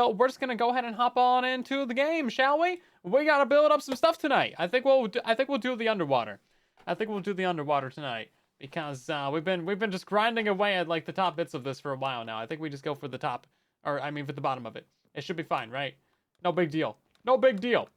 So we're just gonna go ahead and hop on into the game, shall we? We gotta build up some stuff tonight. I think we'll do the underwater. I think we'll do the underwater tonight because we've been just grinding away at like the top bits of this for a while now. I think we just go for the top, or I mean for the bottom of it. It should be fine, right? No big deal. No big deal.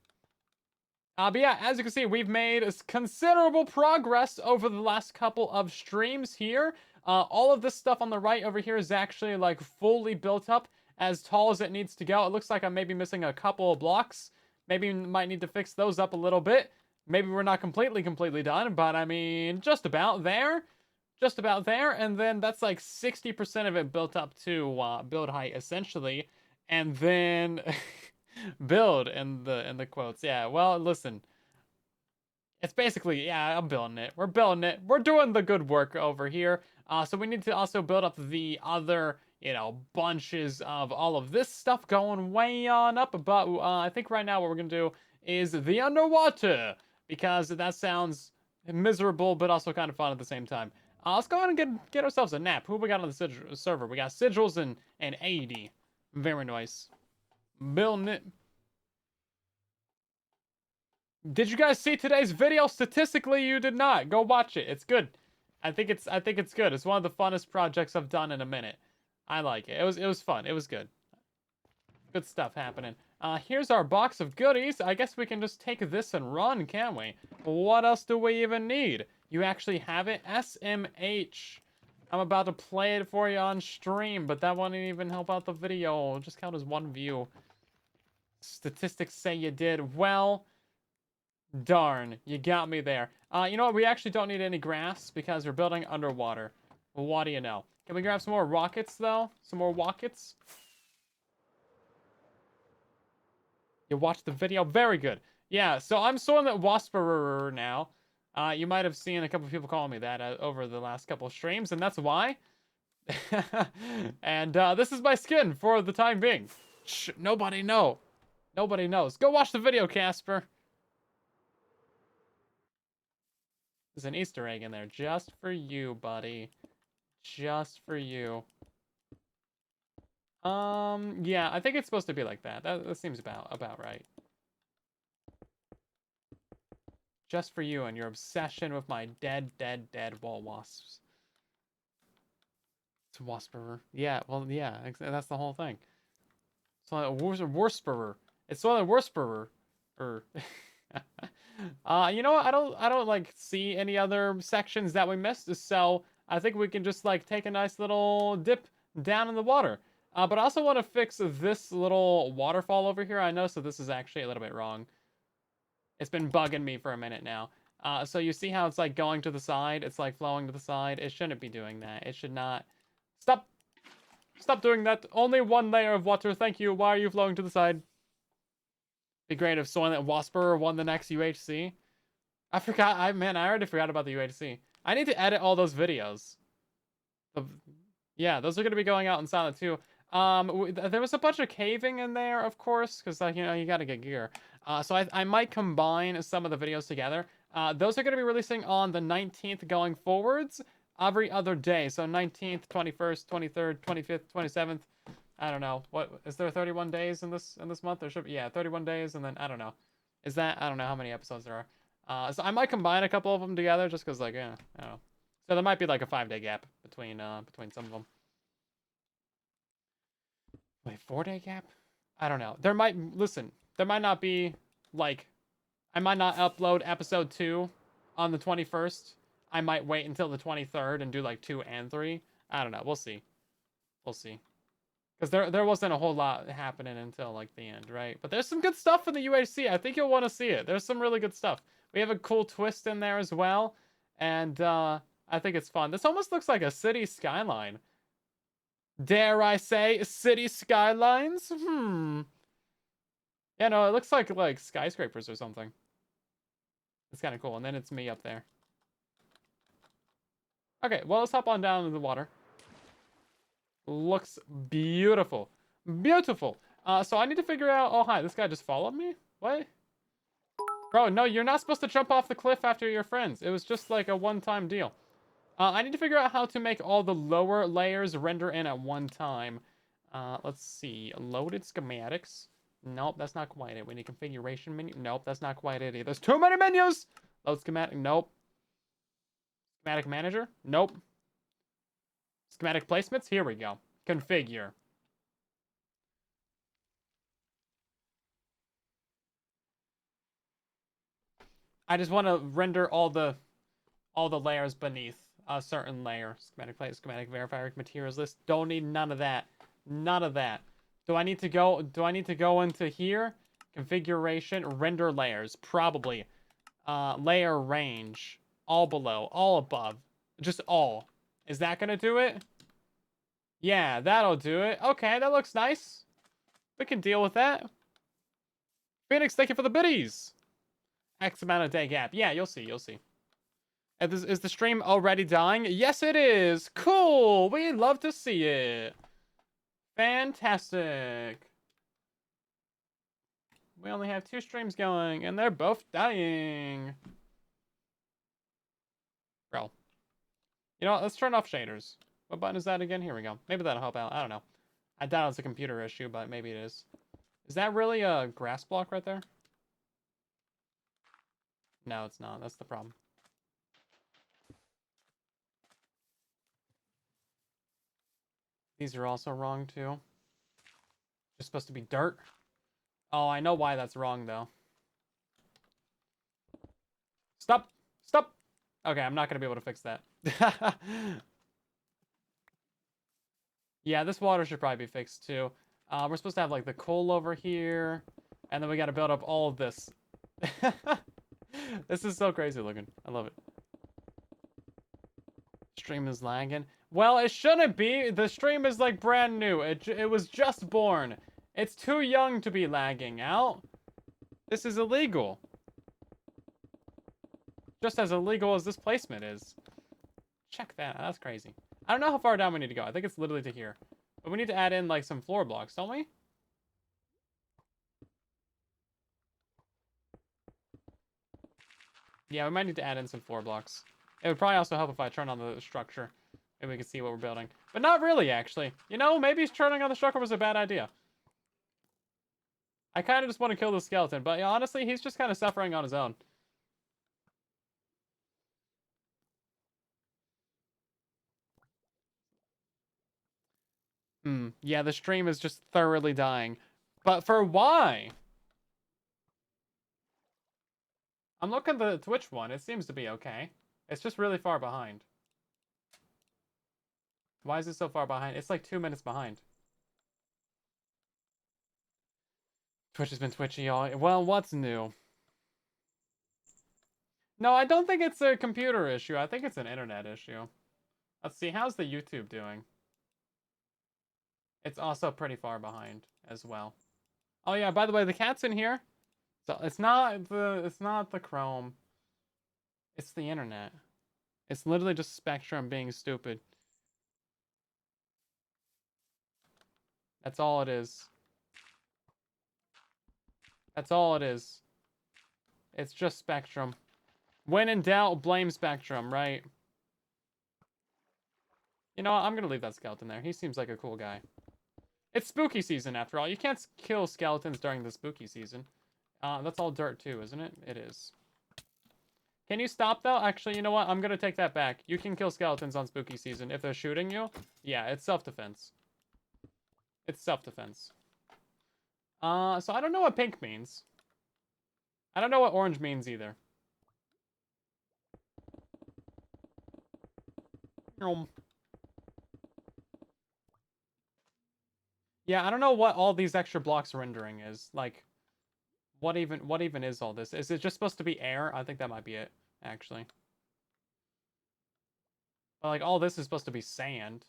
But yeah, as you can see, we've made considerable progress over the last couple of streams here. All of this stuff on the right over here is actually like fully built up as tall as it needs to go. It looks like I'm maybe missing a couple of blocks. Maybe might need to fix those up a little bit. Maybe we're not completely done, but I mean, just about there. Just about there, and then that's like 60% of it built up to build height, essentially. And then... build in the quotes. Yeah, well, listen. It's basically, yeah, I'm building it. We're building it. We're doing the good work over here. So we need to also build up the other, bunches of all of this stuff going way on up. But I think right now what we're going to do is the underwater. Because that sounds miserable, but also kind of fun at the same time. Let's go ahead and get ourselves a nap. Who we got on the server? We got Sigils and 80. Very nice. Building it. Did you guys see today's video? Statistically, you did not. Go watch it. It's good. I think it's good. It's one of the funnest projects I've done in a minute. I like it. It was fun. It was good. Good stuff happening. Here's our box of goodies. I guess we can just take this and run, can't we? What else do we even need? You actually have it? SMH. I'm about to play it for you on stream, but that won't even help out the video. It'll just count as one view. Statistics say you did well. Darn, you got me there. You know what? We actually don't need any grass because we're building underwater. Well, what do you know? Can we grab some more rockets, though? Some more rockets? You watched the video? Very good. Yeah, so I'm Soylent that Whisperer now. You might have seen a couple of people calling me that over the last couple of streams, and that's why. And this is my skin for the time being. Shh, nobody know. Nobody knows. Go watch the video, Casper. There's an Easter egg in there just for you, buddy. Just for you. Yeah, I think it's supposed to be like that. That seems about right. Just for you and your obsession with my dead wall wasps. It's a wasperer. Yeah, well, yeah, that's the whole thing. So a worsperer. It's so a worsperer. You know what? I don't like see any other sections that we missed, so I think we can just like take a nice little dip down in the water. But I also want to fix this little waterfall over here. I know, so this is actually a little bit wrong. It's been bugging me for a minute now. So you see how it's like going to the side? It's like flowing to the side. It shouldn't be doing that. It should not. Stop. Stop doing that. Only one layer of water. Thank you. Why are you flowing to the side? Be great if Soylent Whisperer won the next UHC. I forgot. I already forgot about the UHC. I need to edit all those videos. Yeah, those are going to be going out in Silent too. There was a bunch of caving in there, of course, because like you got to get gear. So I might combine some of the videos together. Those are going to be releasing on the 19th going forwards, every other day. So 19th, 21st, 23rd, 25th, 27th. I don't know. What is there 31 days in this month? There should be, yeah, 31 days, and then I don't know. Is that, I don't know how many episodes there are. So I might combine a couple of them together just because like, yeah, I don't know. So there might be like a 5-day gap between some of them. Wait, 4-day gap? I don't know. There might not be like, I might not upload episode 2 on the 21st. I might wait until the 23rd and do like 2 and 3. I don't know. We'll see. We'll see. Because there wasn't a whole lot happening until like the end, right? But there's some good stuff in the UHC. I think you'll want to see it. There's some really good stuff. We have a cool twist in there as well. And I think it's fun. This almost looks like a city skyline. Dare I say city skylines? Yeah, no, it looks like skyscrapers or something. It's kind of cool. And then it's me up there. Okay, well, let's hop on down into the water. Looks beautiful. Beautiful. So I need to figure out... Oh, hi. This guy just followed me? What? Bro, no, you're not supposed to jump off the cliff after your friends. It was just like a one-time deal. I need to figure out how to make all the lower layers render in at one time. Let's see. Loaded schematics. Nope, that's not quite it. We need configuration menu. Nope, that's not quite it either. There's too many menus! Load schematic. Nope. Schematic manager. Nope. Schematic placements. Here we go. Configure. I just want to render all the layers beneath a certain layer. Schematic plate, schematic verifier, materials list. Don't need none of that. None of that. Do I need to go into here? Configuration, render layers. Probably. Layer range. All below. All above. Just all. Is that gonna do it? Yeah, that'll do it. Okay, that looks nice. We can deal with that. Phoenix, thank you for the biddies. X amount of day gap. Yeah, you'll see. You'll see. Is the stream already dying? Yes, it is. Cool. We love to see it. Fantastic. We only have 2 streams going, and they're both dying. Bro. You know what? Let's turn off shaders. What button is that again? Here we go. Maybe that'll help out. I don't know. I doubt it's a computer issue, but maybe it is. Is that really a grass block right there? No, it's not. That's the problem. These are also wrong, too. They're supposed to be dirt. Oh, I know why that's wrong, though. Stop! Stop! Okay, I'm not going to be able to fix that. Yeah, this water should probably be fixed, too. We're supposed to have, like, the coal over here. And then we got to build up all of this. This is so crazy looking. I love it. Stream is lagging. Well, it shouldn't be. The stream is, like, brand new. It was just born. It's too young to be lagging out. This is illegal. Just as illegal as this placement is. Check that. That's crazy. I don't know how far down we need to go. I think it's literally to here. But we need to add in, like, some floor blocks, don't we? Yeah, we might need to add in some floor blocks. It would probably also help if I turn on the structure. Maybe we can see what we're building. But not really, actually. You know, maybe turning on the structure was a bad idea. I kind of just want to kill the skeleton. But honestly, he's just kind of suffering on his own. Yeah, the stream is just thoroughly dying. But for why? I'm looking at the Twitch one. It seems to be okay. It's just really far behind. Why is it so far behind? It's like 2 minutes behind. Twitch has been twitchy all... Well, what's new? No, I don't think it's a computer issue. I think it's an internet issue. Let's see. How's the YouTube doing? It's also pretty far behind as well. Oh yeah, by the way, the cat's in here. So it's not the Chrome. It's the internet. It's literally just Spectrum being stupid. That's all it is. That's all it is. It's just Spectrum. When in doubt, blame Spectrum, right? You know what? I'm gonna leave that skeleton there. He seems like a cool guy. It's spooky season after all. You can't kill skeletons during the spooky season. That's all dirt too, isn't it? It is. Can you stop though? Actually, you know what? I'm gonna take that back. You can kill skeletons on spooky season if they're shooting you. Yeah, it's self-defense. It's self-defense. So I don't know what pink means. I don't know what orange means either. Yeah, I don't know what all these extra blocks rendering is. Like, what even is all this? Is it just supposed to be air? I think that might be it, actually. But like, all this is supposed to be sand.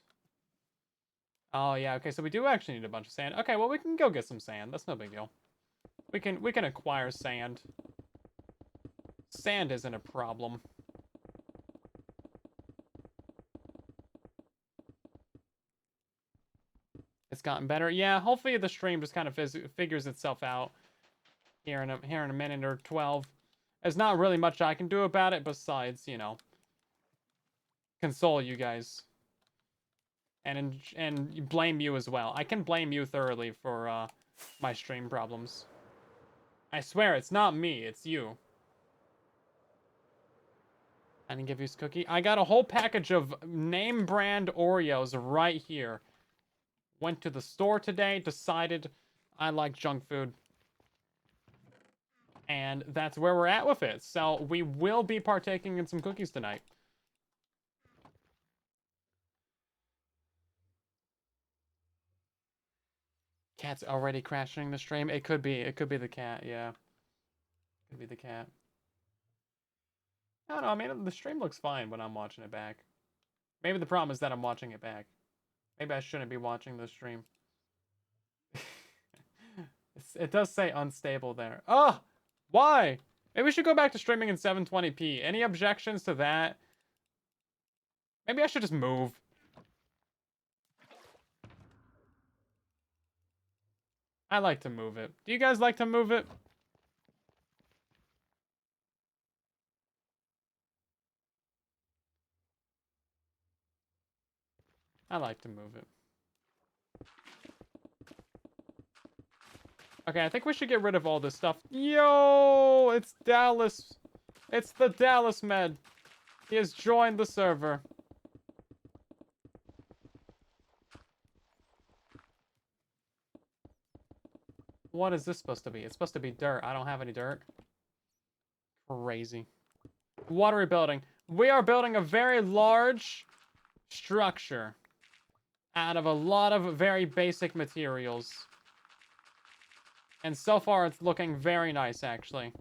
Oh yeah, okay, so we do actually need a bunch of sand. Okay, well we can go get some sand. That's no big deal. We can acquire sand. Sand isn't a problem. It's gotten better. Yeah, hopefully the stream just kind of figures itself out here in a minute or 12. There's not really much I can do about it besides, you know, console you guys. and blame you as well. I can blame you thoroughly for my stream problems. I swear it's not me, it's you. I didn't give you this cookie. I got a whole package of name brand Oreos right here. Went to the store today, decided I like junk food. And that's where we're at with it. So we will be partaking in some cookies tonight. Cat's already crashing the stream. It could be the cat, yeah. Could be the cat. I don't know, I mean, the stream looks fine when I'm watching it back. Maybe the problem is that I'm watching it back. Maybe I shouldn't be watching the stream. It does say unstable there. Oh! Why? Maybe we should go back to streaming in 720p. Any objections to that? Maybe I should just move. I like to move it. Do you guys like to move it? I like to move it. Okay, I think we should get rid of all this stuff. Yo, it's Dallas. It's the Dallas Med. He has joined the server. What is this supposed to be? It's supposed to be dirt. I don't have any dirt. Crazy. What are we building? We are building a very large structure out of a lot of very basic materials. And so far, it's looking very nice, actually.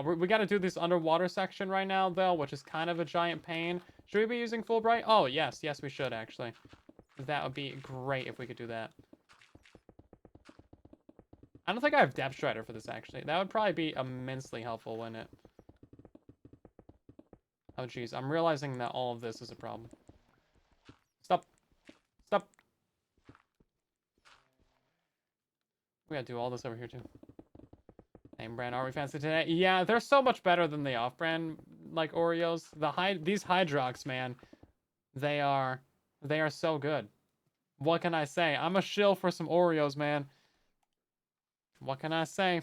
We got to do this underwater section right now, though, which is kind of a giant pain. Should we be using Fulbright? Oh, yes. Yes, we should, actually. That would be great if we could do that. I don't think I have Depth Strider for this, actually. That would probably be immensely helpful, wouldn't it? Oh, geez. I'm realizing that all of this is a problem. Stop. Stop. We gotta do all this over here, too. Name brand, are we fancy today? Yeah, they're so much better than the off-brand, like, Oreos. These Hydrox, man, they are so good. What can I say? I'm a shill for some Oreos, man. What can I say?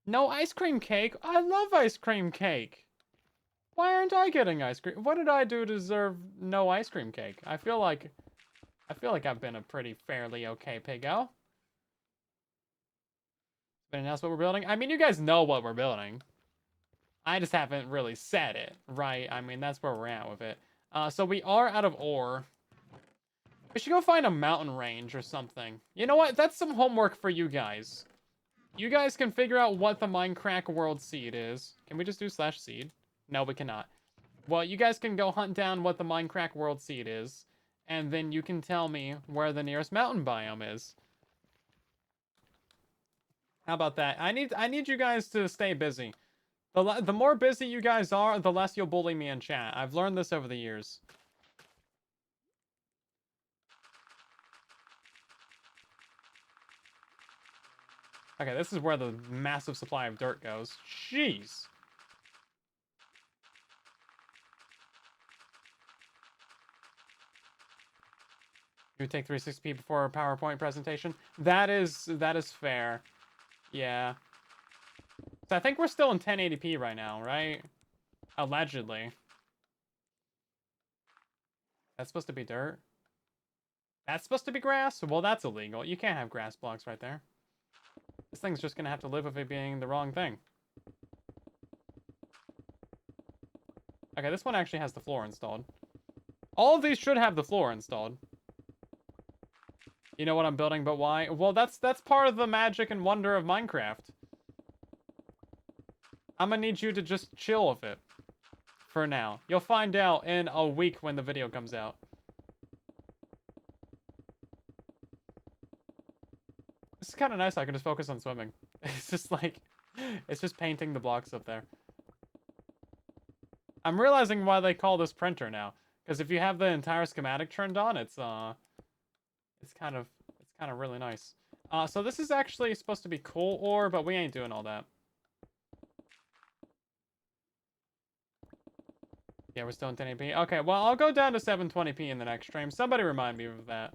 No ice cream cake? I love ice cream cake. Why aren't I getting ice cream? What did I do to deserve no ice cream cake? I feel like I've been a pretty fairly okay piggo. But announced what we're building? I mean, you guys know what we're building. I just haven't really said it, right? I mean, that's where we're at with it. So we are out of ore. We should go find a mountain range or something. You know what? That's some homework for you guys. You guys can figure out what the MINDCRACK world seed is. Can we just do /seed? No, we cannot. Well, you guys can go hunt down what the MINDCRACK world seed is, and then you can tell me where the nearest mountain biome is. How about that? I need you guys to stay busy. The more busy you guys are, the less you'll bully me in chat. I've learned this over the years. Okay, this is where the massive supply of dirt goes. Jeez. You would take 360p before a PowerPoint presentation? That is fair. Yeah. So I think we're still in 1080p right now, right? Allegedly. That's supposed to be dirt? That's supposed to be grass? Well, that's illegal. You can't have grass blocks right there. This thing's just gonna have to live with it being the wrong thing. Okay, this one actually has the floor installed. All of these should have the floor installed. You know what I'm building, but why? Well, that's part of the magic and wonder of Minecraft. I'm gonna need you to just chill with it. For now. You'll find out in a week when the video comes out. This is kind of nice. I can just focus on swimming. It's just like... It's just painting the blocks up there. I'm realizing why they call this printer now. Because if you have the entire schematic turned on, it's kind of really nice. So this is actually supposed to be coal ore, but we ain't doing all that. Yeah, we're still in 1080p. Okay, well, I'll go down to 720p in the next stream. Somebody remind me of that.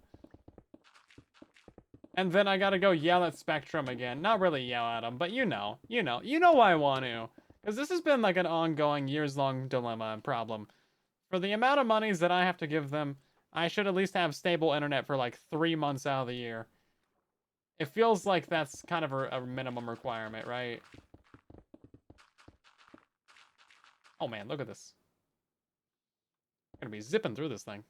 And then I gotta go yell at Spectrum again. Not really yell at him, but you know why I want to. Because this has been like an ongoing, years-long dilemma and problem. For the amount of monies that I have to give them, I should at least have stable internet for like 3 months out of the year. It feels like that's kind of a minimum requirement, right? Oh man, look at this. I'm gonna be zipping through this thing.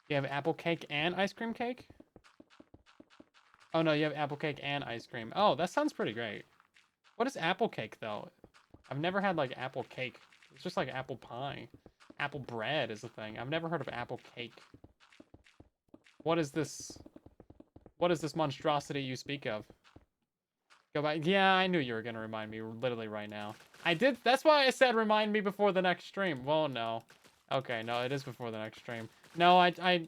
You have apple cake and ice cream cake? Oh no, you have apple cake and ice cream. Oh, that sounds pretty great. What is apple cake, though? I've never had, like, apple cake. It's just like apple pie. Apple bread is a thing. I've never heard of apple cake. What is this? What is this monstrosity you speak of? Go back. Yeah, I knew you were gonna remind me literally right now. I did. That's why I said remind me before the next stream. Well, no. Okay, no, it is before the next stream. No, I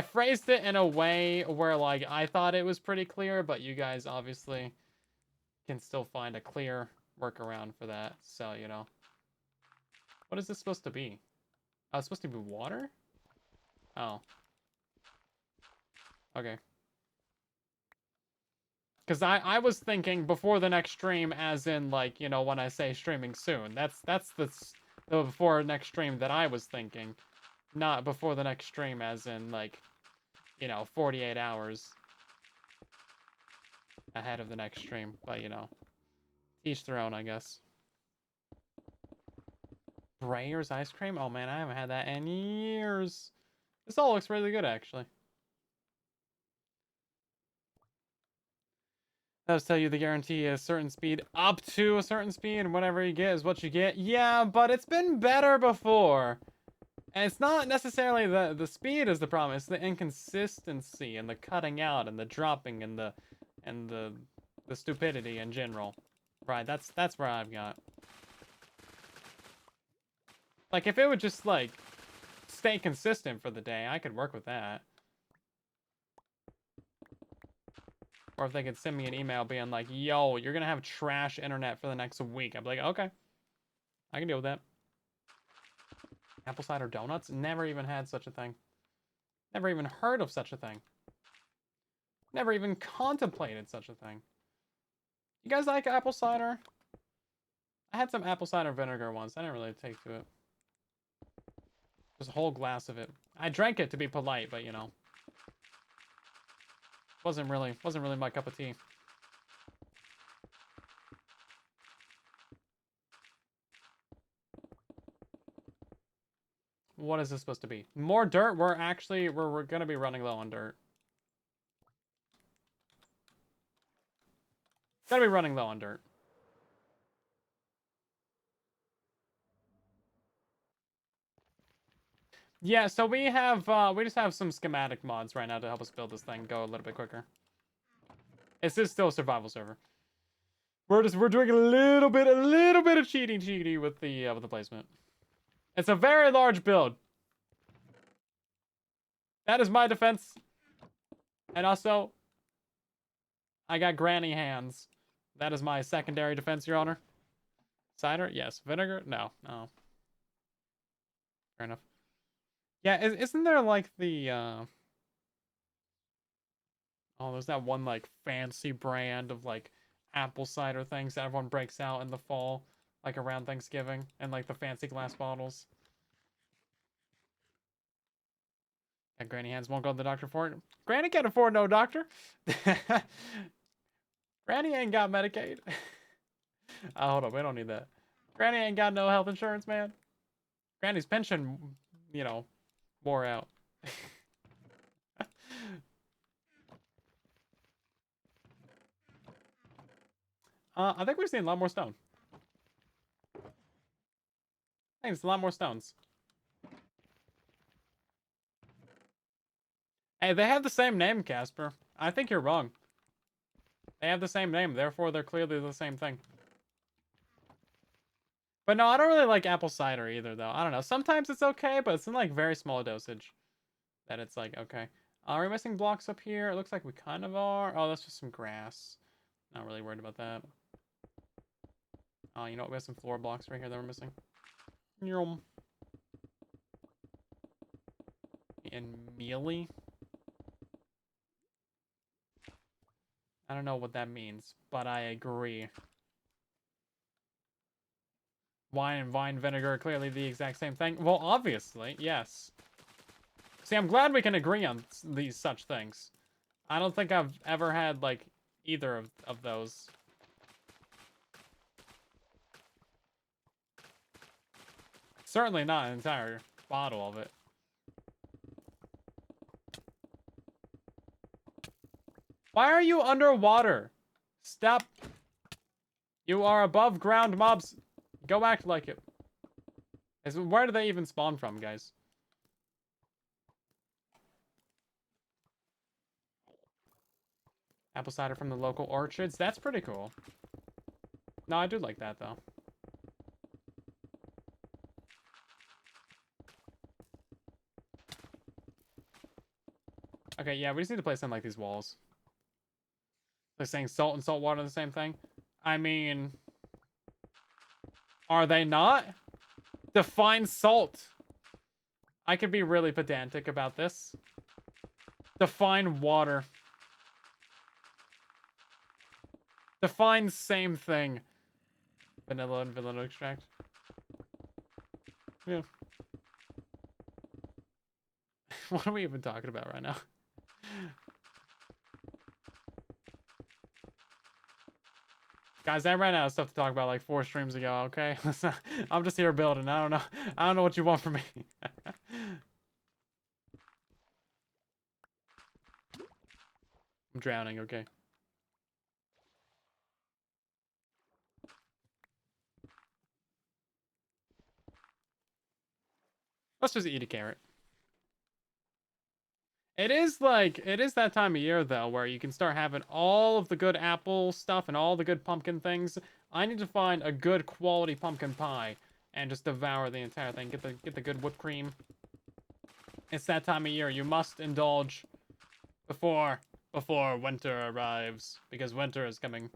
phrased it in a way where, like, I thought it was pretty clear, but you guys obviously can still find a clear workaround for that. So, you know. What is this supposed to be? Oh, it's supposed to be water? Oh. Okay. Because I was thinking before the next stream, as in, like, you know, when I say streaming soon. That's the before next stream that I was thinking. Not before the next stream, as in, like, you know, 48 hours ahead of the next stream. But, you know, each their own, I guess. Breyer's ice cream? Oh, man, I haven't had that in years. This all looks really good, actually. Does tell you the guarantee a certain speed up to a certain speed, and whatever you get is what you get. Yeah, but it's been better before. And it's not necessarily the speed is the problem, it's the inconsistency and the cutting out and the dropping and the stupidity in general. Right, that's where I've got. Like, if it would just, like, stay consistent for the day, I could work with that. Or if they could send me an email being like, yo, you're gonna have trash internet for the next week. I'd be like, okay. I can deal with that. Apple cider donuts? Never even had such a thing. Never even heard of such a thing. Never even contemplated such a thing. You guys like apple cider? I had some apple cider vinegar once. I didn't really take to it. Just a whole glass of it. I drank it to be polite, but you know. Wasn't really my cup of tea. What is this supposed to be? More dirt? We're gonna be running low on dirt. Gotta be running low on dirt. Yeah, so we just have some schematic mods right now to help us build this thing go a little bit quicker. This is still a survival server. We're doing a little bit of cheating with the placement. It's a very large build. That is my defense. And also, I got granny hands. That is my secondary defense, Your Honor. Cider? Yes. Vinegar? No. No. Fair enough. Yeah, isn't there like the oh, there's that one like fancy brand of like apple cider things that everyone breaks out in the fall, like around Thanksgiving, and like the fancy glass bottles. Yeah, Granny hands won't go to the doctor for it. Granny can't afford no doctor. Granny ain't got Medicaid. Oh, hold on, we don't need that. Granny ain't got no health insurance, man. Granny's pension, you know, wore out. I think we just need a lot more stone. I think it's a lot more stones. Hey, they have the same name, Casper. I think you're wrong. They have the same name, therefore they're clearly the same thing. But no, I don't really like apple cider either, though. I don't know. Sometimes it's okay, but it's in like very small dosage. That it's like, okay. Are we missing blocks up here? It looks like we kind of are. Oh, that's just some grass. Not really worried about that. Oh, you know what? We have some floor blocks right here that we're missing. Yum. And mealy? I don't know what that means, but I agree. Wine and wine vinegar are clearly the exact same thing. Well, obviously, yes. See, I'm glad we can agree on these such things. I don't think I've ever had, like, either of those. Certainly not an entire bottle of it. Why are you underwater? Stop. You are above ground mobs. Go act like it. Where do they even spawn from, guys? Apple cider from the local orchards. That's pretty cool. No, I do like that, though. Okay, yeah, we just need to place in, like, these walls. They're saying salt and salt water are the same thing. I mean... Are they not? Define salt. I could be really pedantic about this. Define water. Define same thing. Vanilla and vanilla extract. Yeah. What are we even talking about right now? Guys, I ran out of stuff to talk about like 4 streams ago, okay? I'm just here building. I don't know what you want from me. I'm drowning, okay. Let's just eat a carrot. It is that time of year though where you can start having all of the good apple stuff and all the good pumpkin things. I need to find a good quality pumpkin pie and just devour the entire thing. Get the good whipped cream. It's that time of year. You must indulge before winter arrives, because winter is coming.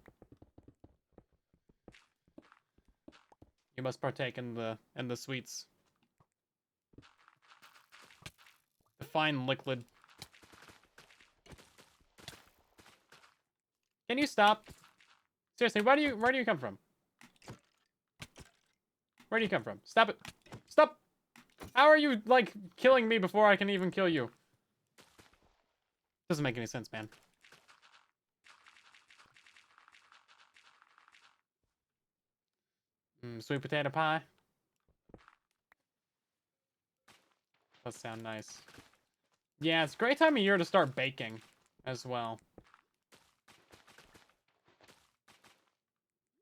You must partake in the sweets. The fine liquid. Can you stop? Seriously, where do you come from? Where do you come from? Stop it. Stop! How are you, like, killing me before I can even kill you? Doesn't make any sense, man. Sweet potato pie. That sound nice. Yeah, it's a great time of year to start baking as well.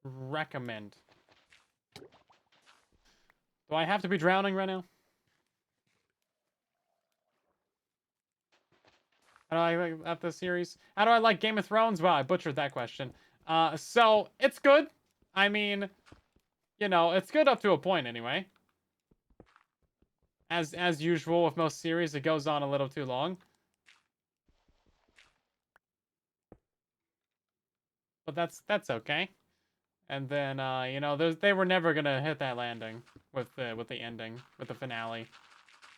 Recommend. Do I have to be drowning right now? How do I like at this series? How do I like Game of Thrones? Well, I butchered that question. So it's good. I mean, you know, it's good up to a point anyway. As usual with most series, it goes on a little too long. But that's okay. And then you know, they were never gonna hit that landing with the ending, with the finale.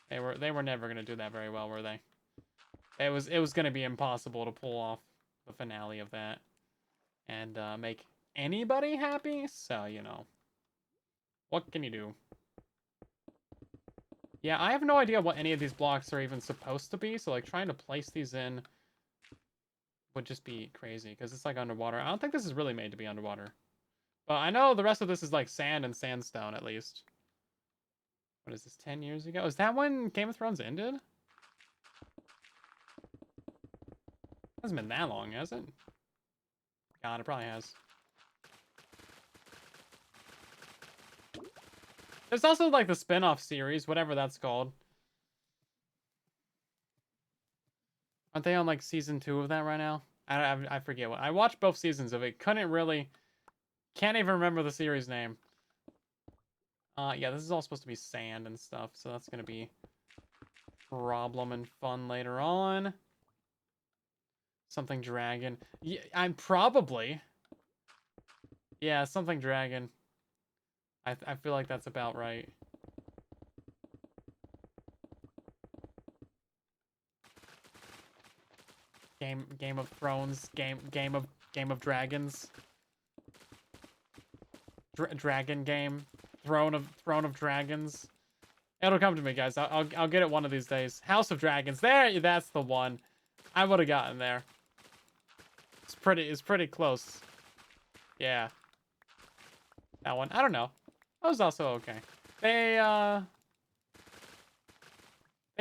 They were never gonna do that very well, were they? It was gonna be impossible to pull off the finale of that and make anybody happy. So you know, what can you do? Yeah, I have no idea what any of these blocks are even supposed to be. So like trying to place these in would just be crazy because it's like underwater. I don't think this is really made to be underwater. But I know the rest of this is like sand and sandstone at least. What is this, 10 years ago? Is that when Game of Thrones ended? Hasn't been that long, has it? God, it probably has. There's also like the spin-off series, whatever that's called. Aren't they on like season 2 of that right now? I forget what. I watched both seasons of it. Can't even remember the series name. Yeah, this is all supposed to be sand and stuff, so that's gonna be problem and fun later on. Something dragon. Yeah, I'm probably. Yeah, something dragon. I feel like that's about right. Game of Thrones, Game of Dragons, Dragon game, Throne of Dragons. It'll come to me, guys. I'll get it one of these days. House of Dragons. There, that's the one. I would have gotten there. It's pretty close. Yeah. That one. I don't know. That was also okay. They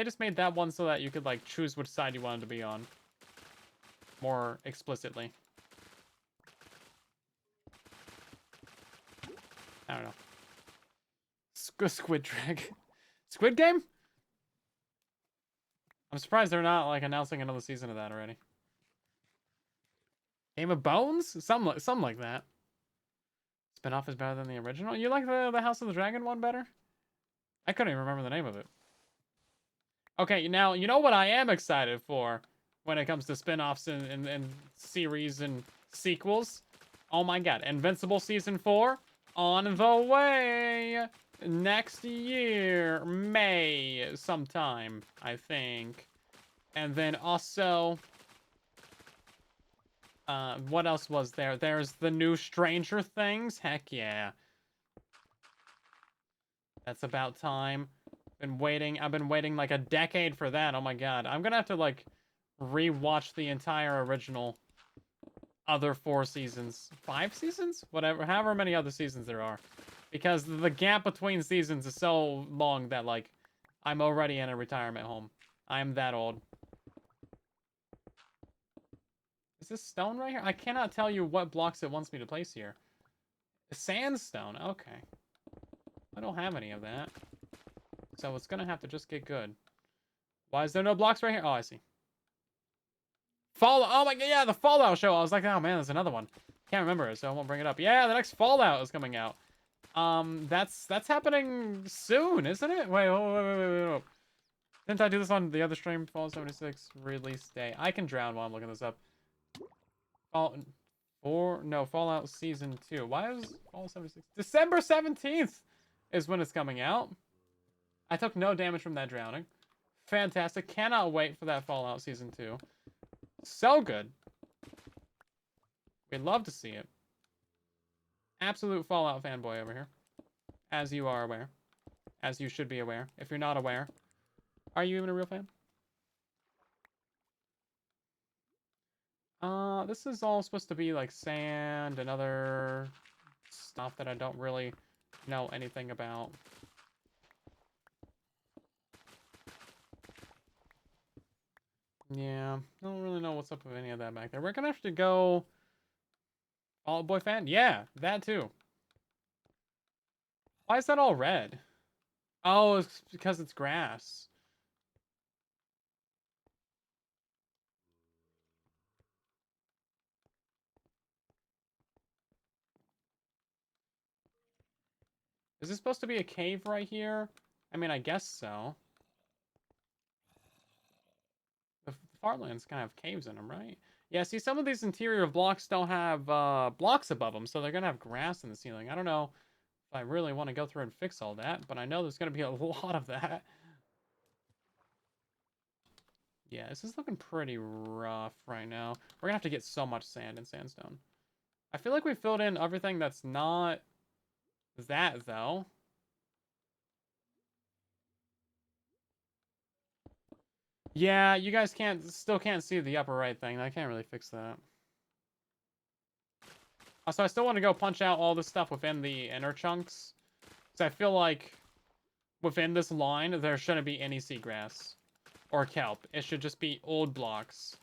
just made that one so that you could like choose which side you wanted to be on more explicitly. I don't know. Squid Drag. Squid Game? I'm surprised they're not like announcing another season of that already. Game of Bones? Something like that. Spinoff is better than the original. You like the House of the Dragon one better? I couldn't even remember the name of it. Okay, now you know what I am excited for when it comes to spin-offs and series and sequels. Oh my god, Invincible Season 4 on the way next year, May sometime, I think. And then also, what else was there? There's the new Stranger Things. Heck yeah. That's about time. I've been waiting like a decade for that. Oh my god. I'm gonna have to like rewatch the entire original other 4 seasons. 5 seasons? Whatever, however many other seasons there are. Because the gap between seasons is so long that like I'm already in a retirement home. I'm that old. Is this stone right here? I cannot tell you what blocks it wants me to place here. Sandstone, okay. I don't have any of that. So it's gonna have to just get good. Why is there no blocks right here? Oh, I see. Fallout. Oh my god, yeah, the Fallout show. I was like, oh man, there's another one. Can't remember it, so I won't bring it up. Yeah, the next Fallout is coming out. That's happening soon, isn't it? Wait. Didn't I do this on the other stream? Fallout 76 release day. I can drown while I'm looking this up. Fallout Season 2. Why is Fallout 76? December 17th is when it's coming out. I took no damage from that drowning. Fantastic. Cannot wait for that Fallout Season 2. So good. We'd love to see it. Absolute Fallout fanboy over here. As you are aware. As you should be aware. If you're not aware, are you even a real fan? This is all supposed to be like sand and other stuff that I don't really know anything about. Yeah, I don't really know what's up with any of that back there. We're gonna have to go... Fall Out Boy fan? Yeah, that too. Why is that all red? Oh, it's because it's grass. Is this supposed to be a cave right here? I mean, I guess so. The farmlands kind of have caves in them, right? Yeah, see, some of these interior blocks don't have blocks above them, so they're going to have grass in the ceiling. I don't know if I really want to go through and fix all that, but I know there's going to be a lot of that. Yeah, this is looking pretty rough right now. We're going to have to get so much sand and sandstone. I feel like we filled in everything that's not that, though. Yeah, you guys still can't see the upper right thing. I can't really fix that. So I still want to go punch out all the stuff within the inner chunks. Because I feel like within this line, there shouldn't be any seagrass or kelp. It should just be old blocks.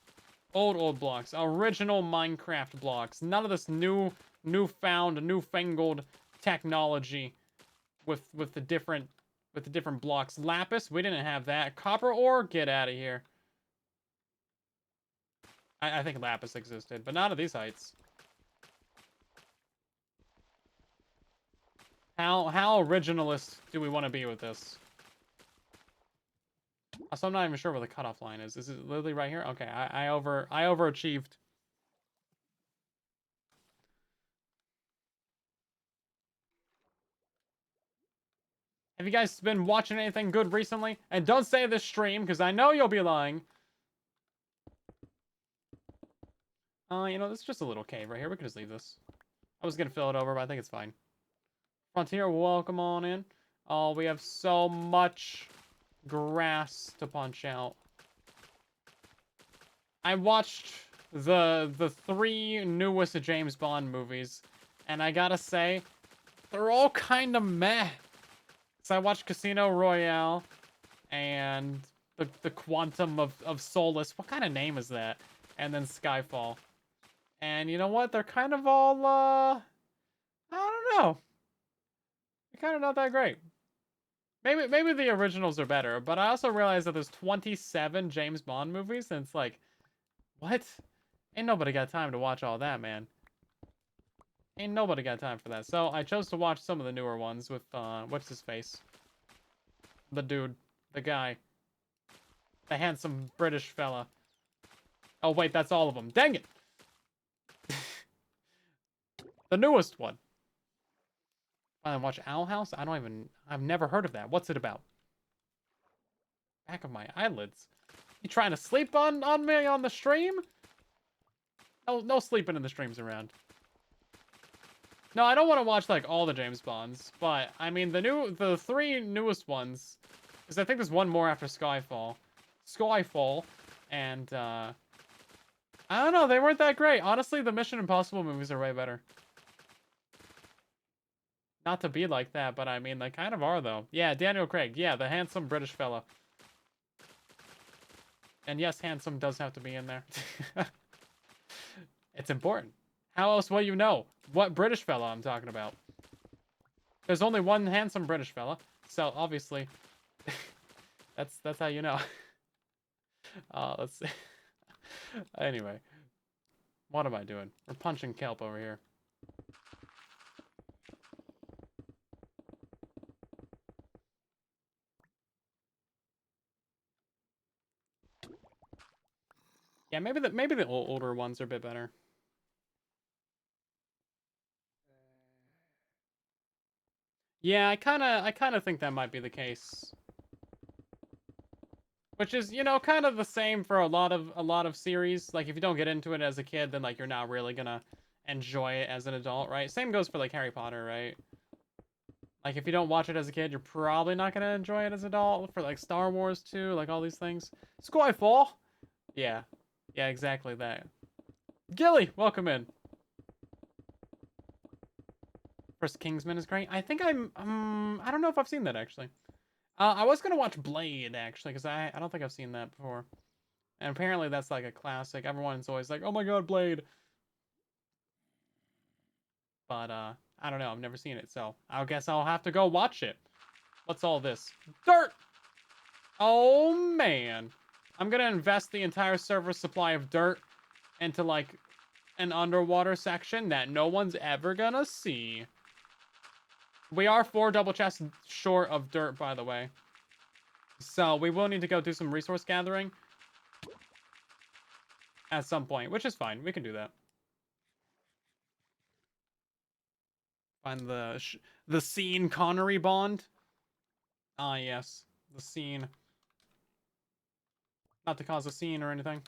Old blocks. Original Minecraft blocks. None of this newfangled technology with the different blocks. Lapis, we didn't have that. Copper ore, get out of here. I think lapis existed, but not at these heights. How originalist do we want to be with this? So I'm not even sure where the cutoff line is. Is it literally right here? Okay, I overachieved. Have you guys been watching anything good recently? And don't say this stream, because I know you'll be lying. You know, this is just a little cave right here. We can just leave this. I was gonna fill it over, but I think it's fine. Frontier, welcome on in. Oh, we have so much grass to punch out. I watched the 3 newest James Bond movies, and I gotta say, they're all kind of meh. So I watched Casino Royale and the Quantum of Solace. What kind of name is that? And then Skyfall. And you know what? They're kind of all, I don't know. They're kind of not that great. Maybe the originals are better, but I also realized that there's 27 James Bond movies, and it's like, what? Ain't nobody got time to watch all that, man. Ain't nobody got time for that. So I chose to watch some of the newer ones with, what's his face? The dude. The guy. The handsome British fella. Oh, wait, that's all of them. Dang it! The newest one. I watch Owl House? I've never heard of that. What's it about? Back of my eyelids. You trying to sleep on me on the stream? No sleeping in the streams around. No, I don't want to watch, like, all the James Bonds, but, I mean, the 3 newest ones, because I think there's one more after Skyfall. And, I don't know, they weren't that great. Honestly, the Mission Impossible movies are way better. Not to be like that, but I mean, they kind of are, though. Yeah, Daniel Craig. Yeah, the handsome British fella. And yes, handsome does have to be in there. It's important. How else will you know what British fella I'm talking about? There's only one handsome British fella, so obviously, that's how you know. Let's see. Anyway, what am I doing? We're punching kelp over here. Yeah, maybe the older ones are a bit better. Yeah, I kind of think that might be the case. Which is, you know, kind of the same for a lot of series. Like, if you don't get into it as a kid, then, like, you're not really gonna enjoy it as an adult, right? Same goes for, like, Harry Potter, right? Like, if you don't watch it as a kid, you're probably not gonna enjoy it as an adult. For, like, Star Wars, too, like, all these things. Skyfall! Yeah. Yeah, exactly that. Gilly, welcome in. First Kingsman is great. I think I don't know if I've seen that, actually. I was gonna watch Blade, actually, because I don't think I've seen that before. And apparently that's like a classic. Everyone's always like, oh my god, Blade. But, I don't know. I've never seen it, so I guess I'll have to go watch it. What's all this? Dirt! Oh, man. I'm gonna invest the entire server supply of dirt into, like, an underwater section that no one's ever gonna see. We are 4 double chests short of dirt, by the way. So we will need to go do some resource gathering at some point, which is fine. We can do that. Find the Scene Connery Bond. Ah, yes. The scene. Not to cause a scene or anything.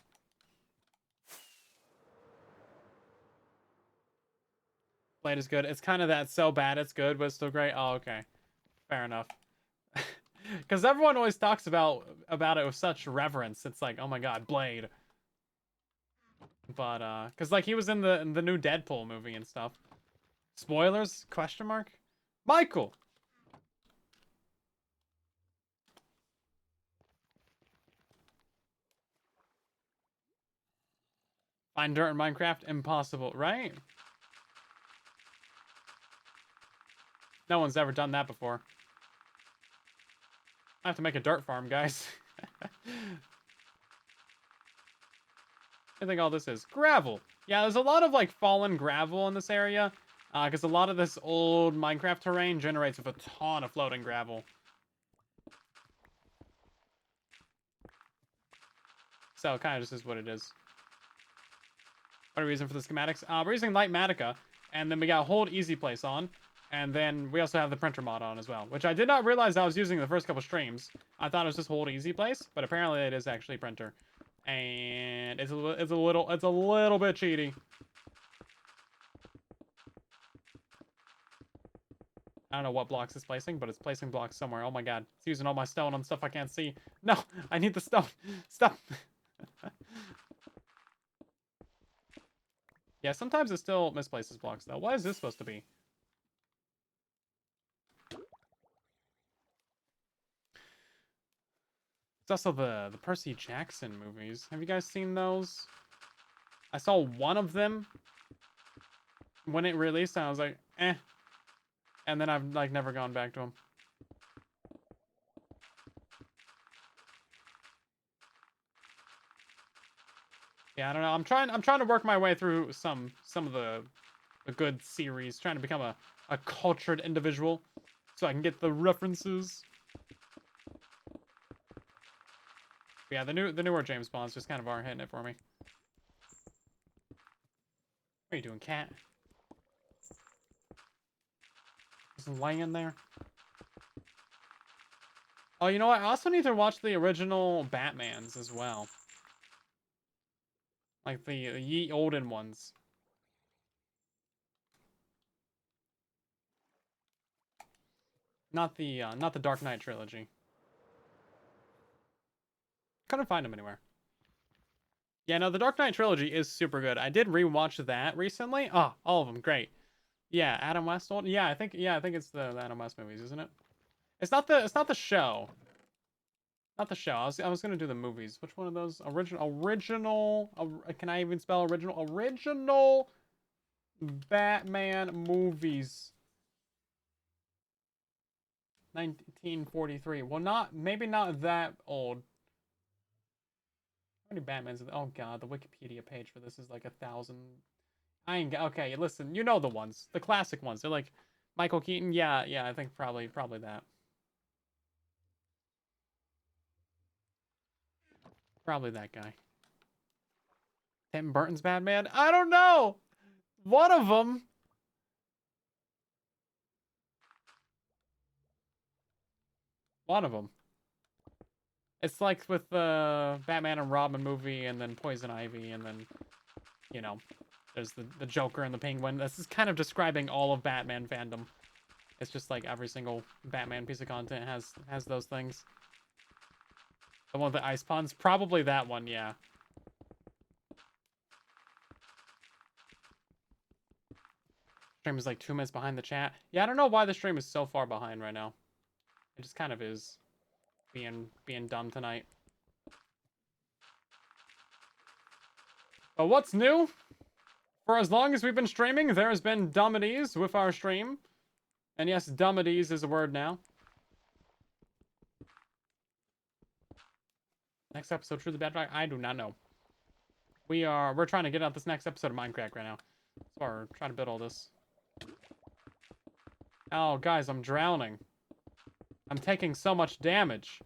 Blade is good. It's kind of that so bad it's good, but it's still great. Oh, okay. Fair enough. Because everyone always talks about it with such reverence. It's like, oh my god, Blade. But, because, like, he was in the new Deadpool movie and stuff. Spoilers? Question mark? Michael! Find dirt in Minecraft? Impossible, right? No one's ever done that before. I have to make a dirt farm, guys. I think all this is gravel. Yeah, there's a lot of, like, fallen gravel in this area. Because a lot of this old Minecraft terrain generates with a ton of floating gravel. So it kind of just is what it is. What are we using for the schematics? We're using Lightmatica. And then we got Hold Easy Place on. And then we also have the printer mod on as well, which I did not realize I was using the first couple streams. I thought it was just hold easy place, but apparently it is actually printer. And it's a little bit cheaty. I don't know what blocks it's placing, but it's placing blocks somewhere. Oh my god. It's using all my stone on stuff I can't see. No, I need the stone. Stop. Yeah, sometimes it still misplaces blocks, though. What is this supposed to be? It's also the Percy Jackson movies. Have you guys seen those? I saw one of them when it released, and I was like, eh. And then I've, like, never gone back to them. Yeah, I don't know. I'm trying to work my way through some of the good series, trying to become a cultured individual so I can get the references. But yeah, the newer James Bonds just kind of aren't hitting it for me. What are you doing, cat? Just laying there. Oh, you know what? I also need to watch the original Batmans as well. Like the ye olden ones. Not the Dark Knight trilogy. Couldn't find them anywhere. Yeah, no, the Dark Knight trilogy is super good. I did rewatch that recently. Oh, all of them, great. Yeah, Adam West one. Yeah, I think it's the Adam West movies, isn't it? It's not the show. Not the show. I was gonna do the movies. Which one of those? Original. Can I even spell original? Original Batman movies. 1943. Well, maybe not that old. How many Batmans? Oh god, the Wikipedia page for this is like 1,000. I ain't okay. Listen, you know the ones, the classic ones. They're like Michael Keaton. Yeah. I think probably that. Probably that guy. Tim Burton's Batman. I don't know. One of them. One of them. It's like with the Batman and Robin movie, and then Poison Ivy, and then, you know, there's the Joker and the Penguin. This is kind of describing all of Batman fandom. It's just like every single Batman piece of content has those things. The one with the ice puns, probably that one, yeah. Stream is like 2 minutes behind the chat. Yeah, I don't know why the stream is so far behind right now. It just kind of is being dumb tonight. But what's new? For as long as we've been streaming, there has been dummities with our stream. And yes, dummities is a word now. Next episode, True the Bad Guy? I do not know. We're trying to get out this next episode of MINDCRACK right now. So we're trying to build all this. Oh, guys, I'm drowning. I'm taking so much damage.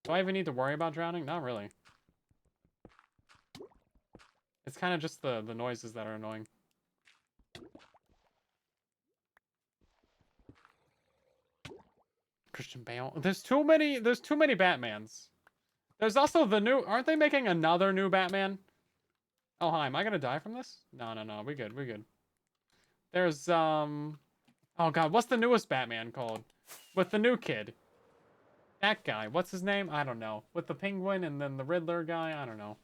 Do I even need to worry about drowning? Not really. It's kind of just the noises that are annoying. Christian Bale. There's too many Batmans. There's also the new, aren't they making another new Batman? Oh, hi, am I gonna die from this? No, we good. There's, oh god, what's the newest Batman called? With the new kid. That guy, what's his name? I don't know. With the Penguin and then the Riddler guy, I don't know.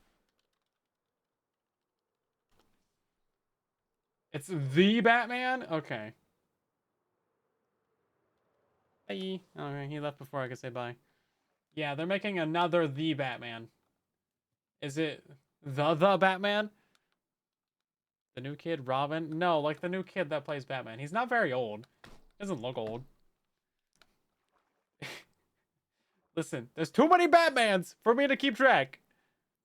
It's the Batman? Okay. Bye. Okay, he left before I could say bye. Yeah, they're making another The Batman. Is it the Batman? The new kid, Robin? No, like the new kid that plays Batman. He's not very old. Doesn't look old. Listen, there's too many Batmans for me to keep track.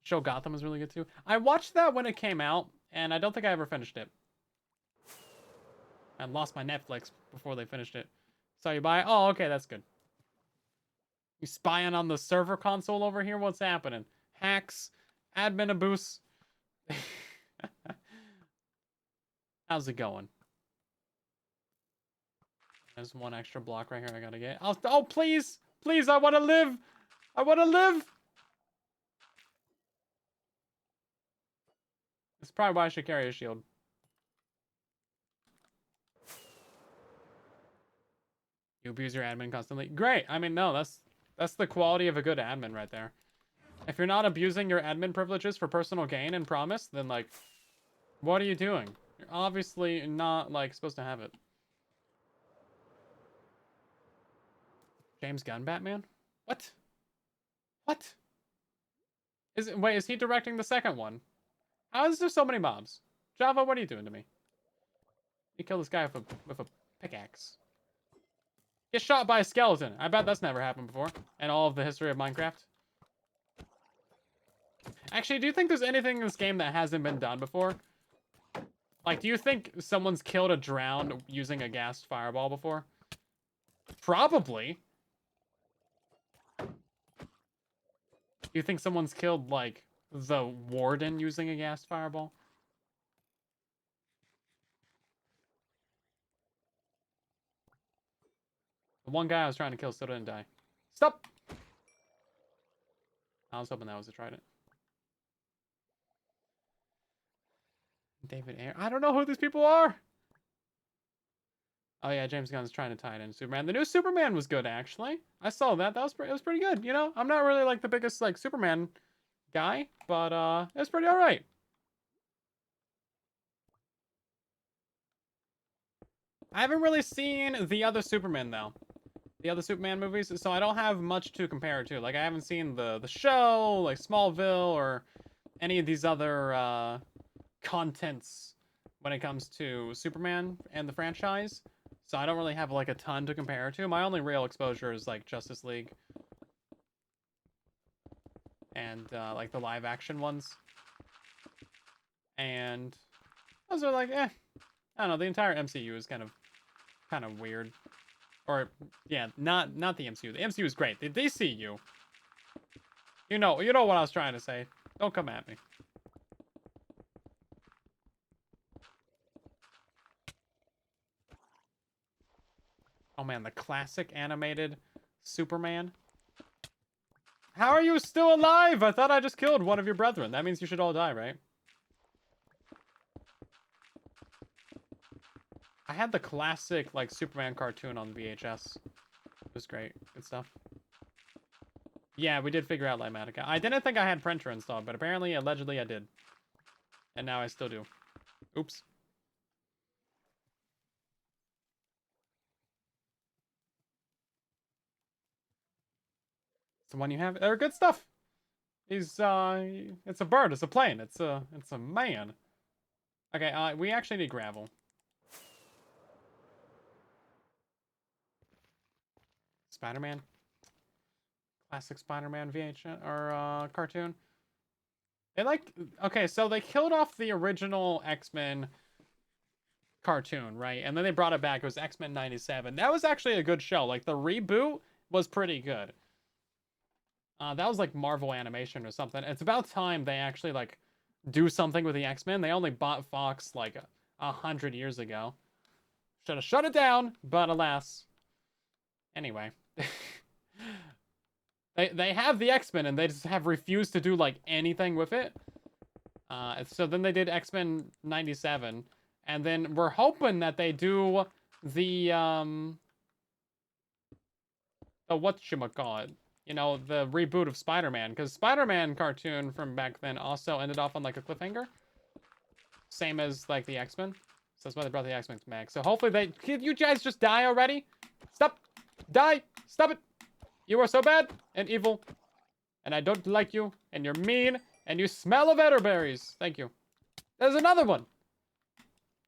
Show Gotham is really good too. I watched that when it came out, and I don't think I ever finished it. I lost my Netflix before they finished it. So you buy? Oh, okay, that's good. You spying on the server console over here? What's happening? Hacks, admin abuse. How's it going? There's one extra block right here I gotta get. Oh, please! Please, I wanna live! I wanna live! That's probably why I should carry a shield. You abuse your admin constantly. Great! I mean, no, that's the quality of a good admin right there. If you're not abusing your admin privileges for personal gain and promise, then, like, what are you doing? You're obviously not, like, supposed to have it. James Gunn Batman? What? What? Wait, is he directing the second one? How is there so many mobs? Java, what are you doing to me? You kill this guy with a pickaxe. Get shot by a skeleton. I bet that's never happened before in all of the history of Minecraft. Actually, do you think there's anything in this game that hasn't been done before? Like, do you think someone's killed a drowned using a gassed fireball before? Probably. Do you think someone's killed, like, the warden using a gassed fireball? The one guy I was trying to kill still didn't die. Stop! I was hoping that was a trident. David Ayer. I don't know who these people are. Oh yeah, James Gunn's trying to tie it into Superman. The new Superman was good, actually. I saw that. It was pretty good. You know, I'm not really like the biggest like Superman guy, but it was pretty alright. I haven't really seen the other Superman though. The other Superman movies, so I don't have much to compare it to. Like, I haven't seen the show, like Smallville, or any of these other contents when it comes to Superman and the franchise. So I don't really have like a ton to compare it to. My only real exposure is like Justice League and like the live action ones. And those are like, I don't know. The entire MCU is kind of weird. Or yeah, not the MCU. The MCU is great. The DCU. You know what I was trying to say. Don't come at me. Oh man, the classic animated Superman. How are you still alive? I thought I just killed one of your brethren. That means you should all die, right? I had the classic, like, Superman cartoon on VHS. It was great. Good stuff. Yeah, we did figure out Lighmatica. I didn't think I had printer installed, but apparently, allegedly, I did. And now I still do. Oops. It's the one you have. They're good stuff. He's, it's a bird. It's a plane. It's a man. Okay, we actually need gravel. Spider-Man. Classic Spider-Man VHS, or, cartoon. They like, okay, so they killed off the original X-Men cartoon, right? And then they brought it back. It was X-Men 97. That was actually a good show. Like, the reboot was pretty good. That was like Marvel Animation or something. It's about time they actually like do something with the X-Men. They only bought Fox like 100 years ago. Should have shut it down, but alas. Anyway. They have the X-Men and they just have refused to do like anything with it. So then they did X-Men 97. And then we're hoping that they do the whatchamacallit. You know, the reboot of Spider-Man. Because Spider-Man cartoon from back then also ended off on, like, a cliffhanger. Same as, like, the X-Men. So that's why they brought the X-Men back. So hopefully you guys just die already? Stop! Die! Stop it! You are so bad and evil. And I don't like you. And you're mean. And you smell of elderberries. Thank you. There's another one!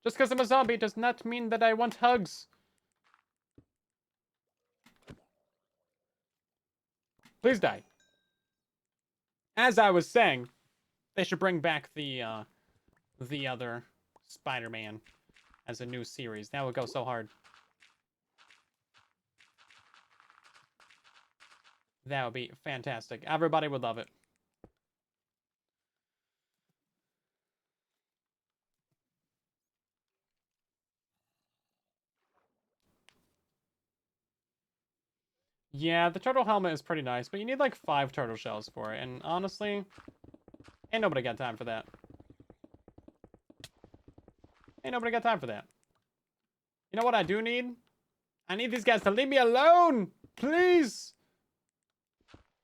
Just because I'm a zombie does not mean that I want hugs. Please die. As I was saying, they should bring back the other Spider-Man as a new series. That would go so hard. That would be fantastic. Everybody would love it. Yeah, the turtle helmet is pretty nice, but you need like 5 turtle shells for it. And honestly, ain't nobody got time for that. Ain't nobody got time for that. You know what I do need? I need these guys to leave me alone! Please!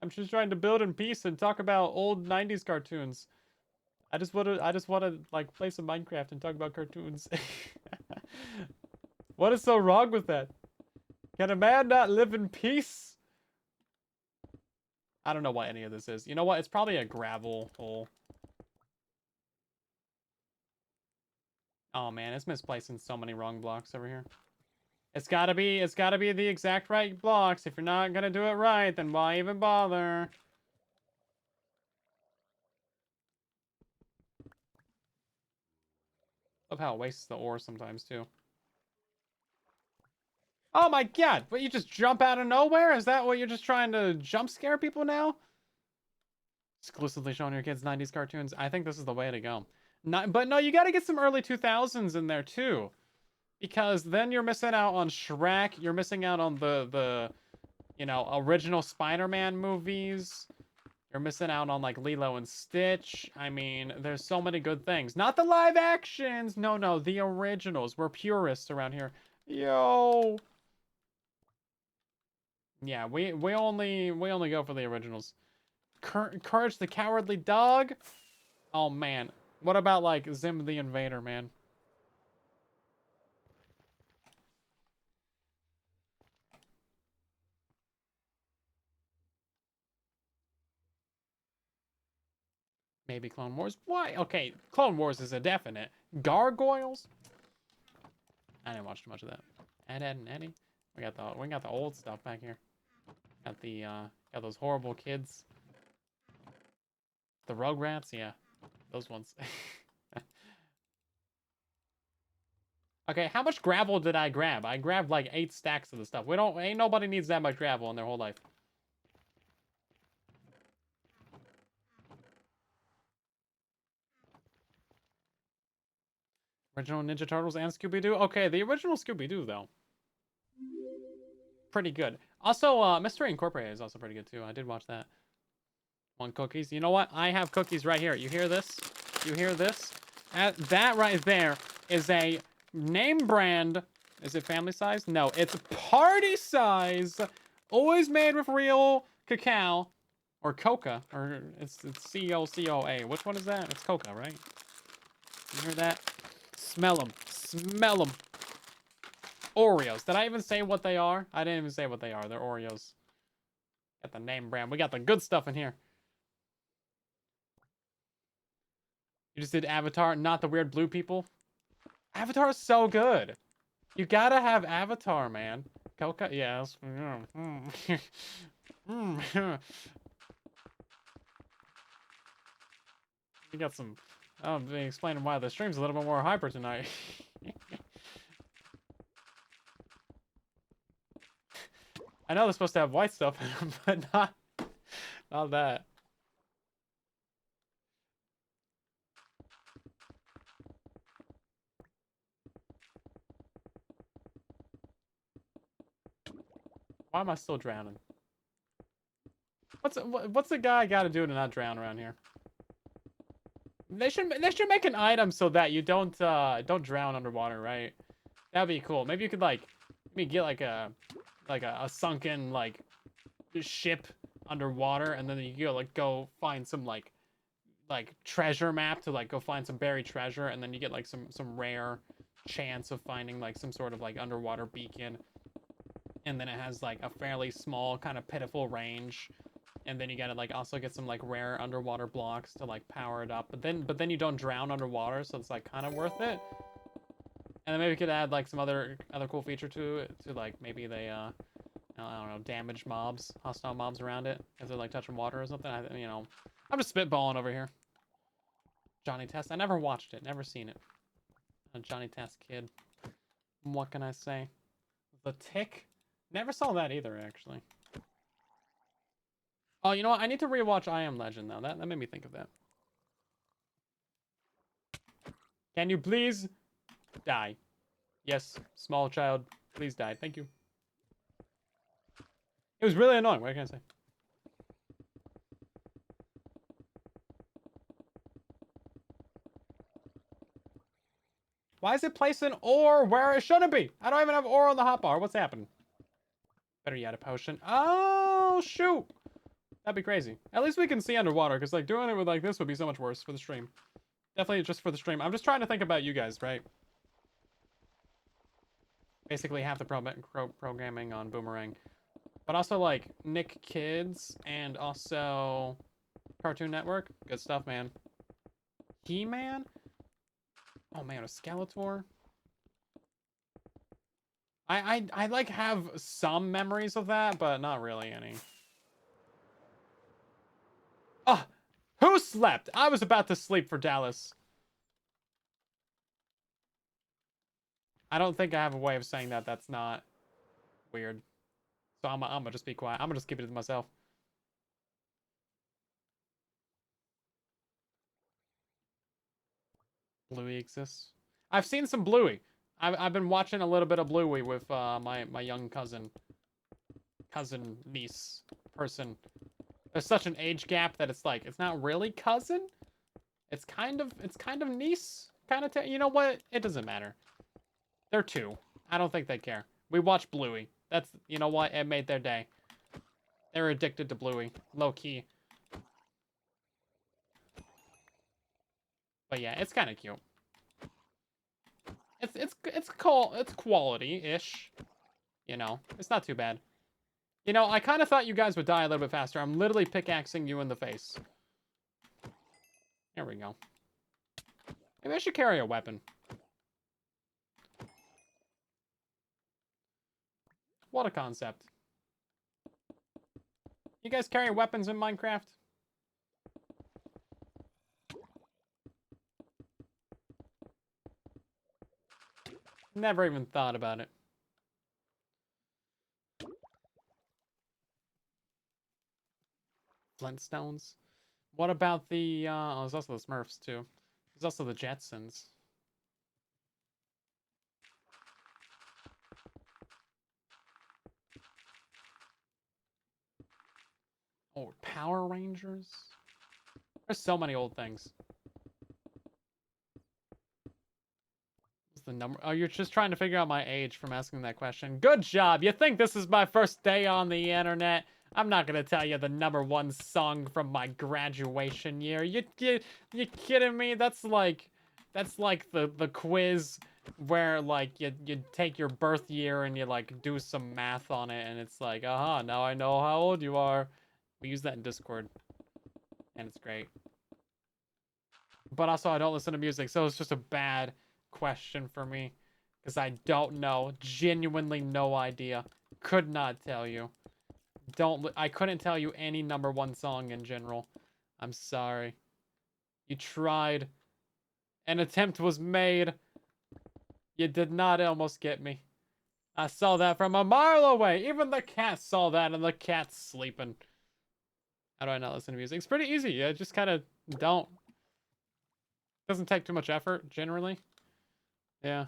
I'm just trying to build in peace and talk about old 90s cartoons. I just wanna like play some Minecraft and talk about cartoons. What is so wrong with that? Can a man not live in peace? I don't know what any of this is. You know what? It's probably a gravel hole. Oh man, it's misplacing so many wrong blocks over here. It's gotta be the exact right blocks. If you're not gonna do it right, then why even bother? Love how it wastes the ore sometimes too. Oh my god, what, you just jump out of nowhere? Is that what you're just trying to jump scare people now? Exclusively showing your kids 90s cartoons. I think this is the way to go. But no, you gotta get some early 2000s in there too. Because then you're missing out on Shrek. You're missing out on the you know, original Spider-Man movies. You're missing out on like Lilo and Stitch. I mean, there's so many good things. Not the live actions. No, the originals. We're purists around here. Yo. Yeah, we only go for the originals. Courage the Cowardly Dog. Oh man, what about like Zim the Invader, man? Maybe Clone Wars. Why? Okay, Clone Wars is a definite. Gargoyles. I didn't watch too much of that. Ed and Eddie. We got the old stuff back here. Got those horrible kids. The Rugrats, yeah, those ones. Okay, how much gravel did I grab? I grabbed like 8 stacks of the stuff. Ain't nobody needs that much gravel in their whole life. Original Ninja Turtles and Scooby-Doo? Okay, the original Scooby-Doo, though. Pretty good. Also, Mystery Incorporated is also pretty good, too. I did watch that. Want cookies? You know what? I have cookies right here. You hear this? You hear this? That right there is a name brand. Is it family size? No, it's party size. Always made with real cacao. Or coca. Or it's C-O-C-O-A. Which one is that? It's coca, right? You hear that? Smell them. Smell them. Oreos. Did I even say what they are? I didn't even say what they are. They're Oreos. Got the name brand. We got the good stuff in here. You just did Avatar, not the weird blue people? Avatar is so good. You gotta have Avatar, man. Coca, yes. You got some... I'll be explaining why the stream's a little bit more hyper tonight. I know they're supposed to have white stuff in them, but not that. Why am I still drowning? What's the guy got to do to not drown around here? They should make an item so that you don't drown underwater, right? That'd be cool. Maybe you could like maybe get like a sunken like ship underwater, and then you go like go find some like treasure map to like go find some buried treasure, and then you get like some rare chance of finding like some sort of like underwater beacon, and then it has like a fairly small kind of pitiful range. And then you gotta like also get some like rare underwater blocks to like power it up. But then you don't drown underwater, so it's like kind of worth it. And then maybe we could add like some other cool feature to it, to like maybe they I don't know, damage mobs, hostile mobs around it if they're like touching water or something. You know, I'm just spitballing over here. Johnny Test. I never watched it, never seen it. A Johnny Test kid. What can I say? The Tick. Never saw that either, actually. Oh, you know what? I need to rewatch I Am Legend now. That made me think of that. Can you please die? Yes, small child, please die. Thank you. It was really annoying. What can I say? Why is it placing ore where it shouldn't be? I don't even have ore on the hotbar. What's happening? Better yet, a potion. Oh, shoot. That'd be crazy. At least we can see underwater, because like doing it with like this would be so much worse for the stream. Definitely just for the stream. I'm just trying to think about you guys, right? Basically half the programming on Boomerang. But also like Nick Kids and also Cartoon Network. Good stuff, man. He-Man? Oh man, a Skeletor? I like have some memories of that, but not really any. Oh, who slept? I was about to sleep for Dallas. I don't think I have a way of saying that that's not weird. So I'm gonna just be quiet. I'm gonna just keep it to myself. Bluey exists. I've seen some Bluey. I've been watching a little bit of Bluey with my young cousin, niece, person. There's such an age gap that it's like it's not really cousin. It's kind of niece, kind of. You know what? It doesn't matter. They're two. I don't think they care. We watch Bluey. That's, you know what? It made their day. They're addicted to Bluey, low key. But yeah, it's kind of cute. It's cool. It's quality-ish. You know, it's not too bad. You know, I kind of thought you guys would die a little bit faster. I'm literally pickaxing you in the face. There we go. Maybe I should carry a weapon. What a concept. You guys carry weapons in Minecraft? Never even thought about it. Flintstones? What about the, oh, there's also the Smurfs, too. There's also the Jetsons. Oh, Power Rangers? There's so many old things. What's the number? Oh, you're just trying to figure out my age from asking that question. Good job. You think this is my first day on the internet? I'm not gonna tell you the #1 song from my graduation year. You kidding me? That's like the quiz where like you take your birth year and you like do some math on it, and it's like, aha, now I know how old you are. We use that in Discord, and it's great. But also, I don't listen to music, so it's just a bad question for me. Because I don't know. Genuinely no idea. Could not tell you. I couldn't tell you any #1 song in general. I'm sorry. You tried. An attempt was made. You did not almost get me. I saw that from a mile away. Even the cat saw that, and the cat's sleeping. How do I not listen to music? It's pretty easy. I just kind of don't. Doesn't take too much effort, generally. Yeah.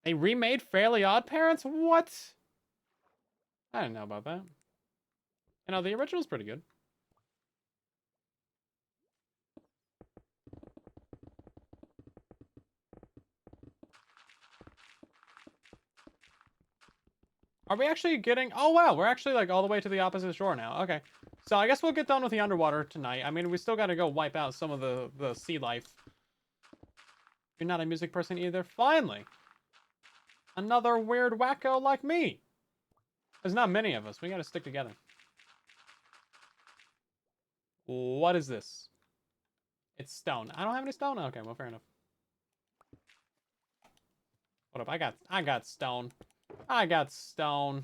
They remade Fairly Odd Parents? What? I didn't know about that. You know, the original's pretty good. Are we actually getting... Oh, wow. We're actually, like, all the way to the opposite shore now. Okay. So I guess we'll get done with the underwater tonight. I mean, we still got to go wipe out some of the sea life. You're not a music person either? Finally. Another weird wacko like me. There's not many of us. We got to stick together. What is this? It's stone. I don't have any stone? Okay, well, fair enough. What up? I got stone. I got stone.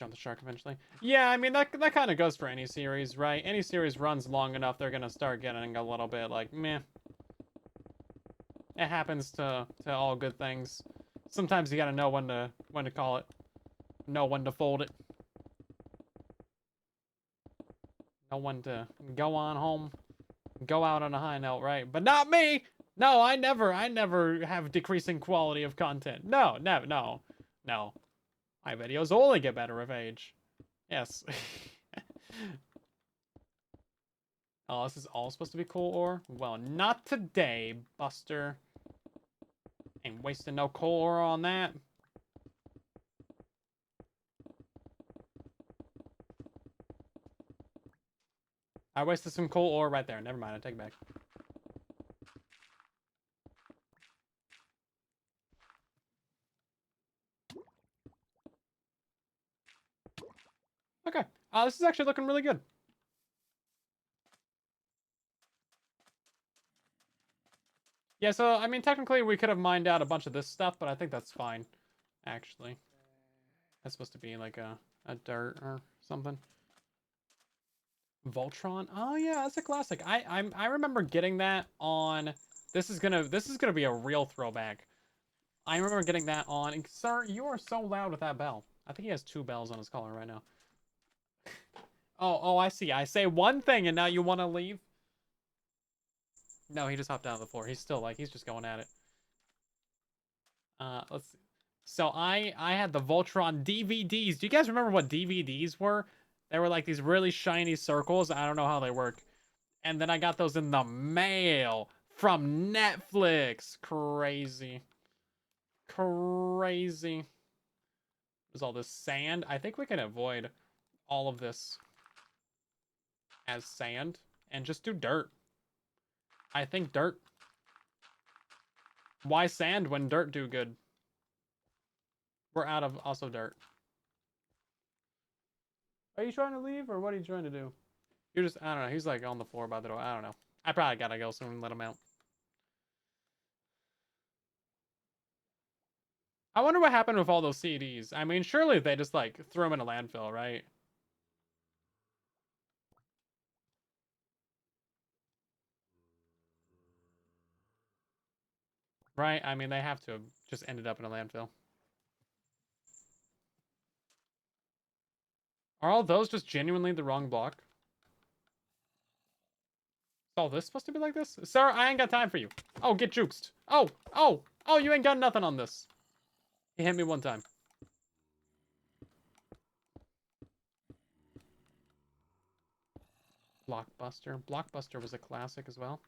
Jump the shark eventually. Yeah, I mean, that kind of goes for any series, right? Any series runs long enough, they're gonna start getting a little bit like, meh. It happens to all good things. Sometimes you gotta know when to call it. Know when to fold it. Know when to go on home. Go out on a high note, right? But not me. No, I never have decreasing quality of content. No, no, no, no. My videos only get better with age. Yes. Oh, this is all supposed to be coal ore? Well, not today, Buster. Ain't wasting no coal ore on that. I wasted some coal ore right there. Never mind, I take it back. Okay. This is actually looking really good. Yeah, so, I mean, technically we could have mined out a bunch of this stuff, but I think that's fine, actually. That's supposed to be like a dirt or something. Voltron? Oh yeah, that's a classic. I remember getting that on. This is gonna be a real throwback. I remember getting that on. And sir, you are so loud with that bell. I think he has 2 bells on his collar right now. Oh, I see. I say one thing and now you want to leave? No, he just hopped out of the floor. He's still like he's just going at it. Let's see. So I had the Voltron DVDs. Do you guys remember what DVDs were? They were like these really shiny circles. I don't know how they work. And then I got those in the mail from Netflix. Crazy. Crazy. There's all this sand. I think we can avoid all of this as sand and just do dirt. I think dirt. Why sand when dirt do good? We're out of also dirt. Are you trying to leave or what are you trying to do? You're just, I don't know. He's like on the floor by the door. I don't know. I probably gotta go soon and let him out. I wonder what happened with all those CDs. I mean, surely they just like threw them in a landfill, right? Right? I mean, they have to have just ended up in a landfill. Are all those just genuinely the wrong block? Is all this supposed to be like this? Sir, I ain't got time for you. Oh, get juked. Oh, you ain't got nothing on this. He hit me one time. Blockbuster. Blockbuster was a classic as well.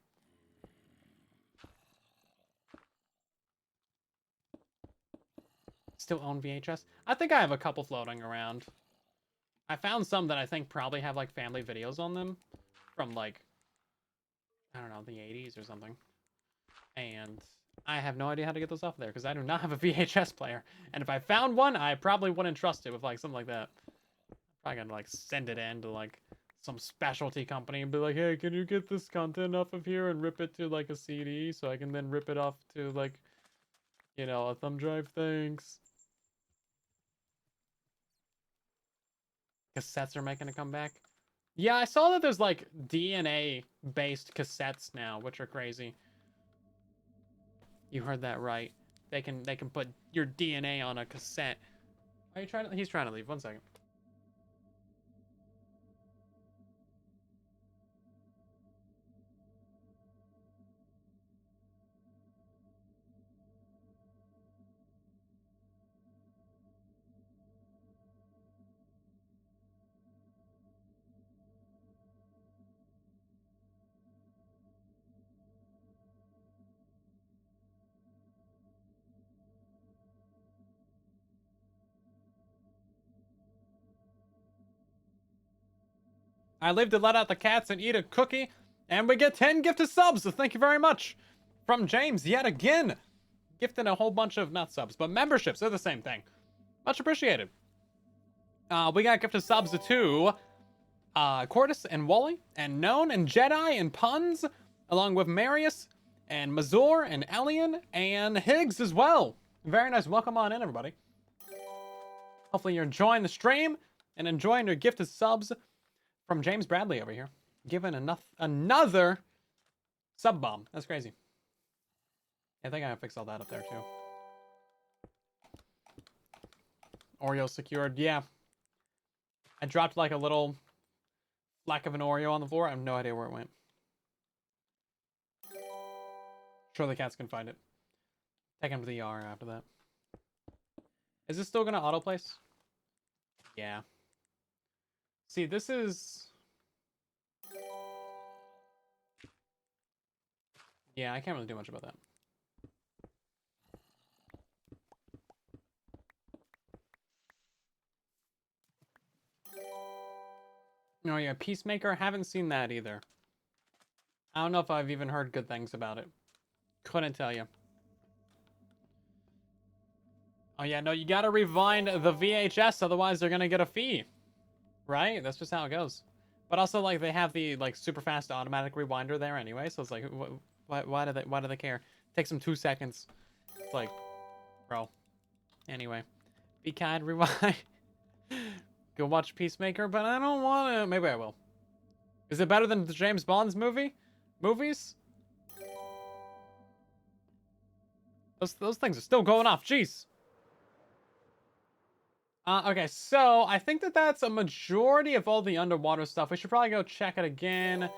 Still own VHS? I think I have a couple floating around. I found some that I think probably have like family videos on them from like, I don't know, the 80s or something. And I have no idea how to get those off there because I do not have a VHS player. And if I found one, I probably wouldn't trust it with like something like that. I'm probably gonna like send it in to like some specialty company and be like, hey, can you get this content off of here and rip it to like a CD so I can then rip it off to like, you know, a thumb drive? Thanks. Cassettes are making a comeback. Yeah, I saw that there's like DNA based cassettes now, which are crazy. You heard that right. They can put your DNA on a cassette. Are you trying to? He's trying to leave. 1 second. I leave to let out the cats and eat a cookie, and we get 10 gifted subs. So thank you very much from James yet again, gifting a whole bunch of not subs but memberships. They're the same thing. Much appreciated. We got gifted subs to Cordis and Wally and Known and Jedi and Puns, along with Marius and Mazur and Elian and Higgs as well. Very nice. Welcome on in, everybody. Hopefully you're enjoying the stream and enjoying your gifted subs from James Bradley over here. Giving another sub bomb. That's crazy. I think I gotta fix all that up there too. Oreo secured. Yeah. I dropped like a little fleck of an Oreo on the floor. I have no idea where it went. Sure, the cats can find it. Take him to the ER after that. Is this still gonna auto place? Yeah. See, this is... Yeah, I can't really do much about that. Oh yeah, Peacemaker, haven't seen that either. I don't know if I've even heard good things about it. Couldn't tell you. Oh yeah, no, you gotta rewind the VHS, otherwise they're gonna get a fee. Right? That's just how it goes. But also, like, they have the, like, super fast automatic rewinder there anyway, so it's like, why do they care? It takes them 2 seconds. It's like, bro. Anyway. Be kind, rewind. Go watch Peacemaker, but I don't want to. Maybe I will. Is it better than the James Bond's movies? Those things are still going off. Jeez. Okay, so I think that's a majority of all the underwater stuff. We should probably go check it again.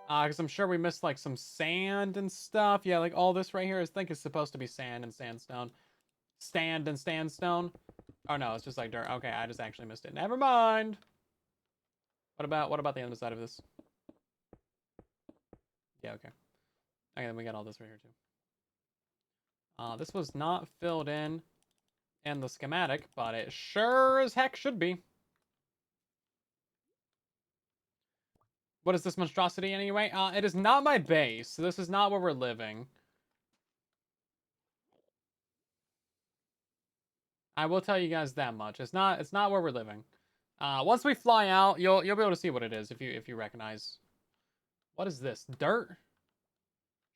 Because I'm sure we missed, like, some sand and stuff. Yeah, like, all this right here, I think is supposed to be sand and sandstone. Stand and sandstone. Oh, no, it's just, like, dirt. Okay, I just actually missed it. Never mind. What about the other side of this? Yeah, okay. Okay, then we got all this right here, too. This was not filled in the schematic, but it sure as heck should be. What is this monstrosity anyway? It is not my base. So this is not where we're living. I will tell you guys that much. It's not where we're living. Once we fly out, you'll be able to see what it is if you recognize. What is this? Dirt?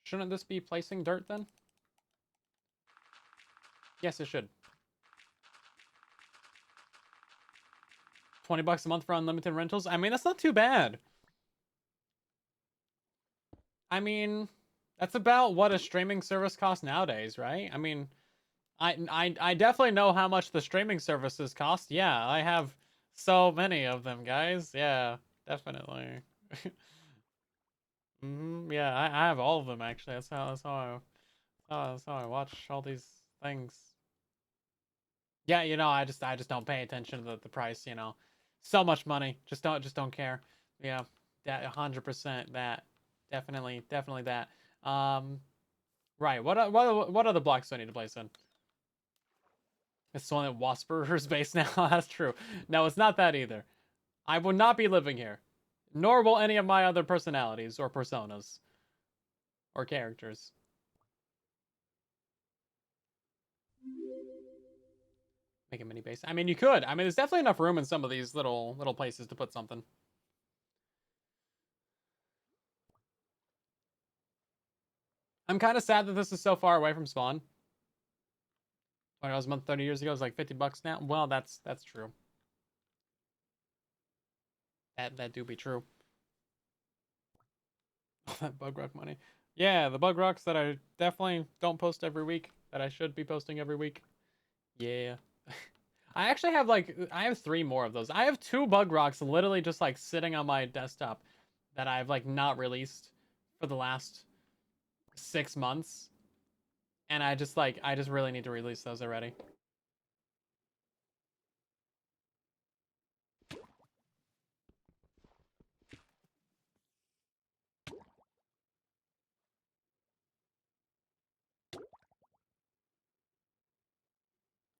Shouldn't this be placing dirt then? Yes, it should. $20 a month for unlimited rentals. I mean, that's not too bad. I mean, that's about what a streaming service costs nowadays, right? I mean, I definitely know how much the streaming services cost. Yeah, I have so many of them, guys. Yeah, definitely. Yeah, I have all of them actually. That's how I watch all these things. Yeah, you know, I just don't pay attention to the price. You know, so much money. Just don't care. Yeah, that 100% that. Definitely that. Right. What other blocks do I need to place in? It's the one at Wasper's base now. That's true. No, it's not that either. I will not be living here. Nor will any of my other personalities or personas. Or characters. Make a mini base. I mean, you could. I mean, there's definitely enough room in some of these little places to put something. I'm kind of sad that this is so far away from spawn. When I was a month 30 years ago, it was like $50 now. Well, that's true. That do be true. That bug rock money. Yeah, the bug rocks that I definitely don't post every week, that I should be posting every week. Yeah. I actually have I have 3 more of those. I have 2 bug rocks literally just like sitting on my desktop that I've like not released for the last 6 months. And I just really need to release those already.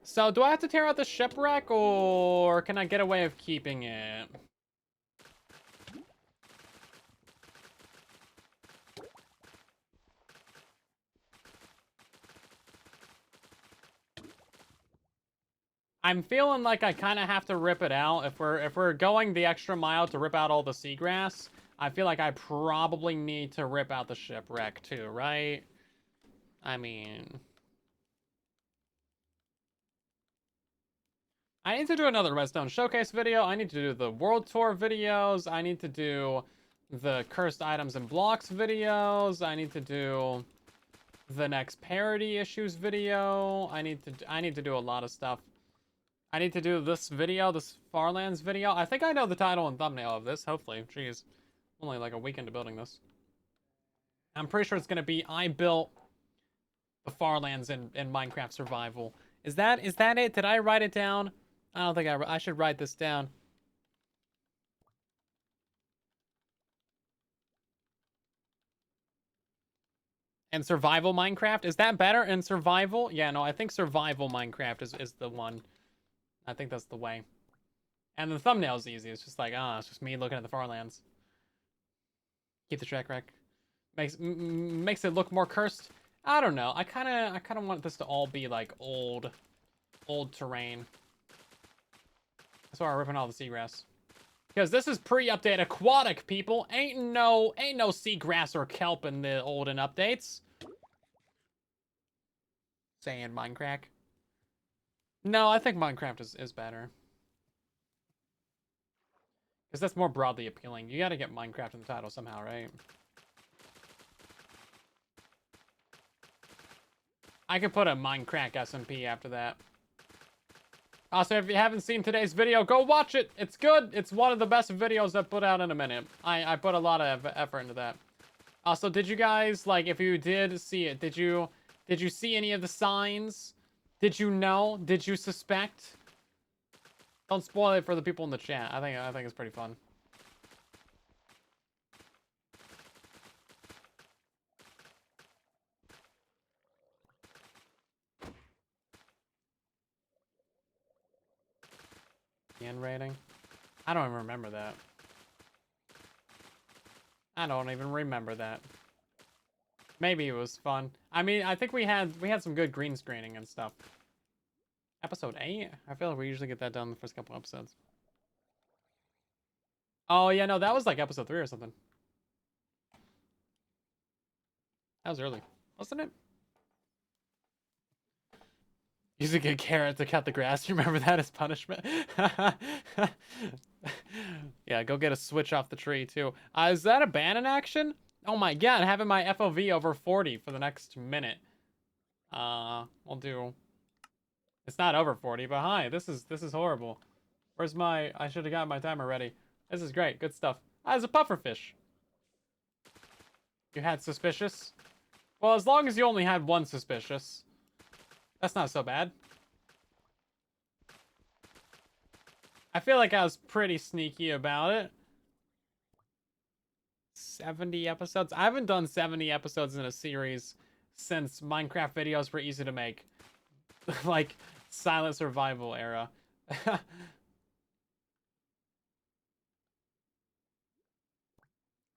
So, do I have to tear out the shipwreck, or can I get a way of keeping it? I'm feeling like I kind of have to rip it out. If we're going the extra mile to rip out all the seagrass, I feel like I probably need to rip out the shipwreck too, right? I mean... I need to do another Redstone Showcase video. I need to do the World Tour videos. I need to do the Cursed Items and Blocks videos. I need to do the next Parody Issues video. I need to do a lot of stuff. I need to do this video, this Farlands video. I think I know the title and thumbnail of this, hopefully. Jeez. Only like a week into building this. I'm pretty sure it's going to be I built The Farlands in Minecraft Survival. Is that it? Did I write it down? I don't think I should write this down. And Survival Minecraft? Is that better in Survival? Yeah, no, I think Survival Minecraft is the one. I think that's the way. And the thumbnail's easy. It's just like, it's just me looking at the Farlands. Keep the track rec. Makes it look more cursed. I don't know. I kind of want this to all be like old terrain. That's why we're ripping all the seagrass. Because this is pre-update aquatic, people. Ain't no seagrass or kelp in the olden updates. Saying MINDCRACK. No, I think Minecraft is better. Because that's more broadly appealing. You gotta get Minecraft in the title somehow, right? I could put a MINDCRACK SMP after that. Also, if you haven't seen today's video, go watch it. It's good. It's one of the best videos I've put out in a minute. I put a lot of effort into that. Also, did you guys, like, if you did see it, did you see any of the signs? Did you know? Did you suspect? Don't spoil it for the people in the chat. I think it's pretty fun. The end rating? I don't even remember that. I don't even remember that. Maybe it was fun. I mean, I think we had some good green screening and stuff. Episode 8? I feel like we usually get that done the first couple episodes. Oh, yeah, no, that was like episode 3 or something. That was early, wasn't it? Using a carrot to cut the grass. You remember that as punishment? Yeah, go get a switch off the tree, too. Is that a ban in action? Oh my god, having my FOV over 40 for the next minute. We'll do... It's not over 40, but hi, this is horrible. Where's my... I should have got my timer ready. This is great, good stuff. It's a pufferfish. You had suspicious? Well, as long as you only had one suspicious. That's not so bad. I feel like I was pretty sneaky about it. 70 episodes? I haven't done 70 episodes in a series since Minecraft videos were easy to make. Like, Silent Survival era.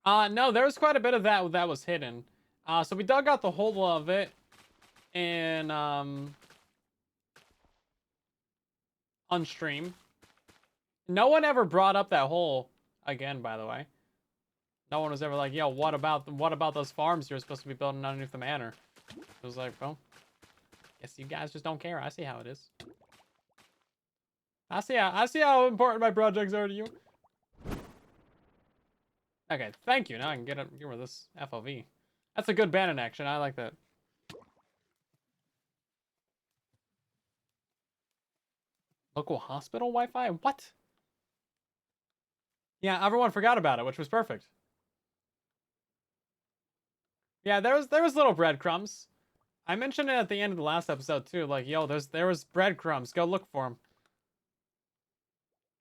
No, there was quite a bit of that was hidden. So we dug out the whole of it. And, on stream. No one ever brought up that hole again, by the way. No one was ever like, yo, what about those farms you're supposed to be building underneath the manor? It was like, well, guess you guys just don't care. I see how it is. I see how important my projects are to you. Okay, thank you. Now I can get rid of this FOV. That's a good ban in action. I like that. Local hospital Wi-Fi? What? Yeah, everyone forgot about it, which was perfect. Yeah, there was little breadcrumbs. I mentioned it at the end of the last episode too. Like, yo, there was breadcrumbs. Go look for them.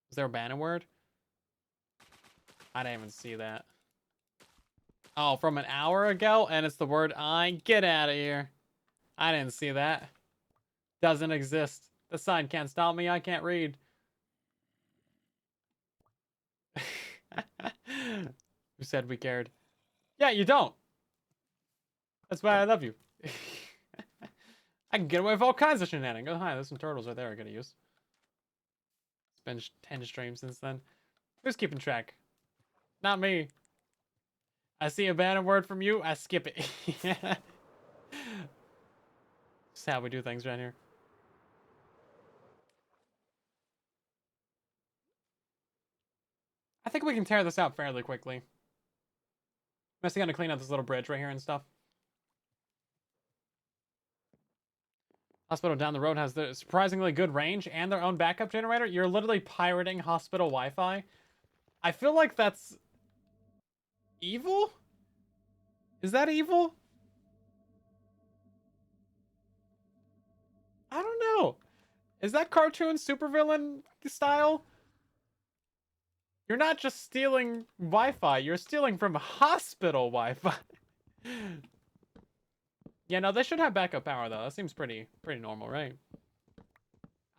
Was there a banner word? I didn't even see that. Oh, from an hour ago, and it's the word "I." Get out of here. I didn't see that. Doesn't exist. The sign can't stop me. I can't read. Who said we cared? Yeah, you don't. That's why I love you. I can get away with all kinds of shenanigans. Oh, hi, there's some turtles right there I gotta use. It's been 10 streams since then. Who's keeping track? Not me. I see a banner word from you, I skip it. That's how we do things right here. I think we can tear this out fairly quickly. I'm just gonna clean up this little bridge right here and stuff. Hospital down the road has the surprisingly good range and their own backup generator. You're literally pirating hospital Wi-Fi. I feel like that's evil? Is that evil? Is that cartoon supervillain style? You're not just stealing Wi-Fi, you're stealing from hospital Wi-Fi. Yeah, no, they should have backup power though. That seems pretty normal, right?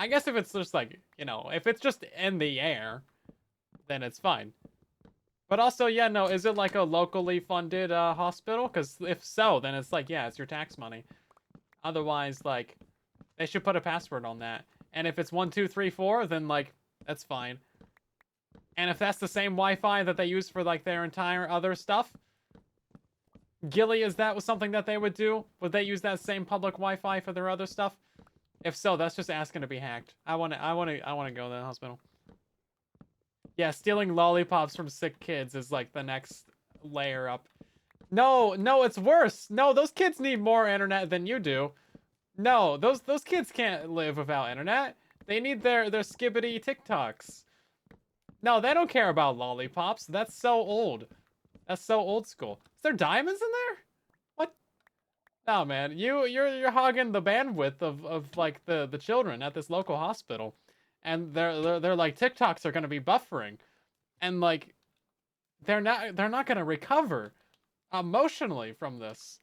I guess if it's just like, you know, if it's just in the air, then it's fine. But also, yeah, no, is it like a locally funded hospital? Because if so, then it's like, yeah, it's your tax money. Otherwise, like, they should put a password on that. And if it's 1234, then like, that's fine. And if that's the same Wi-Fi that they use for like their entire other stuff, Gilly, is that was something that they would do? Would they use that same public Wi-Fi for their other stuff? If so, that's just asking to be hacked. I wanna go to the hospital. Yeah, stealing lollipops from sick kids is like the next layer up. No, no, it's worse. No, those kids need more internet than you do. No, those kids can't live without internet. They need their skibbity TikToks. No, they don't care about lollipops. That's so old. That's so old school. Is there diamonds in there? What? No, man. You're hogging the bandwidth of like the children at this local hospital. And they're like TikToks are gonna be buffering. And like they're not gonna recover emotionally from this.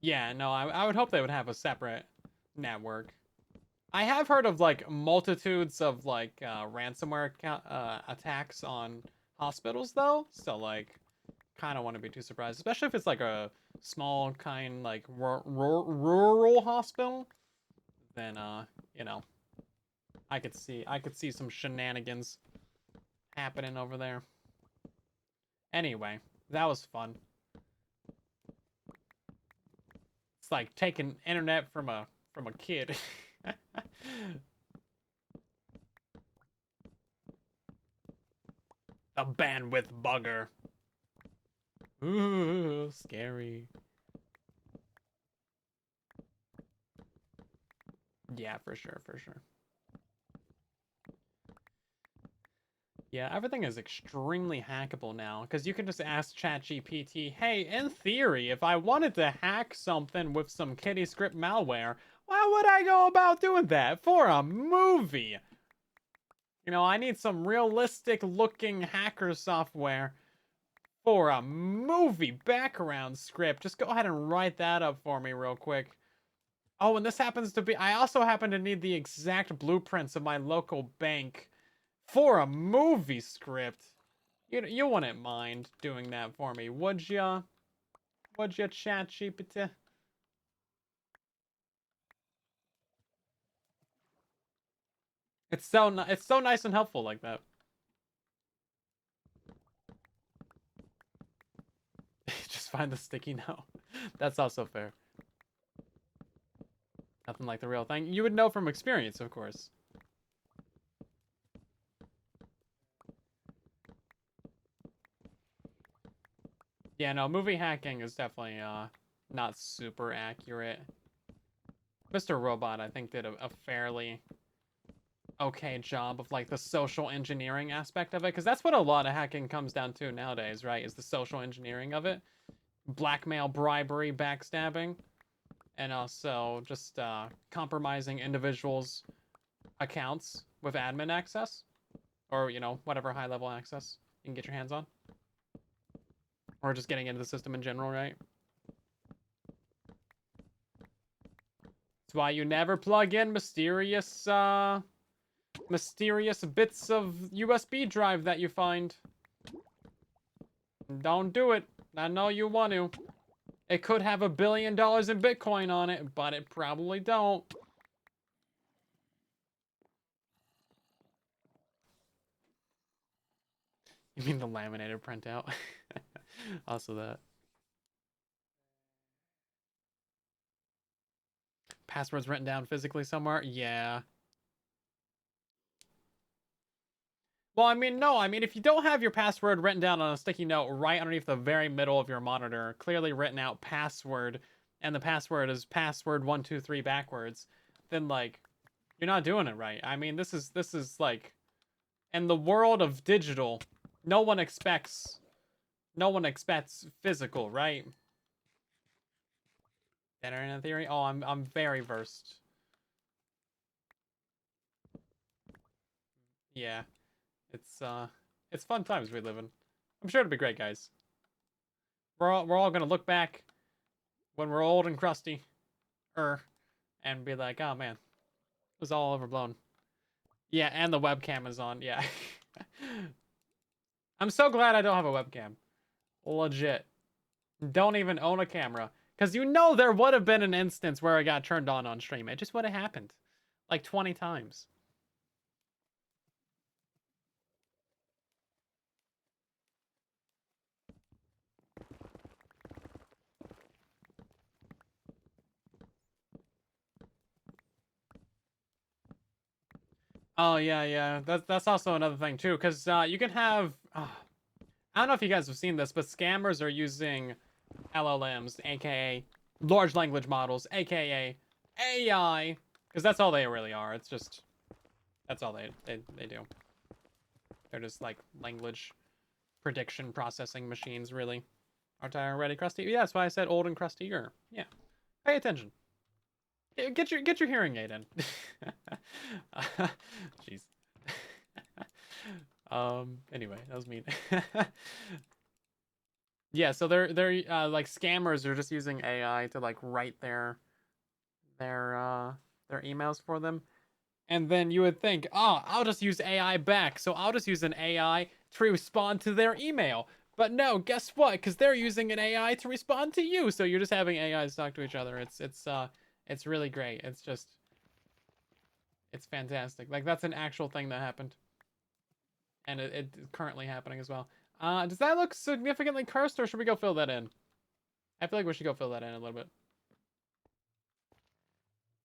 Yeah, no, I would hope they would have a separate network. I have heard of like multitudes of like ransomware attacks on hospitals though, so like kind of want to be too surprised, especially if it's like a small kind like rural hospital. Then you know, I could see some shenanigans happening over there. Anyway, that was fun. It's like taking internet from a kid. A bandwidth bugger. Ooh, scary. Yeah, for sure, for sure. Yeah, everything is extremely hackable now, because you can just ask ChatGPT, hey, in theory, if I wanted to hack something with some kitty script malware, how would I go about doing that for a movie? You know, I need some realistic looking hacker software for a movie background script. Just go ahead and write that up for me real quick. Oh, and this happens to be, I also happen to need the exact blueprints of my local bank for a movie script. You wouldn't mind doing that for me, would ya? Would ya, ChatGPT? It's so nice and helpful like that. Just find the sticky note. That's also fair. Nothing like the real thing. You would know from experience, of course. Yeah, no, movie hacking is definitely not super accurate. Mr. Robot, I think, did a fairly okay job of like the social engineering aspect of it, because that's what a lot of hacking comes down to nowadays, right? Is the social engineering of it. Blackmail, bribery, backstabbing, and also just compromising individuals' accounts with admin access, or, you know, whatever high-level access you can get your hands on. Or just getting into the system in general, right? That's why you never plug in mysterious bits of USB drive that you find. Don't do it. I know you want to. It could have $1 billion in Bitcoin on it, but it probably don't. You mean the laminated printout? Also that. Passwords written down physically somewhere? Yeah. Well, I mean, no. I mean, if you don't have your password written down on a sticky note right underneath the very middle of your monitor, clearly written out password, and the password is password123 backwards, then like, you're not doing it right. I mean, this is like, in the world of digital, no one expects physical, right? Internet theory? Oh, I'm very versed. Yeah. It's fun times we live in. I'm sure it'll be great, guys. We're all gonna look back when we're old and crusty, and be like, oh man, it was all overblown. Yeah, and the webcam is on. Yeah. I'm so glad I don't have a webcam. Legit. Don't even own a camera. Because you know there would have been an instance where it got turned on stream. It just would have happened. Like 20 times. Oh, yeah, yeah. That's also another thing, too. Because you can have... I don't know if you guys have seen this, but scammers are using LLMs, a.k.a. large language models, a.k.a. AI. Because that's all they really are. It's just... That's all they do. They're just, like, language prediction processing machines, really. Aren't I already crusty? Yeah, that's why I said old and crustier. Yeah. Pay attention. Get your hearing aid in. Jeez. Anyway, that was mean. Yeah, so they're like scammers are just using AI to like write their emails for them. And then you would think, oh, I'll just use AI back. So I'll just use an AI to respond to their email. But no, guess what? Because they're using an AI to respond to you. So you're just having AIs talk to each other. It's really great. It's fantastic. Like that's an actual thing that happened. And it's currently happening as well. Does that look significantly cursed, or should we go fill that in? I feel like we should go fill that in a little bit.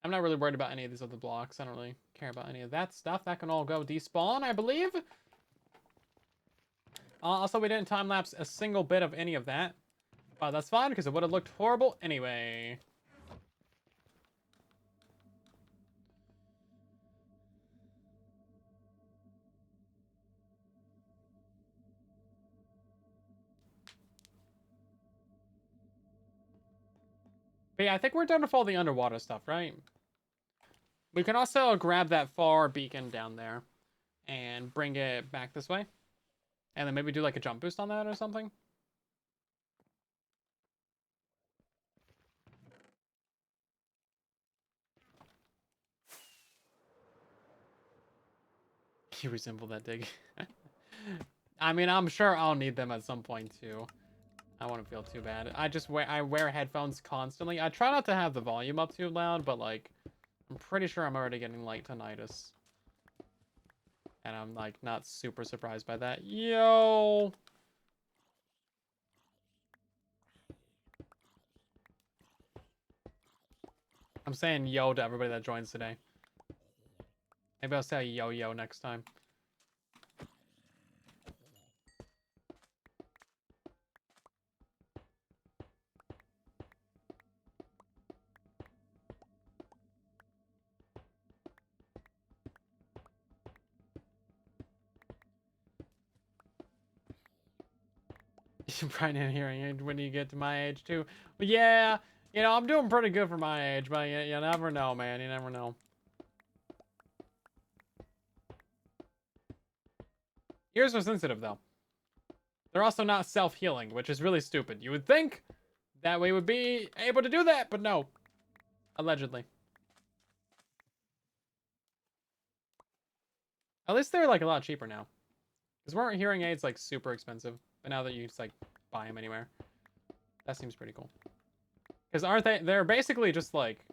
I'm not really worried about any of these other blocks. I don't really care about any of that stuff. That can all go despawn, I believe. Also, we didn't time-lapse a single bit of any of that. That's fine, because it would have looked horrible anyway. But yeah, I think we're done with all the underwater stuff, right? We can also grab that far beacon down there and bring it back this way. And then maybe do like a jump boost on that or something. You resemble that dig. I mean, I'm sure I'll need them at some point too. I wouldn't feel too bad. I wear headphones constantly. I try not to have the volume up too loud, but like, I'm pretty sure I'm already getting light tinnitus. And I'm like not super surprised by that. Yo! I'm saying yo to everybody that joins today. Maybe I'll say yo next time. Bright in hearing when you get to my age too. But yeah, you know, I'm doing pretty good for my age, but you never know, man. You never know. Ears are sensitive though. They're also not self-healing, which is really stupid. You would think that we would be able to do that, but no. Allegedly. At least they're like a lot cheaper now. Because weren't hearing aids like super expensive? But now that you just like buy them anywhere. That seems pretty cool. Because aren't they? They're basically just like,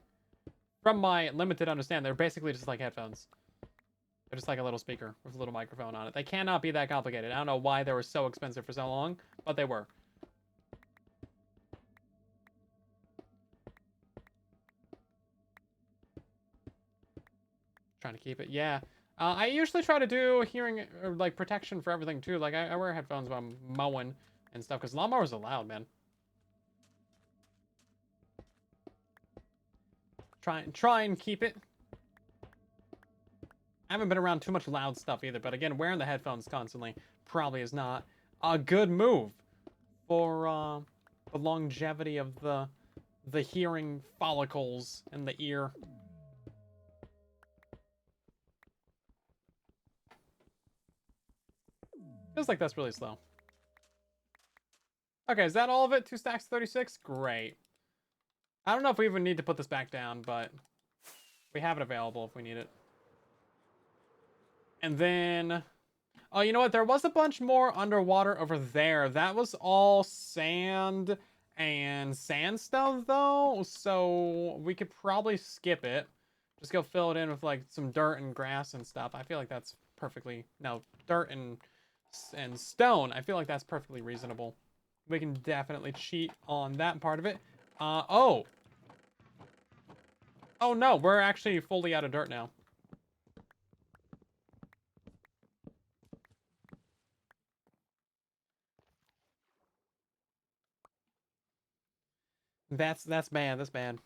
from my limited understanding, they're basically just like headphones. They're just like a little speaker with a little microphone on it. They cannot be that complicated. I don't know why they were so expensive for so long, but they were. Trying to keep it. Yeah. I usually try to do hearing or like protection for everything too. Like I wear headphones when I'm mowing and stuff because lawnmowers are loud, man. Try and keep it. I haven't been around too much loud stuff either, but again, wearing the headphones constantly probably is not a good move for the longevity of the the hearing follicles in the ear. Feels like that's really slow. Okay, is that all of it? 2 stacks, 36? Great. I don't know if we even need to put this back down, but we have it available if we need it. And then... Oh, you know what? There was a bunch more underwater over there. That was all sand and sandstone, though. So we could probably skip it. Just go fill it in with, like, some dirt and grass and stuff. I feel like that's perfectly... No, dirt and stone. I feel like that's perfectly reasonable. We can definitely cheat on that part of it. Oh. Oh, no. We're actually fully out of dirt now. That's bad. That's bad.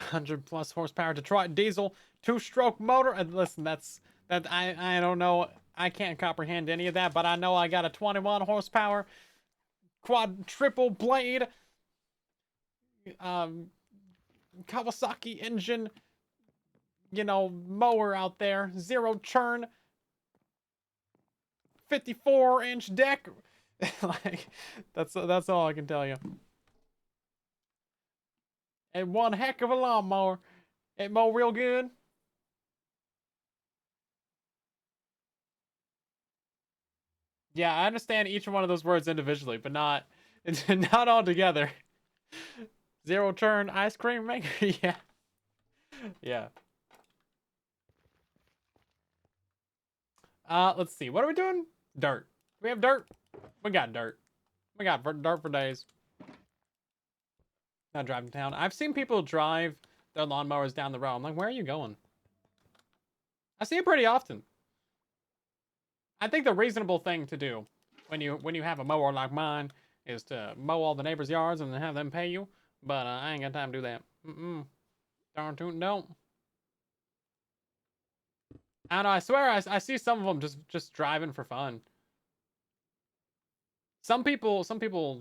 100+ horsepower Detroit diesel 2-stroke motor. And listen, that I don't know. I can't comprehend any of that, but I know I got a 21 horsepower triple blade Kawasaki engine, you know, mower out there. 0 churn. 54-inch deck. Like, that's all I can tell you. And one heck of a lawnmower. It mow real good. Yeah, I understand each one of those words individually, but not not all together. 0 turn ice cream maker. Yeah. Yeah. Let's see. What are we doing? Dirt. We have dirt. We got dirt. We got dirt for days. Not driving to town. I've seen people drive their lawnmowers down the road. I'm like, where are you going? I see it pretty often. I think the reasonable thing to do when you have a mower like mine is to mow all the neighbors' yards and then have them pay you. But I ain't got time to do that. Darn tootin' don't. I don't know. I swear I see some of them just driving for fun. Some people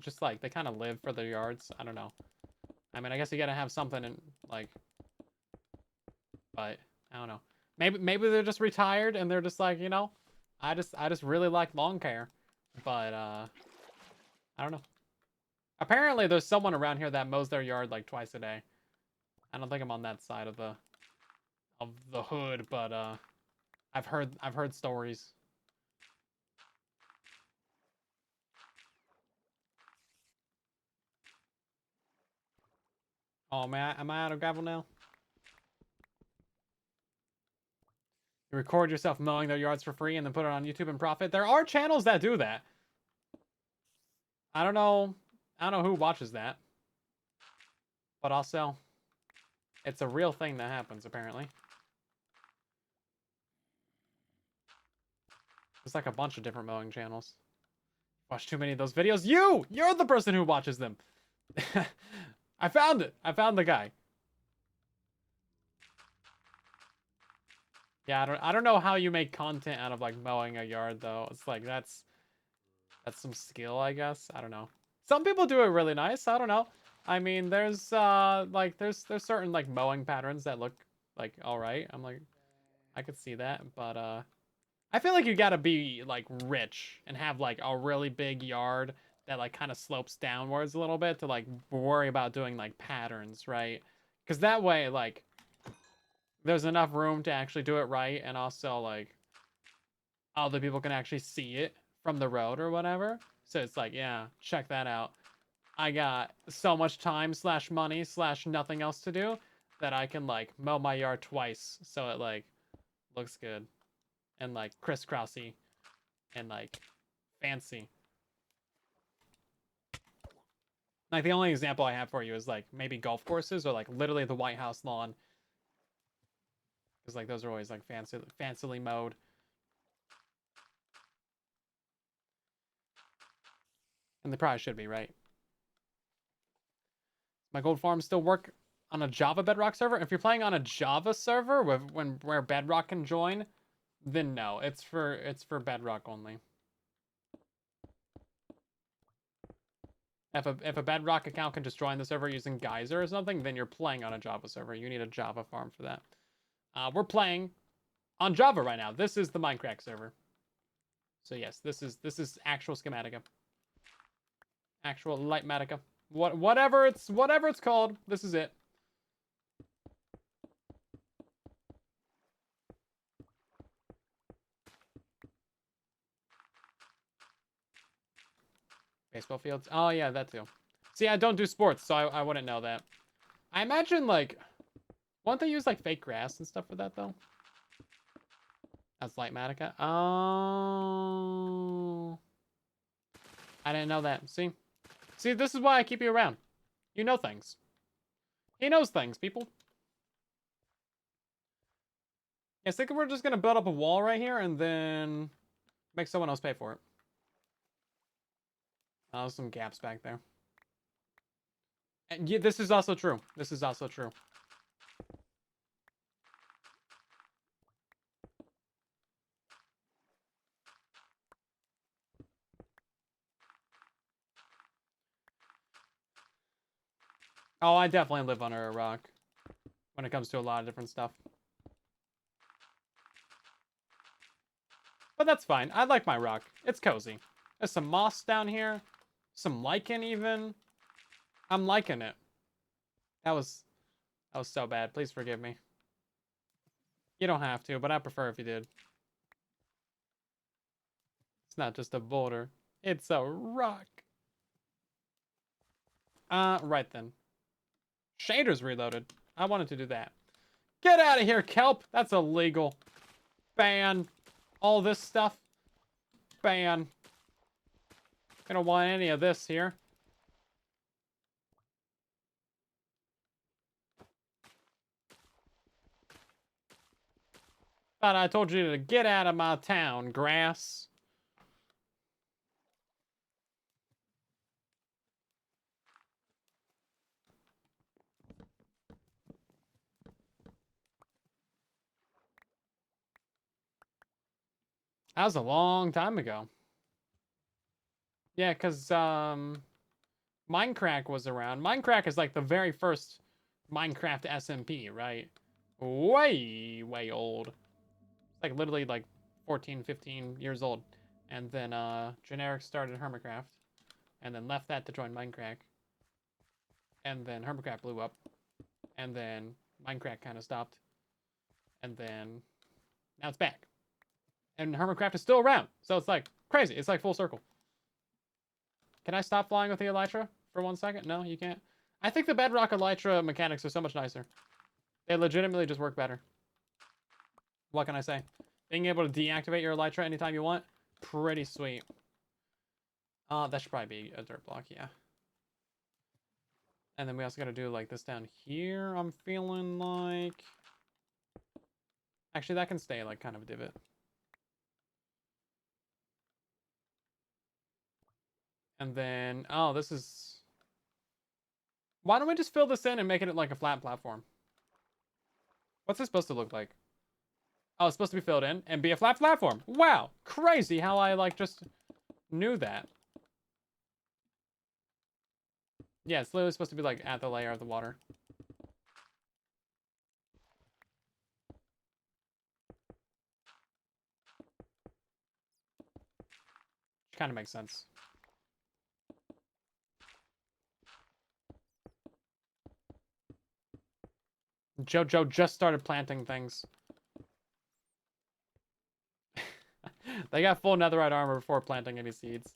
just like they kind of live for their yards. I don't know. I mean, I guess you gotta have something in like, but I don't know. Maybe they're just retired and they're just like, you know, I just really like lawn care, but I don't know. Apparently, there's someone around here that mows their yard like twice a day. I don't think I'm on that side of the hood, but I've heard stories. Oh man, am I out of gravel now? You record yourself mowing their yards for free and then put it on YouTube and profit. There are channels that do that. I don't know who watches that, but also it's a real thing that happens apparently. There's like a bunch of different mowing channels. Watch too many of those videos. You're the person who watches them. I found it. I found the guy. Yeah, I don't know how you make content out of like mowing a yard though. It's like that's some skill, I guess. I don't know. Some people do it really nice. I don't know. I mean, there's like there's certain like mowing patterns that look like all right. I'm like I could see that, but I feel like you got to be like rich and have like a really big yard that like kind of slopes downwards a little bit to like worry about doing like patterns, right? Cuz that way like there's enough room to actually do it right, and also like other people can actually see it from the road or whatever. So it's like, yeah, check that out. I got so much time slash money slash nothing else to do that I can like mow my yard twice so it like looks good and like crisscrossy and like fancy. Like the only example I have for you is like maybe golf courses or like literally the White House lawn. Because like those are always like fancily mowed. And they probably should be, right? My gold farm still work on a Java Bedrock server? If you're playing on a Java server where Bedrock can join, then no. It's for Bedrock only. If a Bedrock account can just join the server using Geyser or something, then you're playing on a Java server. You need a Java farm for that. We're playing on Java right now. This is the MINDCRACK server. So yes, this is actual Schematica. Actual Lightmatica. Whatever it's called, this is it. Baseball fields. Oh yeah, that too. See, I don't do sports, so I wouldn't know that. I imagine like, won't they use like fake grass and stuff for that though? That's Lightmatica. Oh, I didn't know that. See, this is why I keep you around. You know things. He knows things, people. Yeah, I think we're just gonna build up a wall right here and then make someone else pay for it. Oh, some gaps back there. And yeah, this is also true. This is also true. Oh, I definitely live under a rock when it comes to a lot of different stuff. But that's fine. I like my rock. It's cozy. There's some moss down here. Some lichen even. I'm liking it. That was so bad. Please forgive me. You don't have to, but I prefer if you did. It's not just a boulder. It's a rock. Right then. Shaders reloaded. I wanted to do that. Get out of here, kelp. That's illegal. Ban. All this stuff. Ban. I don't want any of this here. Thought I told you to get out of my town, grass. That was a long time ago. Yeah, because, MINDCRACK was around. MINDCRACK is like the very first Minecraft SMP, right? Way, way old. It's like literally like 14, 15 years old. And then, Generic started Hermitcraft. And then left that to join MINDCRACK. And then Hermitcraft blew up. And then MINDCRACK kind of stopped. And then now it's back. And Hermitcraft is still around. So it's like crazy. It's like full circle. Can I stop flying with the Elytra for 1 second? No, you can't. I think the Bedrock Elytra mechanics are so much nicer. They legitimately just work better. What can I say? Being able to deactivate your Elytra anytime you want, pretty sweet. That should probably be a dirt block, yeah. And then we also got to do like this down here, I'm feeling like. Actually, that can stay like kind of a divot. And then, oh, this is... Why don't we just fill this in and make it like a flat platform? What's this supposed to look like? Oh, it's supposed to be filled in and be a flat platform. Wow, crazy how I like just knew that. Yeah, it's literally supposed to be like at the layer of the water. Which kind of makes sense. Jojo just started planting things. They got full netherite armor before planting any seeds.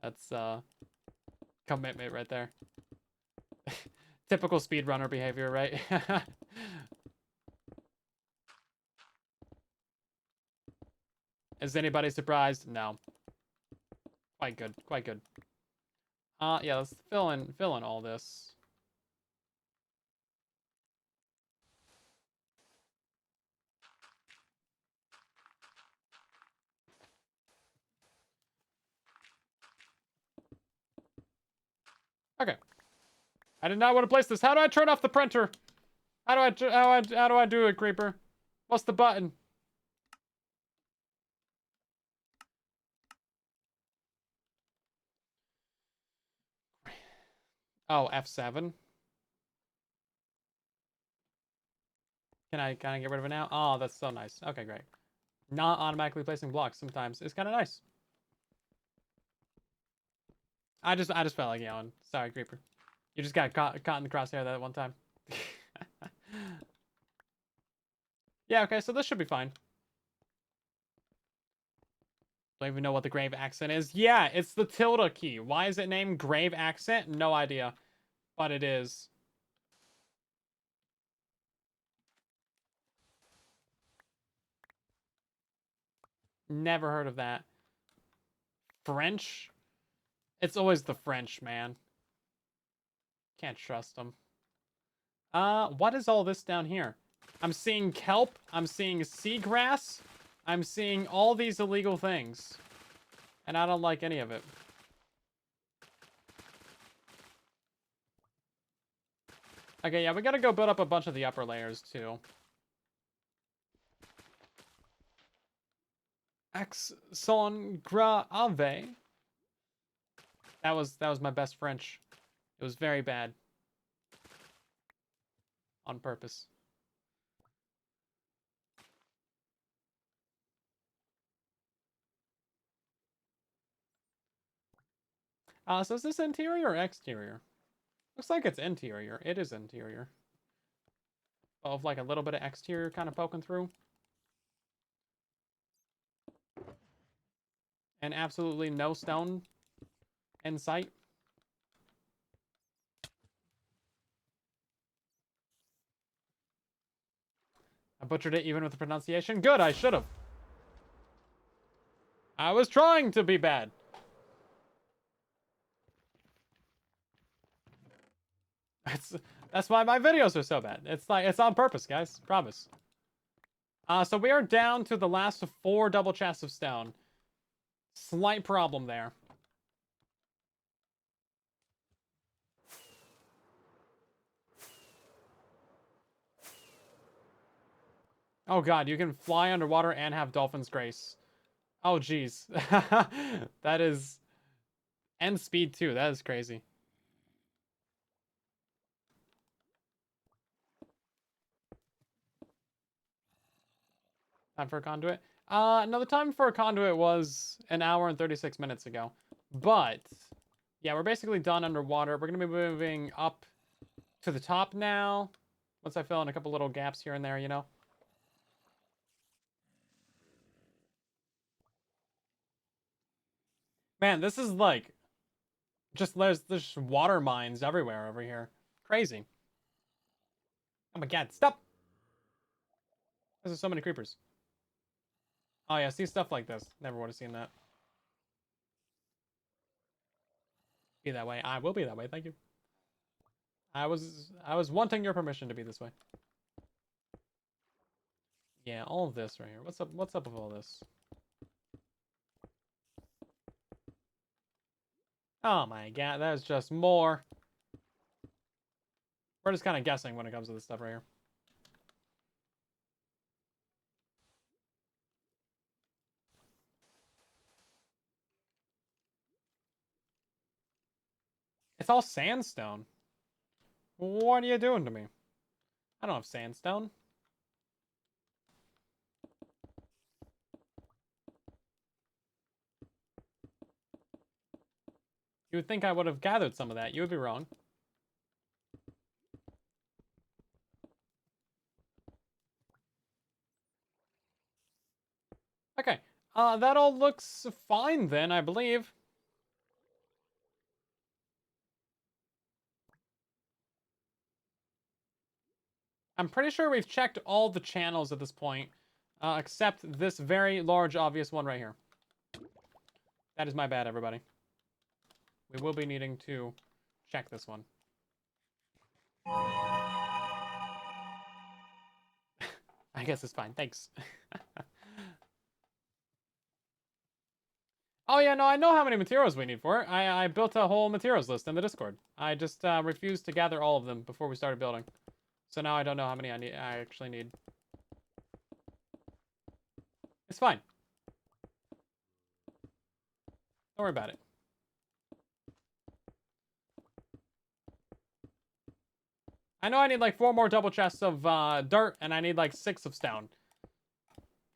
That's commitment right there. Typical speedrunner behavior, right? Is anybody surprised? No. Quite good, quite good. Yeah, let's fill in all this. Okay. I did not want to place this. How do I turn off the printer? How do I do it, Creeper? What's the button? Oh, F7. Can I get rid of it now? Oh, that's so nice. Okay, great. Not automatically placing blocks sometimes. It's kind of nice. I just felt like yelling. Sorry, Creeper. You just got caught in the crosshair that one time. Yeah, okay, so this should be fine. Don't even know what the grave accent is. Yeah, it's the tilde key. Why is it named grave accent? No idea. But it is. Never heard of that. French? It's always the French, man. Can't trust them. What is all this down here? I'm seeing kelp. I'm seeing seagrass. I'm seeing all these illegal things. And I don't like any of it. Okay, yeah, we gotta go build up a bunch of the upper layers, too. Ex son grave. That was my best French. It was very bad. On purpose. So is this interior or exterior? Looks like it's interior. It is interior. Of like a little bit of exterior kind of poking through. And absolutely no stone in sight. I butchered it even with the pronunciation. Good, I should have. I was trying to be bad. That's why my videos are so bad. It's like, it's on purpose, guys. Promise. So we are down to the last of 4 double chests of stone. Slight problem there. Oh god, you can fly underwater and have Dolphin's Grace. Oh jeez. That is... And speed too, that is crazy. Time for a conduit? No, the time for a conduit was an hour and 36 minutes ago. But, yeah, we're basically done underwater. We're going to be moving up to the top now. Once I fill in a couple little gaps here and there, you know? Man, this is like... there's water mines everywhere over here. Crazy. Oh my god, stop! There's so many creepers. Oh yeah, see stuff like this. Never would have seen that. Be that way. I will be that way, thank you. I was wanting your permission to be this way. Yeah, all of this right here. What's up with all this? Oh my god, that's just more. We're just kind of guessing when it comes to this stuff right here. It's all sandstone. What are you doing to me? I don't have sandstone. You would think I would have gathered some of that. You would be wrong. Okay. That all looks fine then, I believe. I'm pretty sure we've checked all the channels at this point, except this very large, obvious one right here. That is my bad, everybody. We will be needing to check this one. I guess it's fine. Thanks. Oh, yeah, no, I know how many materials we need for it. I built a whole materials list in the Discord. I just refused to gather all of them before we started building. So now I don't know how many I actually need. It's fine. Don't worry about it. I know I need like 4 more double chests of dirt, and I need like 6 of stone.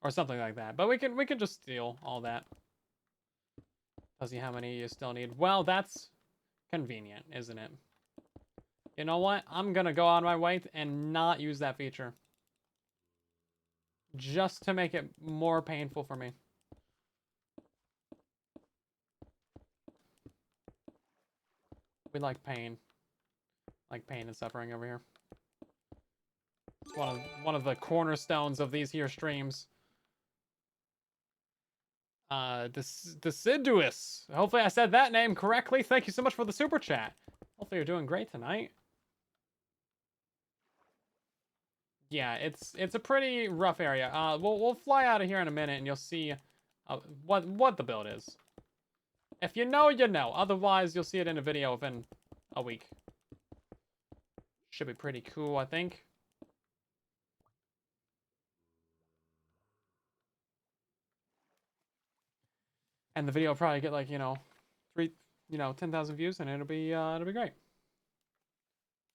Or something like that. But we can just steal all that. Tells you how many you still need. Well, that's convenient, isn't it? You know what? I'm gonna go on my way and not use that feature. Just to make it more painful for me. We like pain. Like pain and suffering over here. It's one of the cornerstones of these here streams. Deciduous. Hopefully I said that name correctly. Thank you so much for the super chat. Hopefully you're doing great tonight. Yeah, it's a pretty rough area. We'll fly out of here in a minute and you'll see what the build is. If you know, you know. Otherwise, you'll see it in a video within a week. Should be pretty cool, I think. And the video will probably get like, 10,000 views and it'll be great.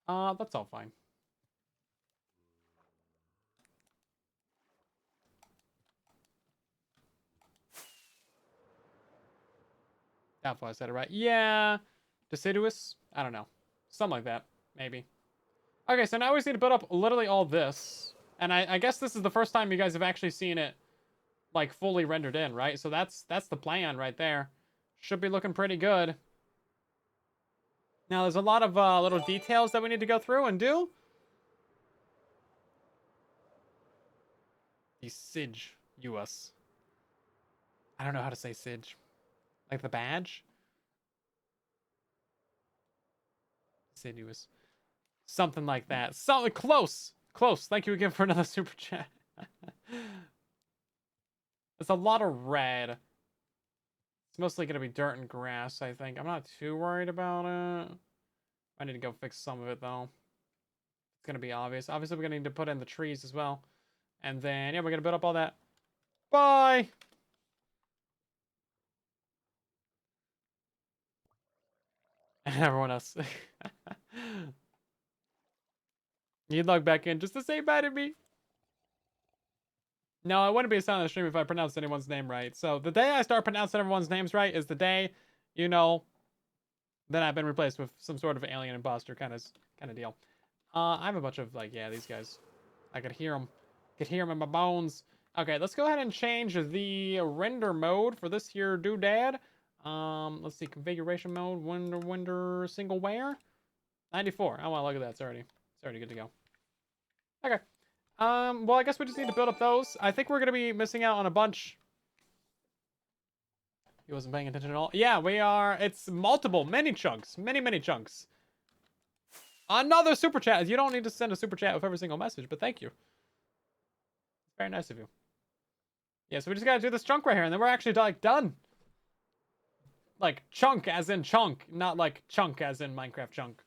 That's all fine. That's why I said it right. Yeah. Deciduous? I don't know. Something like that. Maybe. Okay, so now we just need to build up literally all this. And I guess this is the first time you guys have actually seen it, like, fully rendered in, right? So that's the plan right there. Should be looking pretty good. Now, there's a lot of little details that we need to go through and do. Deciduous. I don't know how to say Sige. Like the badge? Deciduous. Something like that. So close. Close. Thank you again for another super chat. It's a lot of red. It's mostly going to be dirt and grass, I think. I'm not too worried about it. I need to go fix some of it, though. It's going to be obvious. Obviously, we're going to need to put in the trees as well. And then, yeah, we're going to build up all that. Bye! And everyone else. You'd log back in just to say bye to me. No, I wouldn't be a silent stream if I pronounced anyone's name right. So the day I start pronouncing everyone's names right is the day, that I've been replaced with some sort of alien imposter kind of deal. I have a bunch of these guys. I could hear them. Could hear them in my bones. Okay, let's go ahead and change the render mode for this here doodad. Let's see, configuration mode, render single wear, 94. Oh well, look at that. It's already good to go. Okay. Well, I guess we just need to build up those. I think we're gonna be missing out on a bunch. He wasn't paying attention at all. Yeah, we are. It's many chunks. Many chunks. Another super chat. You don't need to send a super chat with every single message, but thank you. It's very nice of you. Yeah, so we just gotta do this chunk right here, and then we're actually done. Like chunk as in chunk, not like chunk as in Minecraft chunk.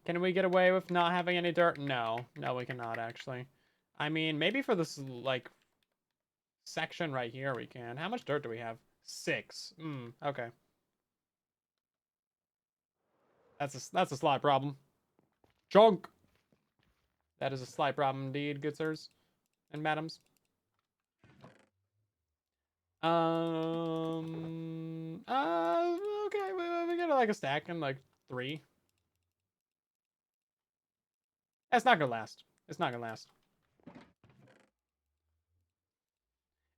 Can we get away with not having any dirt? No, we cannot actually. I mean, maybe for this section right here we can. How much dirt do we have? 6. Okay. That's a slight problem. Chunk. That is a slight problem indeed, good sirs and madams. Okay, we got like a stack and like 3. That's not gonna last. It's not gonna last.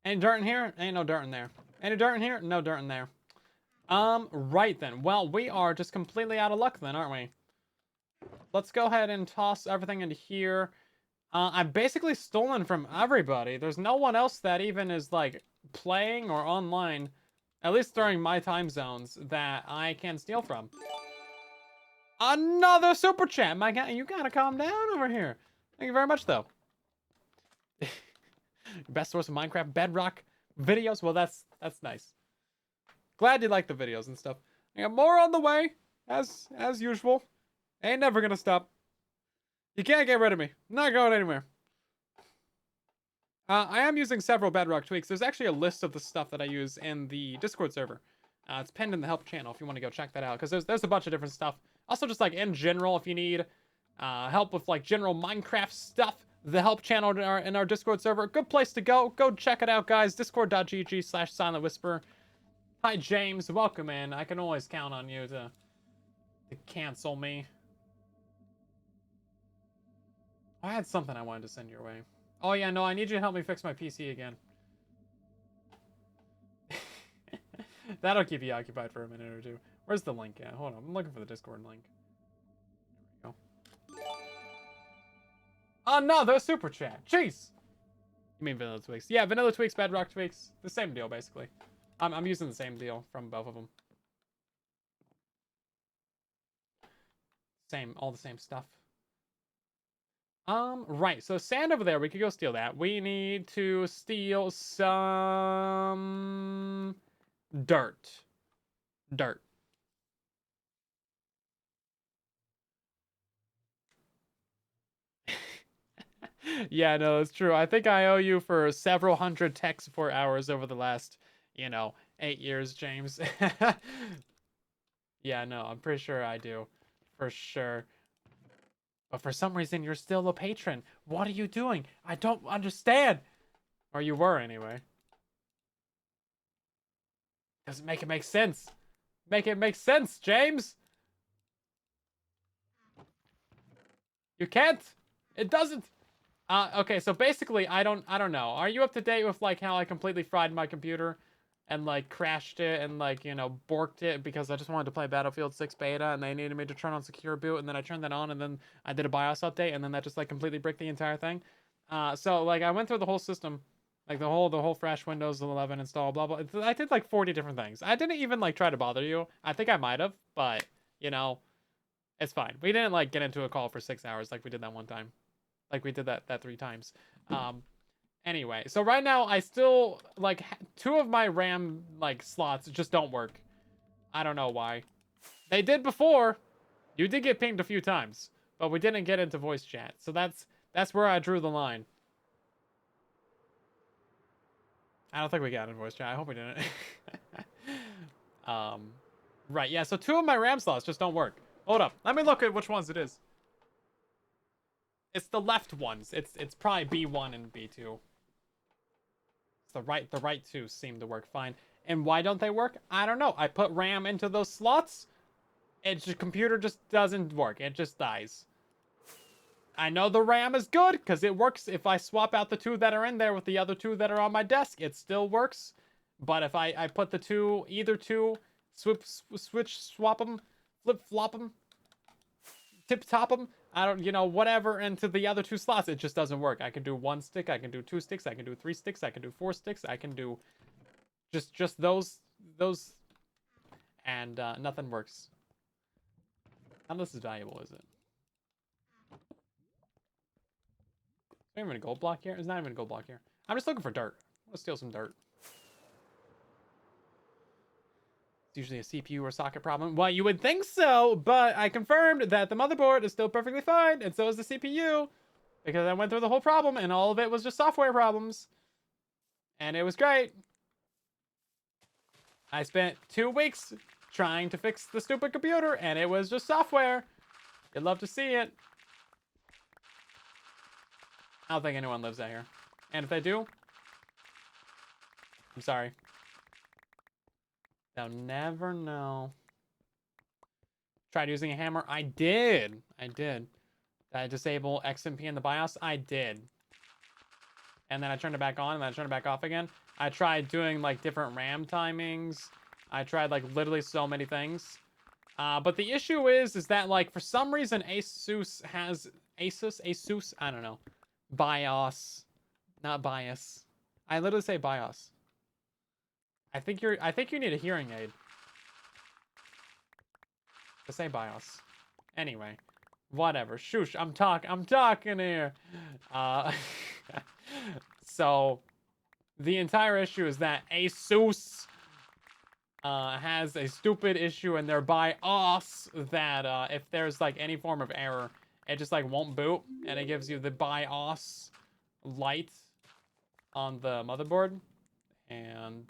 Any dirt in here? Ain't no dirt in there. Any dirt in here? No dirt in there. Right then. Well, we are just completely out of luck then, aren't we? Let's go ahead and toss everything into here. I've basically stolen from everybody. There's no one else that even is like playing or online, at least during my time zones, that I can steal from. Another super chat. My God, you gotta calm down over here. Thank you very much, though. Best source of Minecraft Bedrock videos. Well, that's nice. Glad you like the videos and stuff. I got more on the way, as usual. Ain't never gonna stop. You can't get rid of me. I'm not going anywhere. I am using several Bedrock tweaks. There's actually a list of the stuff that I use in the Discord server. It's pinned in the help channel if you want to go check that out, because there's a bunch of different stuff. Also, just like in general, if you need help with like general Minecraft stuff, the help channel in our Discord server, good place to go. Go check it out, guys. Discord.gg/silentwhisper. Hi, James. Welcome in. I can always count on you to cancel me. Oh, I had something I wanted to send your way. Oh, yeah, no, I need you to help me fix my PC again. That'll keep you occupied for a minute or two. Where's the link at? Hold on, I'm looking for the Discord link. There we go. Oh, no, the super chat. Jeez. You mean Vanilla Tweaks? Yeah, Vanilla Tweaks, Bedrock Tweaks. The same deal, basically. I'm using the same deal from both of them. All the same stuff. Right. So sand over there, we could go steal that. We need to steal some dirt. Dirt. Yeah, no, it's true. I think I owe you for several hundred tech support hours over the last, 8 years, James. Yeah, no, I'm pretty sure I do. For sure. But for some reason, you're still a patron. What are you doing? I don't understand. Or you were, anyway. Doesn't make it make sense. Make it make sense, James. You can't. It doesn't. Okay, so basically, I don't know. Are you up to date with, like, how I completely fried my computer and, like, crashed it and, like, borked it because I just wanted to play Battlefield 6 beta and they needed me to turn on secure boot, and then I turned that on and then I did a BIOS update and then that just, like, completely bricked the entire thing? So, like, I went through the whole system, like, the whole fresh Windows 11 install, blah, blah. I did, like, 40 different things. I didn't even, like, try to bother you. I think I might have, but, it's fine. We didn't, like, get into a call for 6 hours like we did that one time. Like we did that 3 times. Anyway, so right now I still, like, 2 of my RAM, like, slots just don't work. I don't know why. They did before. You did get pinged a few times, but we didn't get into voice chat. So that's where I drew the line. I don't think we got in voice chat. I hope we didn't. Right, yeah, so 2 of my RAM slots just don't work. Hold up. Let me look at which ones it is. It's the left ones. It's probably B1 and B2. The right 2 seem to work fine. And why don't they work? I don't know. I put RAM into those slots. Computer just doesn't work. It just dies. I know the RAM is good because it works. If I swap out the 2 that are in there with the other 2 that are on my desk, it still works. But if I put the either 2, swap them, flip flop them, tip top them, I don't, whatever, into the other 2 slots, it just doesn't work. I can do 1 stick, I can do 2 sticks, I can do 3 sticks, I can do 4 sticks, I can do just those, and nothing works. None of this is valuable, is it? Is there even a gold block here? There's not even a gold block here. I'm just looking for dirt. I want to steal some dirt. It's usually a CPU or socket problem. Well, you would think so, but I confirmed that the motherboard is still perfectly fine, and so is the CPU. Because I went through the whole problem, and all of it was just software problems. And it was great. I spent 2 weeks trying to fix the stupid computer, and it was just software. You'd love to see it. I don't think anyone lives out here. And if they do, I'm sorry. They'll never know. Tried using a hammer. I did. Did I disable XMP in the BIOS? I did. And then I turned it back on, and then I turned it back off again. I tried doing, like, different RAM timings. I tried, like, literally so many things. But the issue is that, like, for some reason, Asus, I don't know. BIOS. Not BIOS. I literally say BIOS. I think you need a hearing aid to say BIOS. Anyway, whatever. Shoosh, I'm talking here. So the entire issue is that Asus has a stupid issue in their BIOS that if there's, like, any form of error, it just, like, won't boot, and it gives you the BIOS light on the motherboard, and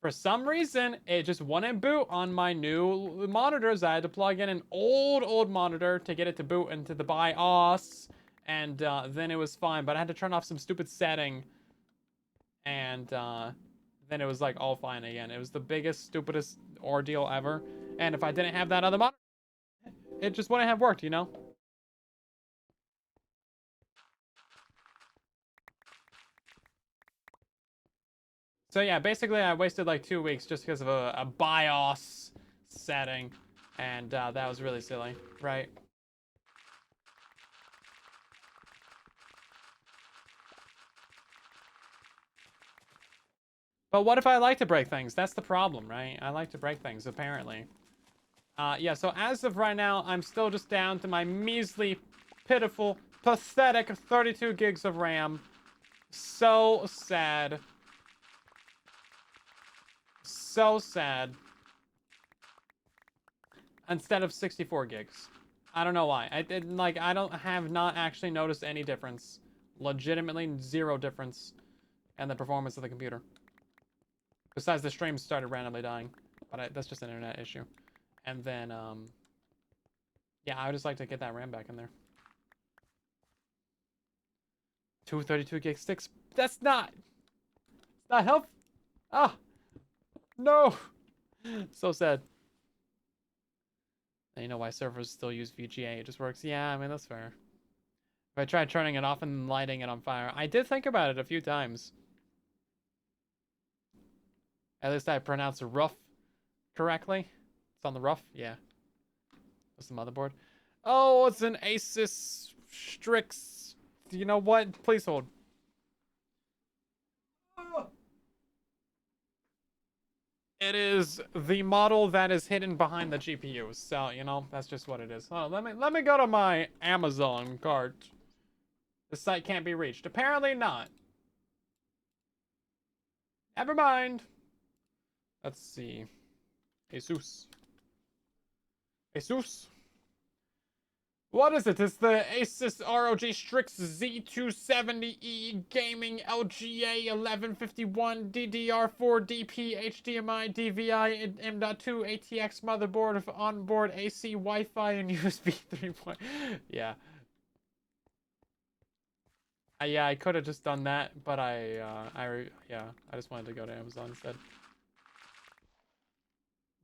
for some reason it just wouldn't boot on my new monitors. I had to plug in an old monitor to get it to boot into the BIOS, and then it was fine. But I had to turn off some stupid setting, and then it was like all fine again. It was the biggest, stupidest ordeal ever. And if I didn't have that other monitor, it just wouldn't have worked, you know? So yeah, basically I wasted like 2 weeks just because of a BIOS setting, and that was really silly, right? But what if I like to break things? That's the problem, right? I like to break things, apparently. Yeah, so as of right now, I'm still just down to my measly, pitiful, pathetic 32 gigs of RAM. So sad. So sad. Instead of 64 gigs. I don't know why. I don't have not actually noticed any difference. Legitimately zero difference in the performance of the computer. Besides the stream started randomly dying. But that's just an internet issue. And then, yeah, I would just like to get that RAM back in there. 232 gig sticks. That's not. It's not help. Ah, no. So sad. And you know why servers still use VGA? It just works. Yeah, I mean that's fair. If I tried turning it off and lighting it on fire, I did think about it a few times. At least I pronounced rough correctly. It's on the rough. Yeah. What's the motherboard? Oh, it's an Asus Strix. You know what? Please hold. It is the model that is hidden behind the GPU. So, you know, that's just what it is. Oh, let me go to my Amazon cart. The site can't be reached. Apparently not. Never mind. Let's see. Asus. Asus. What is it? It's the Asus ROG Strix Z270E Gaming LGA 1151 DDR4 DP HDMI DVI M.2 ATX motherboard of onboard AC Wi-Fi and USB 3. Yeah. Yeah, I could have just done that, but I just wanted to go to Amazon instead.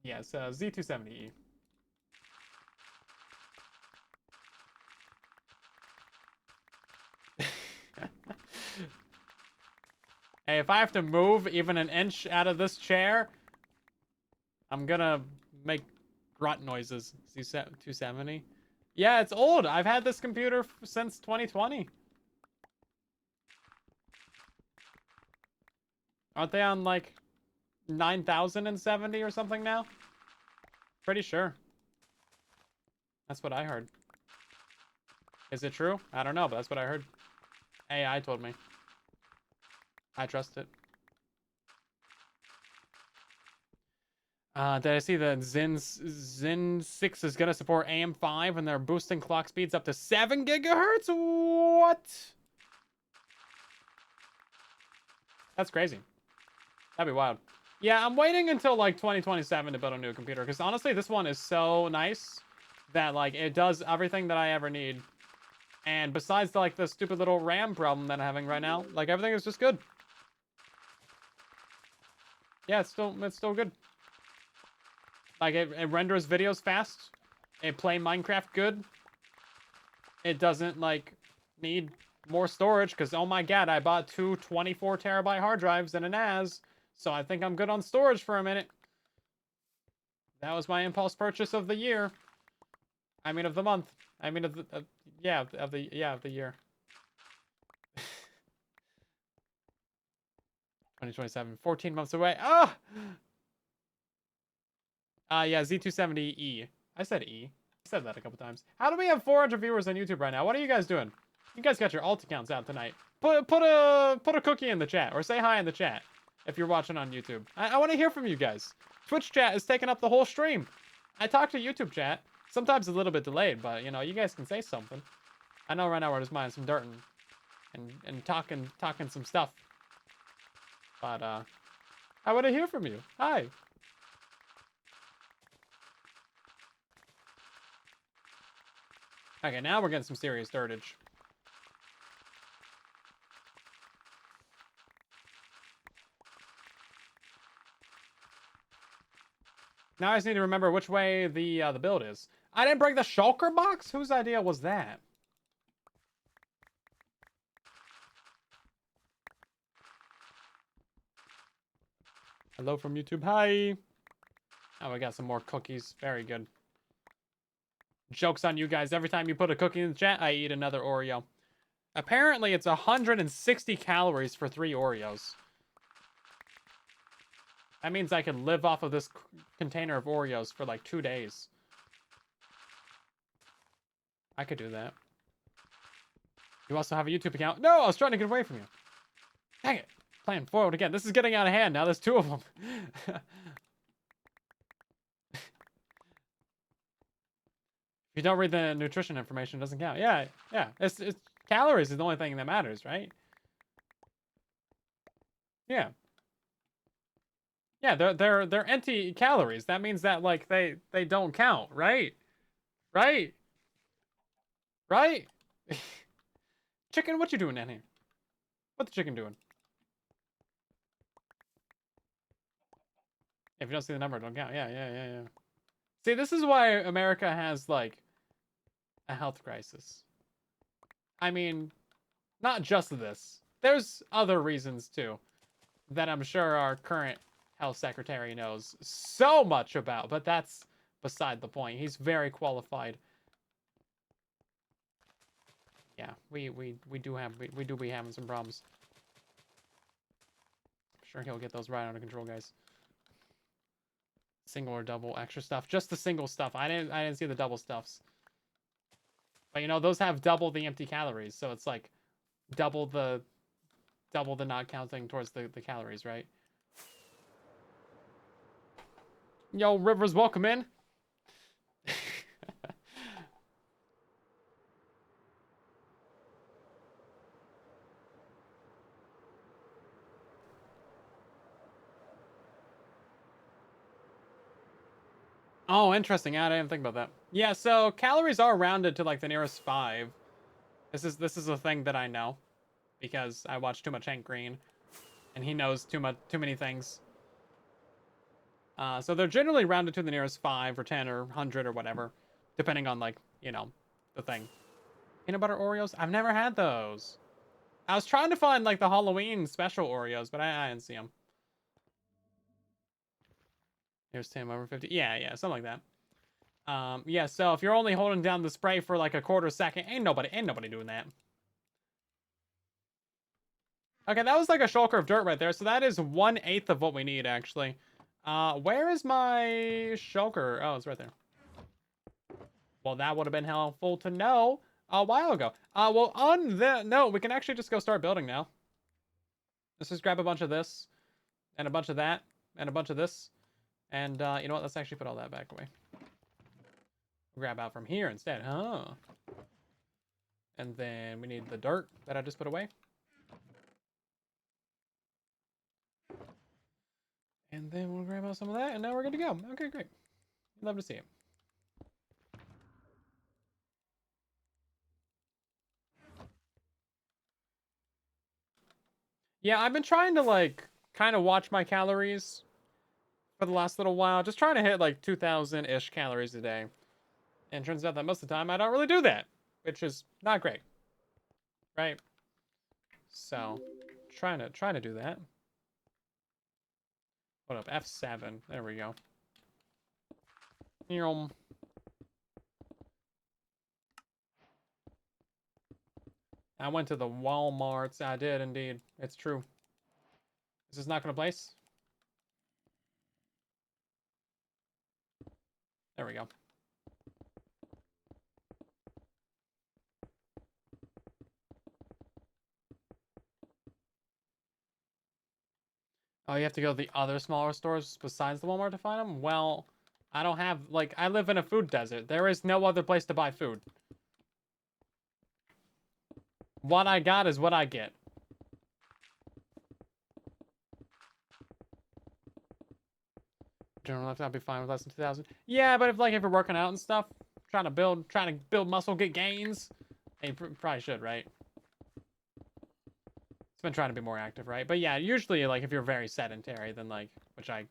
Yeah, it's Z270E. Hey, if I have to move even an inch out of this chair, I'm gonna make grunt noises. Z270. Yeah, it's old. I've had this computer since 2020. Aren't they on like 9,070 or something now? Pretty sure. That's what I heard. Is it true? I don't know, but that's what I heard. AI told me. I trust it. Did I see that Zen 6 is gonna support AM5 and they're boosting clock speeds up to 7 gigahertz? What? That's crazy. That'd be wild. Yeah, I'm waiting until like 2027 to build a new computer because honestly, this one is so nice that like it does everything that I ever need. And besides like the stupid little RAM problem that I'm having right now, like everything is just good. Yeah, it's still good. Like it renders videos fast. It play Minecraft good. It doesn't like need more storage because oh my god, I bought two 24 terabyte hard drives and a NAS, so I think I'm good on storage for a minute. That was my impulse purchase of the year. I mean of the month. I mean of the of the year. 2027, 14 months away. Ah! Yeah, Z270E. I said E. I said that a couple times. How do we have 400 viewers on YouTube right now? What are you guys doing? You guys got your alt accounts out tonight. Put a cookie in the chat or say hi in the chat if you're watching on YouTube. I want to hear from you guys. Twitch chat is taking up the whole stream. I talk to YouTube chat. Sometimes a little bit delayed, but you know, you guys can say something. I know right now we're just mining some dirt and talking some stuff. But, I want to hear from you. Hi. Okay, now we're getting some serious dirtage. Now I just need to remember which way the build is. I didn't break the shulker box? Whose idea was that? Hello from YouTube. Hi. Oh, we got some more cookies. Very good. Joke's on you guys. Every time you put a cookie in the chat, I eat another Oreo. Apparently, it's 160 calories for 3 Oreos. That means I could live off of this container of Oreos for like 2 days. I could do that. You also have a YouTube account? No, I was trying to get away from you. Dang it. Playing forward again. This is getting out of hand. Now there's 2 of them. If you don't read the nutrition information, it doesn't count. Yeah. It's calories is the only thing that matters, right? Yeah. Yeah, they're empty calories. That means that like they don't count, right? Right? Right? Chicken, what you doing down here? What the chicken doing? If you don't see the number, it don't count. Yeah. See, this is why America has like a health crisis. I mean, not just this. There's other reasons too that I'm sure our current health secretary knows so much about, but that's beside the point. He's very qualified. Yeah, we do be having some problems. I'm sure he'll get those right under control, guys. Single or double extra stuff. Just the single stuff. I didn't see the double stuffs. But you know, those have double the empty calories, so it's like double the not counting towards the calories, right? Yo, Rivers, welcome in. Oh, interesting. I didn't think about that. Yeah, so calories are rounded to like the nearest 5. This is a thing that I know because I watch too much Hank Green, and he knows too many things. So they're generally rounded to the nearest 5 or 10 or 100 or whatever, depending on like, you know, the thing. Peanut butter Oreos? I've never had those. I was trying to find like the Halloween special Oreos, but I didn't see them. Here's 10 over 50. Yeah, something like that. Yeah, so if you're only holding down the spray for like a quarter second, ain't nobody doing that. Okay, that was like a shulker of dirt right there. So that is 1/8 of what we need, actually. Where is my shulker? Oh, it's right there. Well, that would have been helpful to know a while ago. Well, on that note, we can actually just go start building now. Let's just grab a bunch of this, and a bunch of that, and a bunch of this. And, you know what? Let's actually put all that back away. Grab out from here instead, huh? And then we need the dirt that I just put away. And then we'll grab out some of that, and now we're good to go. Okay, great. Love to see it. Yeah, I've been trying to, like, kind of watch my calories for the last little while. Just trying to hit, like, 2,000-ish calories a day. And turns out that most of the time I don't really do that, which is not great. Right? So, trying to do that. Put up F7. There we go. I went to the Walmarts. I did indeed. It's true. Is this not going to place? There we go. Oh, you have to go to the other smaller stores besides the Walmart to find them? Well, I don't have, like, I live in a food desert. There is no other place to buy food. What I got is what I get. General life, I'll be fine with less than 2,000. Yeah, but if you're working out and stuff, trying to build muscle, get gains, you probably should, right? It's been trying to be more active, right? But yeah, usually like if you're very sedentary, then like, which I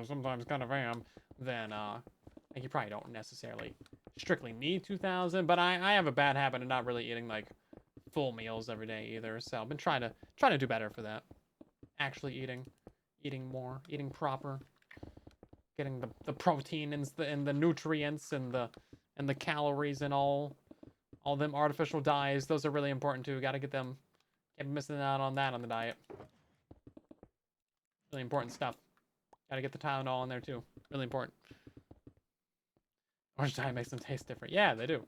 sometimes kind of am, then like you probably don't necessarily strictly need 2,000. But I have a bad habit of not really eating like full meals every day either, so I've been trying to do better for that. Actually eating more, eating proper, getting the protein and the nutrients and the calories and all them artificial dyes. Those are really important too. Got to get them. Can't be missing out on that on the diet. Really important stuff. Got to get the Tylenol in there too. Really important. Orange dye makes them taste different. Yeah, they do.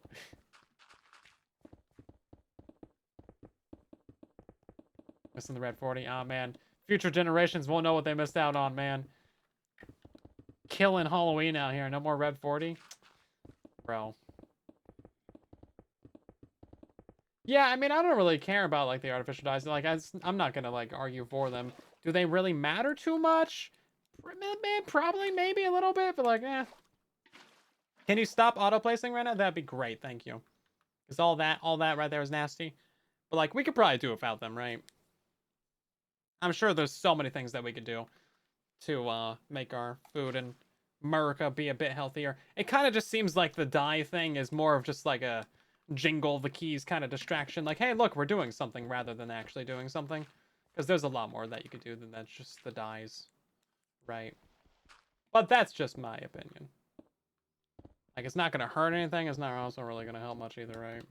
Missing the red 40. Oh man, future generations won't know what they missed out on, man. Killing Halloween out here. No more red 40, bro. Yeah, I mean, I don't really care about like the artificial dyes. Like, I'm not gonna like argue for them. Do they really matter too much? Probably, maybe a little bit, but like, eh. Can you stop auto placing right now? That'd be great, thank you. Because all that right there is nasty. But like, we could probably do without them, right? I'm sure there's so many things that we could do to make our food in America be a bit healthier. It kind of just seems like the dye thing is more of just like a jingle the keys kind of distraction. Like, hey, look, we're doing something rather than actually doing something. Because there's a lot more that you could do than that's just the dyes, right? But that's just my opinion. Like, it's not going to hurt anything. It's not also really going to help much either, right?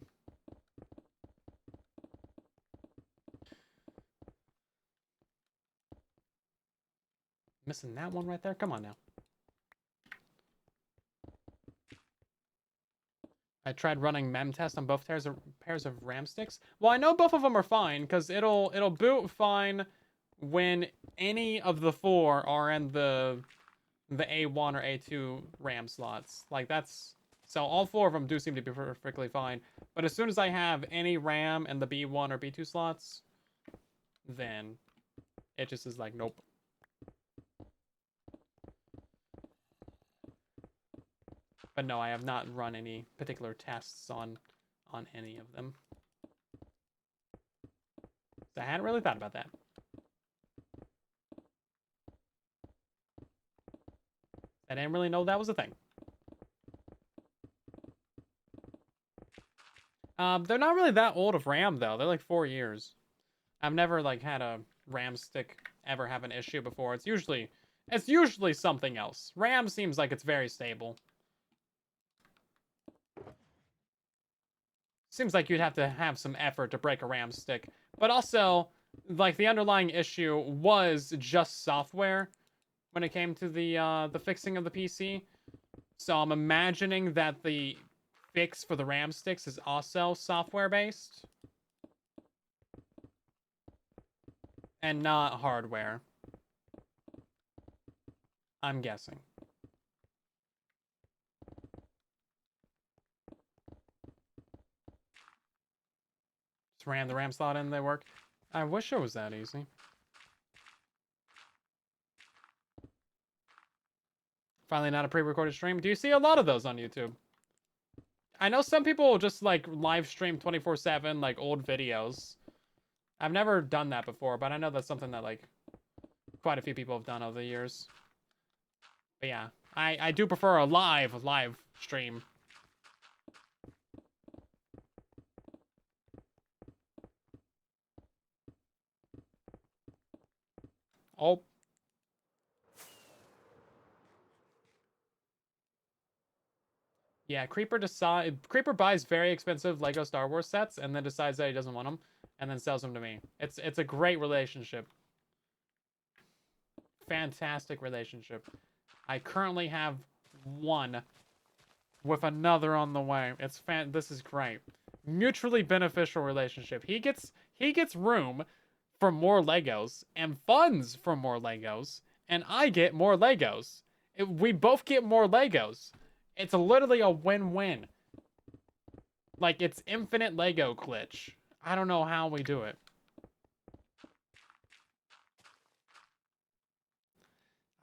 Missing that one right there? Come on now. I tried running mem test on both pairs of RAM sticks. Well, I know both of them are fine because it'll boot fine when any of the four are in the A1 or A2 RAM slots. Like that's so all four of them do seem to be perfectly fine. But as soon as I have any RAM in the B1 or B2 slots, then it just is like nope. But no, I have not run any particular tests on any of them. So I hadn't really thought about that. I didn't really know that was a thing. They're not really that old of RAM though. They're like 4 years. I've never like had a RAM stick ever have an issue before. It's usually something else. RAM seems like it's very stable. Seems like you'd have to have some effort to break a RAM stick. But also, like, the underlying issue was just software when it came to the fixing of the PC. So I'm imagining that the fix for the RAM sticks is also software-based. And not hardware. I'm guessing. Just ram the RAM slot in, they work. I wish it was that easy. Finally not a pre-recorded stream. Do you see a lot of those on YouTube? I know some people just like live stream 24/7 like old videos. I've never done that before, but I know that's something that like quite a few people have done over the years. But yeah, I do prefer a live stream. Oh. Yeah, Creeper buys very expensive Lego Star Wars sets and then decides that he doesn't want them and then sells them to me. It's a great relationship. Fantastic relationship. I currently have one with another on the way. This is great. Mutually beneficial relationship. He gets room for more Legos and funds for more Legos, and I get more Legos. We both get more Legos. It's literally a win-win. Like, it's infinite Lego glitch. I don't know how we do it.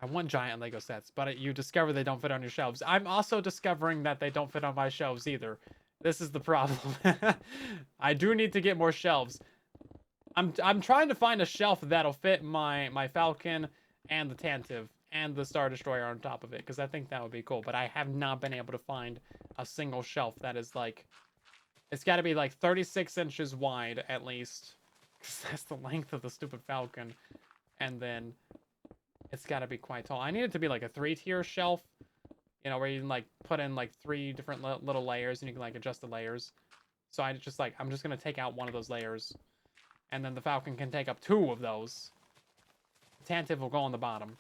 I want giant Lego sets, but you discover they don't fit on your shelves. I'm also discovering that they don't fit on my shelves either. This is the problem. I do need to get more shelves. I'm trying to find a shelf that'll fit my Falcon and the Tantive and the Star Destroyer on top of it, because I think that would be cool. But I have not been able to find a single shelf that is like, it's got to be like 36 inches wide at least, because that's the length of the stupid Falcon, and then it's got to be quite tall. I need it to be like a 3-tier shelf, you know, where you can like put in like 3 different little layers and you can like adjust the layers. So I'm just gonna take out one of those layers, and then the Falcon can take up 2 of those. The Tantive will go on the bottom,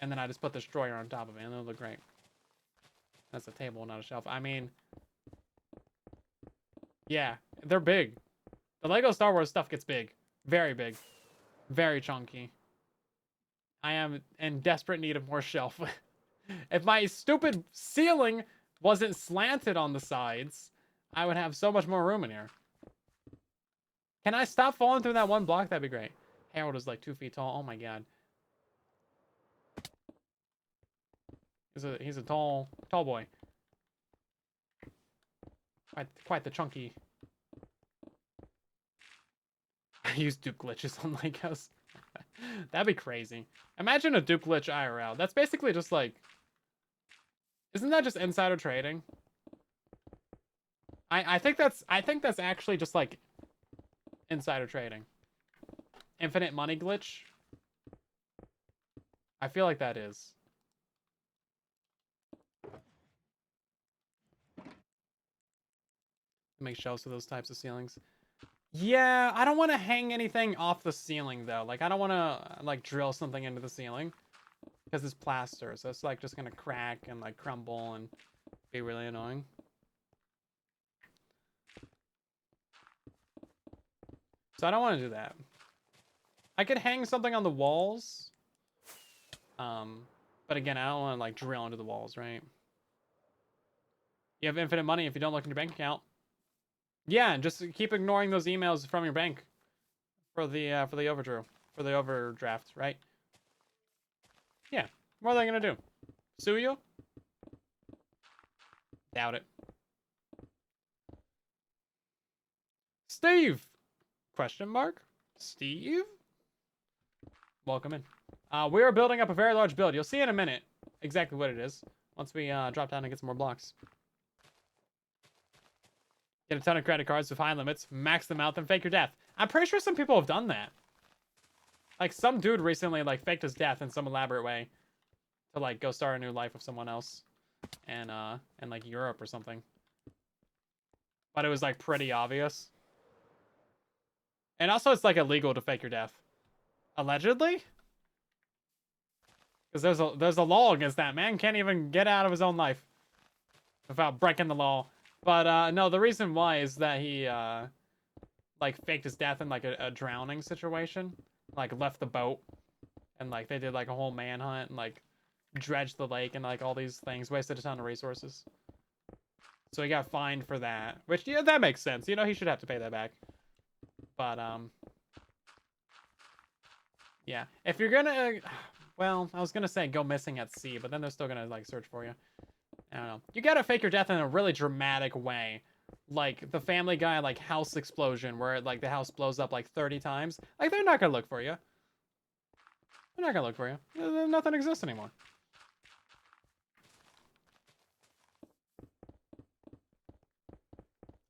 and then I just put the Destroyer on top of it, and it'll look great. That's a table, not a shelf. I mean, yeah, they're big. The Lego Star Wars stuff gets big, very big, very chunky. I am in desperate need of more shelf. If my stupid ceiling wasn't slanted on the sides, I would have so much more room in here. Can I stop falling through that one block? That'd be great. Harold is like 2 feet tall. Oh my god. He's a tall boy. Quite the chunky. I use Duke glitches on Legos. That'd be crazy. Imagine a Duke glitch IRL. That's basically just like, isn't that just insider trading? I think that's actually just like insider trading. Infinite money glitch. I feel like that is. Make shelves for those types of ceilings. Yeah, I don't want to hang anything off the ceiling though. Like I don't want to like drill something into the ceiling because it's plaster, so it's like just gonna crack and like crumble and be really annoying. So I don't want to do that. I could hang something on the walls. But again, I don't want to like drill into the walls, right? You have infinite money if you don't look in your bank account. Yeah, and just keep ignoring those emails from your bank for the overdraft, right? Yeah. What are they gonna do? Sue you? Doubt it. Steve? Question mark? Steve? Welcome in. We are building up a very large build. You'll see in a minute exactly what it is once we drop down and get some more blocks. Get a ton of credit cards with high limits, max them out, then fake your death. I'm pretty sure some people have done that. Like some dude recently like faked his death in some elaborate way to like go start a new life with someone else, and in like Europe or something. But it was like pretty obvious. And also it's like illegal to fake your death, allegedly. Because there's a law against that. Man can't even get out of his own life without breaking the law. But no, the reason why is that he like faked his death in like a drowning situation, like left the boat, and like they did like a whole manhunt and like dredged the lake and like all these things, wasted a ton of resources. So he got fined for that, which yeah, that makes sense. You know, he should have to pay that back. But yeah, if you're gonna, well, I was gonna say go missing at sea, but then they're still gonna like search for you. I don't know. You gotta fake your death in a really dramatic way. Like the Family Guy, like house explosion, where like the house blows up like 30 times. Like they're not gonna look for you. They're not gonna look for you. Nothing exists anymore.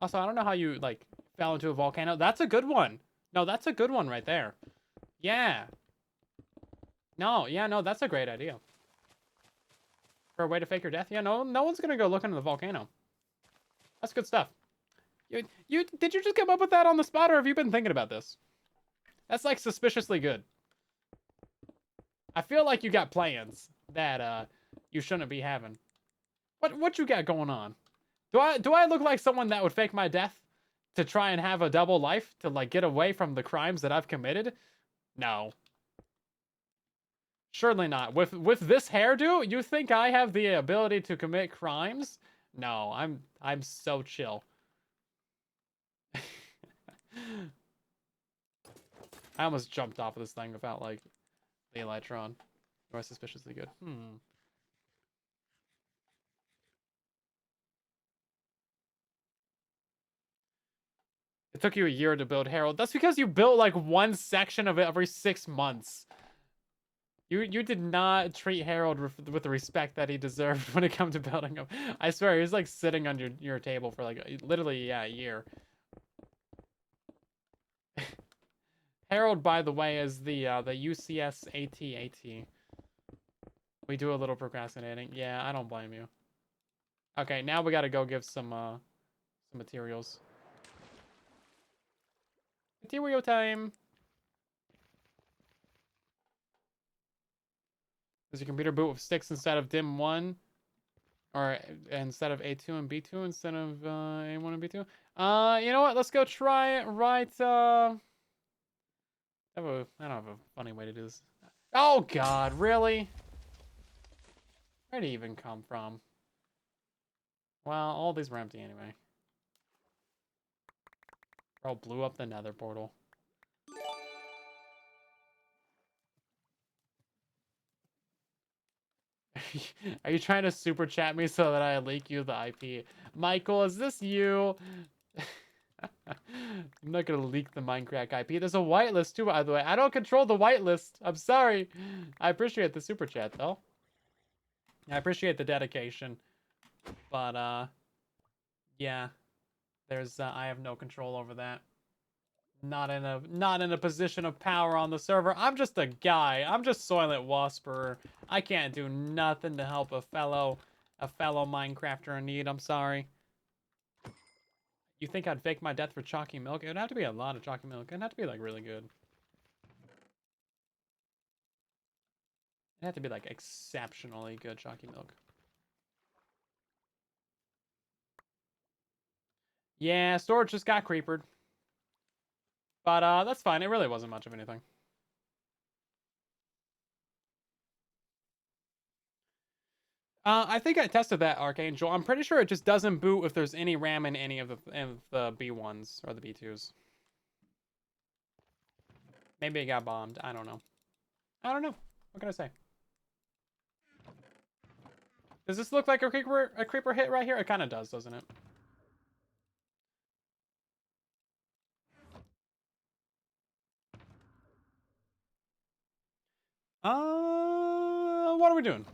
Also, I don't know how you like fell into a volcano. That's a good one. No, that's a good one right there. Yeah. No, yeah, no, that's a great idea. For a way to fake your death? Yeah, no one's gonna go look into the volcano. That's good stuff. You did you just come up with that on the spot, or have you been thinking about this? That's like suspiciously good. I feel like you got plans that you shouldn't be having. What you got going on? Do I look like someone that would fake my death to try and have a double life to like get away from the crimes that I've committed? No. Surely not. With this hairdo, you think I have the ability to commit crimes? No, I'm so chill. I almost jumped off of this thing without like the Electron. You are suspiciously good. It took you a year to build Harold. That's because you built like one section of it every 6 months. You did not treat Harold with the respect that he deserved when it comes to building him. I swear, he was like sitting on your table for like literally, yeah, a year. Harold, by the way, is the UCS AT. We do a little procrastinating. Yeah, I don't blame you. Okay, now we gotta go give some materials. Material time. Does your computer boot with sticks instead of DIM 1? Or instead of A2 and B2 instead of A1 and B2? You know what? Let's go try it right. I don't have a funny way to do this. Oh God, really? Where'd he even come from? Well, all these were empty anyway. Bro, blew up the nether portal. Are you trying to super chat me so that I leak you the IP? Michael, is this you? I'm not gonna leak the MINDCRACK IP. There's a whitelist too, by the way. I don't control the whitelist. I'm sorry. I appreciate the super chat though. I appreciate the dedication. But yeah. There's I have no control over that. Not in a position of power on the server. I'm just a guy. I'm just Soylent Wasper. I can't do nothing to help a fellow Minecrafter in need. I'm sorry. You think I'd fake my death for chalky milk? It would have to be a lot of chalky milk. It'd have to be like really good. It'd have to be like exceptionally good chalky milk. Yeah, storage just got creepered. But that's fine. It really wasn't much of anything. I think I tested that, Archangel. I'm pretty sure it just doesn't boot if there's any RAM in any of the B1s or the B2s. Maybe it got bombed. I don't know. I don't know. What can I say? Does this look like a creeper hit right here? It kind of does, doesn't it? What are we doing?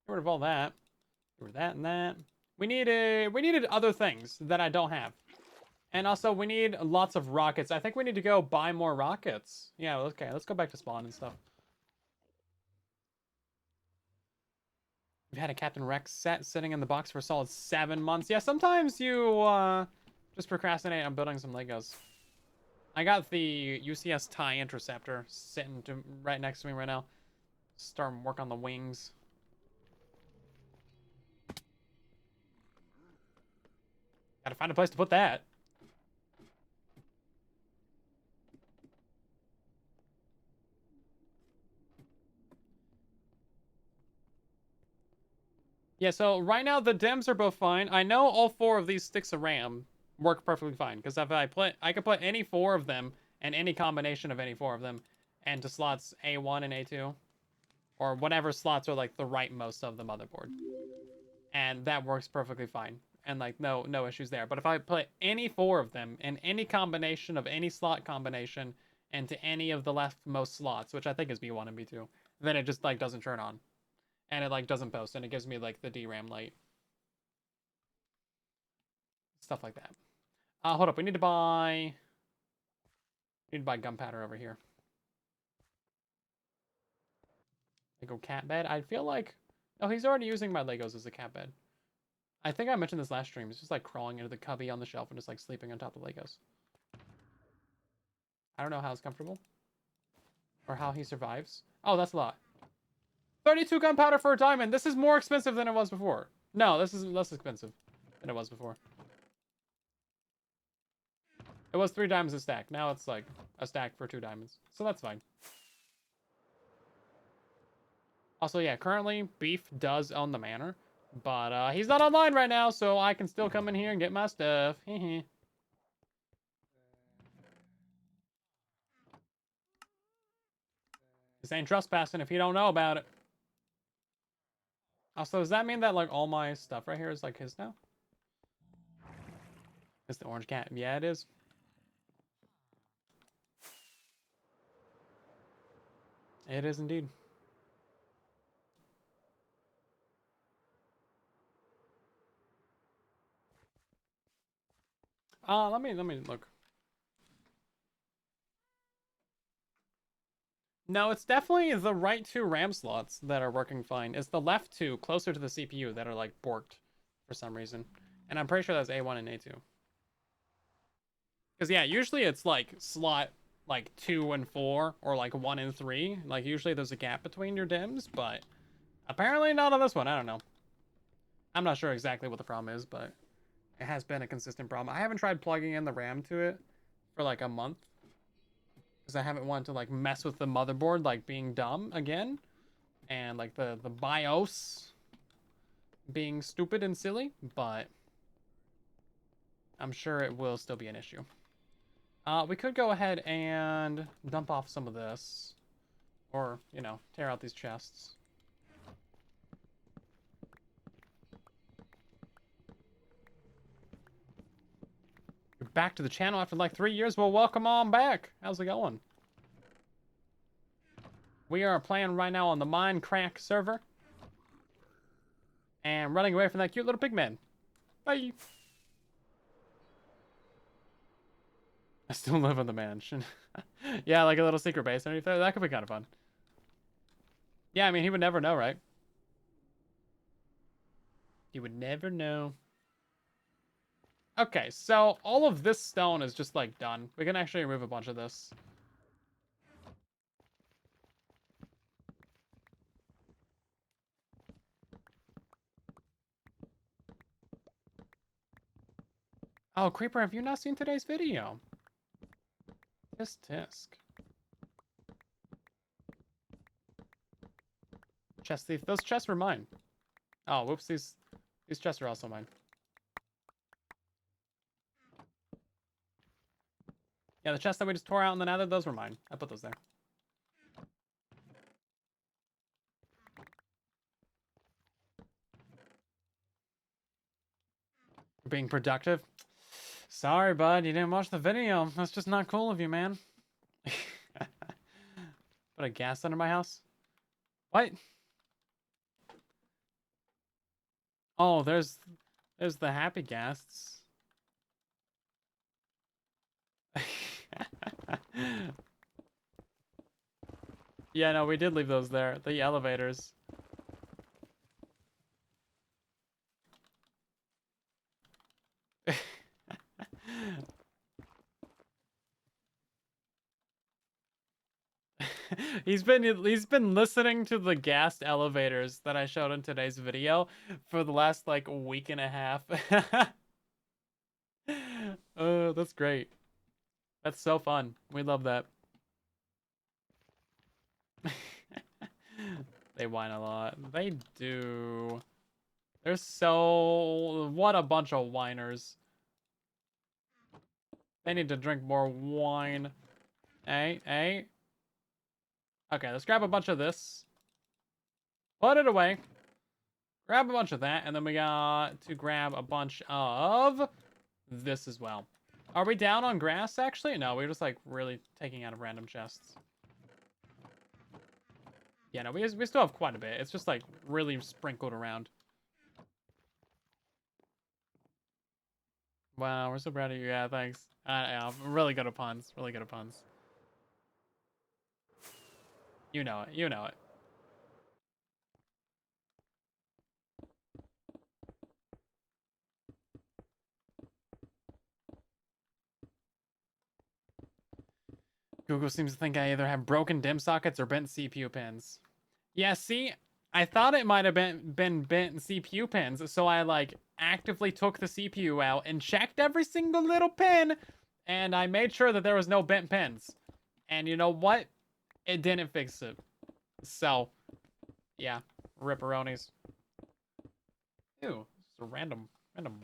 Get rid of all that. Get rid of that and that. We needed other things that I don't have. And also, we need lots of rockets. I think we need to go buy more rockets. Yeah, okay. Let's go back to spawn and stuff. We've had a Captain Rex set sitting in the box for a solid 7 months. Yeah, sometimes you just procrastinate on building some Legos. I got the UCS TIE Interceptor sitting right next to me right now. Start work on the wings. Gotta find a place to put that. Yeah, so right now the DIMMs are both fine. I know all 4 of these sticks of RAM work perfectly fine because if I could put any 4 of them and any combination of any 4 of them into slots A1 and A2 or whatever slots are like the rightmost of the motherboard. And that works perfectly fine. And like no issues there. But if I put any 4 of them in any combination of any slot combination into any of the leftmost slots, which I think is B1 and B2, then it just like doesn't turn on. And it like doesn't post and it gives me like the DRAM light. Stuff like that. Hold up, we need to buy gunpowder over here. Lego cat bed. I feel like oh, he's already using my Legos as a cat bed. I think I mentioned this last stream. He's just like crawling into the cubby on the shelf and just like sleeping on top of Legos. I don't know how it's comfortable. Or how he survives. Oh, that's a lot. 32 gunpowder for a diamond. This is more expensive than it was before. No, this is less expensive than it was before. It was 3 diamonds a stack. Now it's like a stack for 2 diamonds. So that's fine. Also, yeah, currently Beef does own the manor. But he's not online right now, so I can still come in here and get my stuff. This ain't trespassing if you don't know about it. Also, does that mean that like all my stuff right here is like his now? Is the orange cat? Yeah, it is. It is indeed. Let me look. No, it's definitely the right two RAM slots that are working fine. It's the left two closer to the CPU that are like borked for some reason. And I'm pretty sure that's A1 and A2. Because yeah, usually it's like slot like 2 and 4 or like 1 and 3. Like usually there's a gap between your DIMMs, but apparently not on this one. I don't know. I'm not sure exactly what the problem is, but it has been a consistent problem. I haven't tried plugging in the RAM to it for like a month because I haven't wanted to like mess with the motherboard like being dumb again, and like the BIOS being stupid and silly, but I'm sure it will still be an issue. We could go ahead and dump off some of this, or you know, tear out these chests. You're back to the channel after like 3 years. Well, welcome on back. How's it going? We are playing right now on the MINDCRACK server. And running away from that cute little pigman. Bye. I still live in the mansion. Yeah, like a little secret base underneath there. That could be kind of fun. Yeah, I mean, he would never know, right? He would never know. Okay, so all of this stone is just, like, done. We can actually remove a bunch of this. Oh, Creeper, have you not seen today's video? Tisk. Chest thief. Those chests were mine. Oh, whoops. These chests are also mine. Yeah, the chests that we just tore out in the nether, those were mine. I put those there. Being productive. Sorry, bud. You didn't watch the video. That's just not cool of you, man. Put a gas under my house? What? Oh, there's the happy ghasts. Yeah, no, we did leave those there. The elevators. He's been listening to the gassed elevators that I showed in today's video for the last like week and a half. Oh, that's great. That's so fun. We love that. They whine a lot. They do. They're so... What a bunch of whiners. They need to drink more wine. Hey. Okay, let's grab a bunch of this. Put it away. Grab a bunch of that, and then we got to grab a bunch of this as well. Are we down on grass, actually? No, we're just, like, really taking out of random chests. Yeah, no, we still have quite a bit. It's just, like, really sprinkled around. Wow, we're so proud of you. Yeah, thanks. Yeah, I'm really good at puns. Really good at puns. You know it. You know it. Google seems to think I either have broken DIMM sockets or bent CPU pins. Yeah, see, I thought it might have been bent CPU pins, so I like actively took the CPU out and checked every single little pin, and I made sure that there was no bent pins. And you know what? It didn't fix it. So, yeah, ripperonis. Ew, it's a random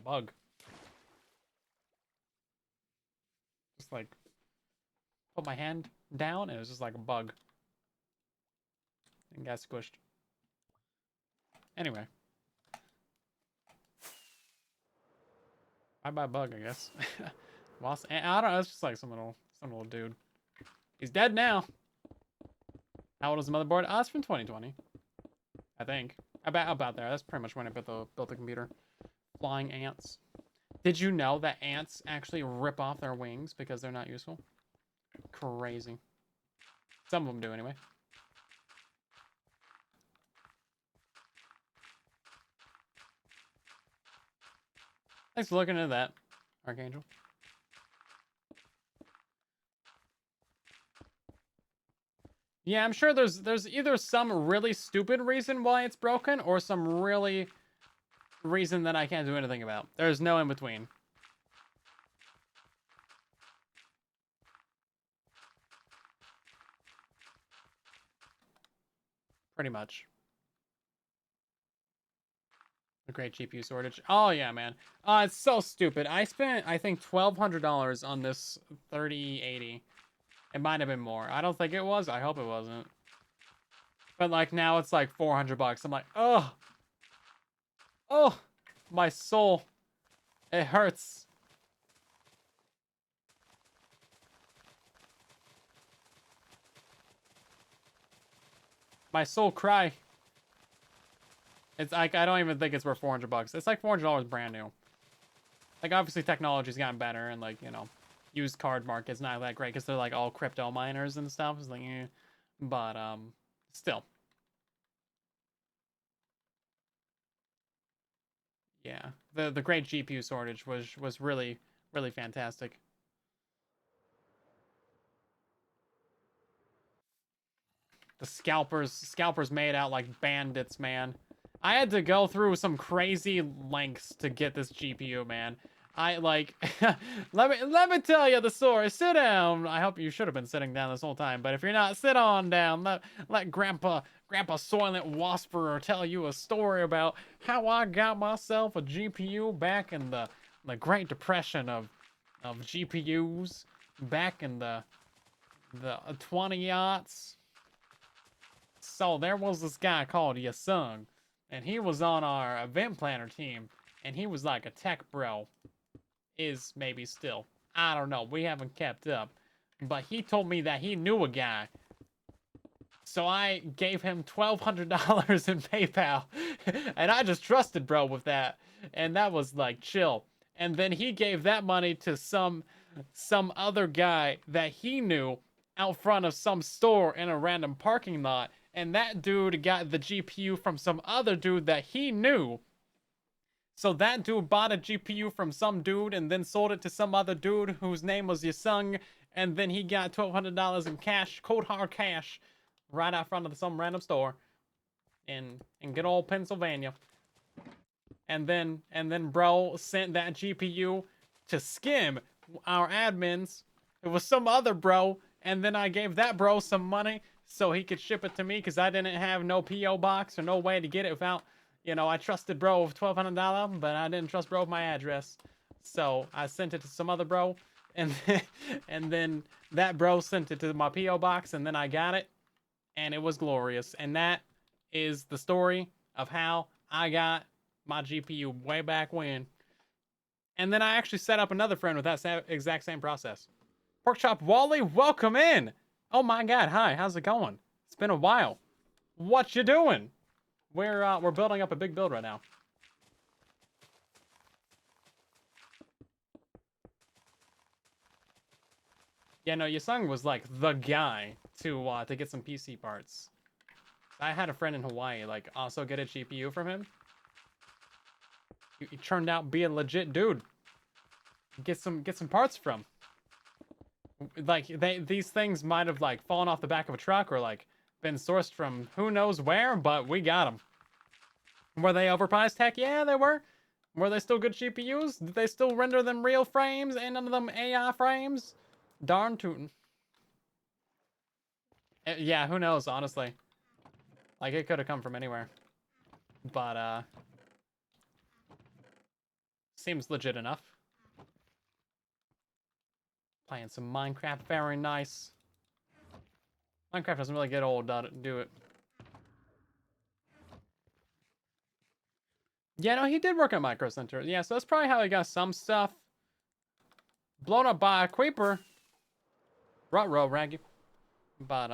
bug. Just like put my hand down and it was just like a bug. and got squished. Anyway. Bye-bye bug, I guess. Lost, I don't know, it's just like some little dude. He's dead now. How old is the motherboard? Oh, it's from 2020. I think. About there. That's pretty much when I built the computer. Flying ants. Did you know that ants actually rip off their wings because they're not useful? Crazy. Some of them do anyway. Thanks for looking into that, Archangel. Yeah, I'm sure there's either some really stupid reason why it's broken or some really reason that I can't do anything about. There's no in between. Pretty much. A great GPU shortage. Oh yeah, man. It's so stupid. I spent, I think, $1,200 on this 3080. It might have been more. I don't think it was. I hope it wasn't. But like now it's like 400 bucks. I'm like, oh, my soul. It hurts. My soul cry. It's like, I don't even think it's worth 400 bucks. It's like $400 brand new. Like, obviously technology's gotten better and like, you know, used card market's not that great because they're like all crypto miners and stuff. It's like, eh. But, still. Yeah. The great GPU shortage was really, really fantastic. The scalpers made out like bandits, man. I had to go through some crazy lengths to get this GPU, man. I like let me tell you the story. Sit down. I hope you should have been sitting down this whole time, but if you're not, sit on down. Let Grandpa Soylent Wasperer tell you a story about how I got myself a GPU back in the Great Depression of GPUs back in the 20 aughts. So there was this guy called Yasung, and he was on our event planner team, and he was like a tech bro. Is maybe still. I don't know. We haven't kept up. But he told me that he knew a guy. So I gave him $1,200 in PayPal. And I just trusted bro with that. And that was like chill. And then he gave that money to some other guy that he knew out front of some store in a random parking lot. And that dude got the GPU from some other dude that he knew. So that dude bought a GPU from some dude and then sold it to some other dude whose name was Yasung. And then he got $1,200 in cash, cold hard cash, right out front of some random store in good old Pennsylvania. And then bro sent that GPU to Skim, our admins. It was some other bro. And then I gave that bro some money so he could ship it to me because I didn't have no P.O. box or no way to get it without, you know, I trusted bro with $1,200, but I didn't trust bro with my address. So I sent it to some other bro, and then that bro sent it to my P.O. box, and then I got it, and it was glorious. And that is the story of how I got my GPU way back when. And then I actually set up another friend with that exact same process. Porkchop Wally, welcome in. Oh my god, hi, how's it going? It's been a while. What you doing? We're building up a big build right now. Yeah, no, Yasung was like the guy to get some PC parts. I had a friend in Hawaii like also get a GPU from him. He turned out be a legit dude. Get some parts from. Like these things might have like fallen off the back of a truck or like been sourced from who knows where, but we got them. Were they overpriced? Heck yeah, they were. Were they still good GPUs? Did they still render them real frames and none of them AI frames? Darn tootin'. Yeah, who knows, honestly. Like, it could have come from anywhere. But, seems legit enough. Playing some Minecraft, very nice. Minecraft doesn't really get old, do it? Yeah, no, he did work at Micro Center. Yeah, so that's probably how he got some stuff blown up by a creeper. Ruh-roh, Raggy. But,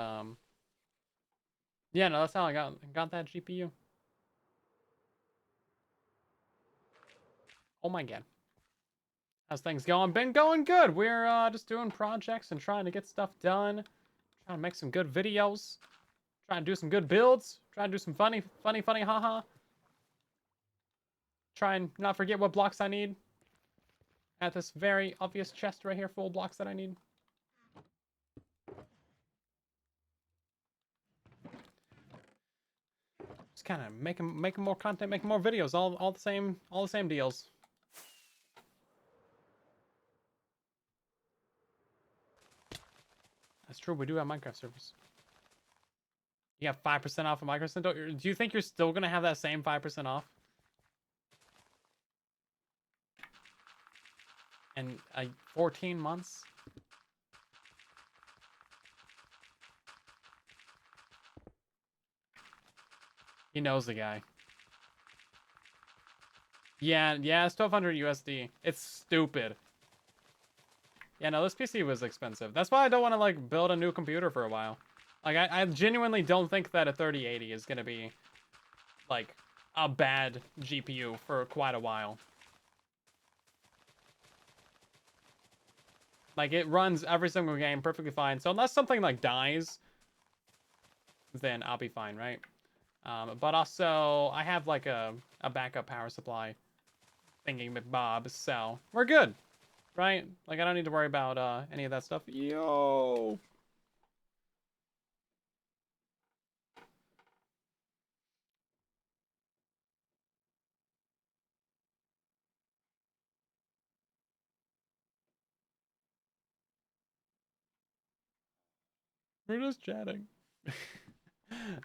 yeah, no, that's how I got that GPU. Oh my god. How's things going? Been going good. We're just doing projects and trying to get stuff done. Trying to make some good videos. Trying to do some good builds. Trying to do some funny, haha. Try and not forget what blocks I need. At this very obvious chest right here full of blocks that I need. Just kind of making more content, making more videos, all the same deals. That's true. We do have Minecraft servers. You got 5% off of Micro. Do you think you're still gonna have that same 5% off? In 14 months? He knows the guy. Yeah, it's 1200 USD. It's stupid. Yeah, no, this PC was expensive. That's why I don't want to like build a new computer for a while. Like I genuinely don't think that a 3080 is gonna be like a bad GPU for quite a while. Like it runs every single game perfectly fine. So unless something like dies, then I'll be fine, right? But also I have like a backup power supply thingy McBob, so we're good, right? Like I don't need to worry about any of that stuff. Yo. We're just chatting.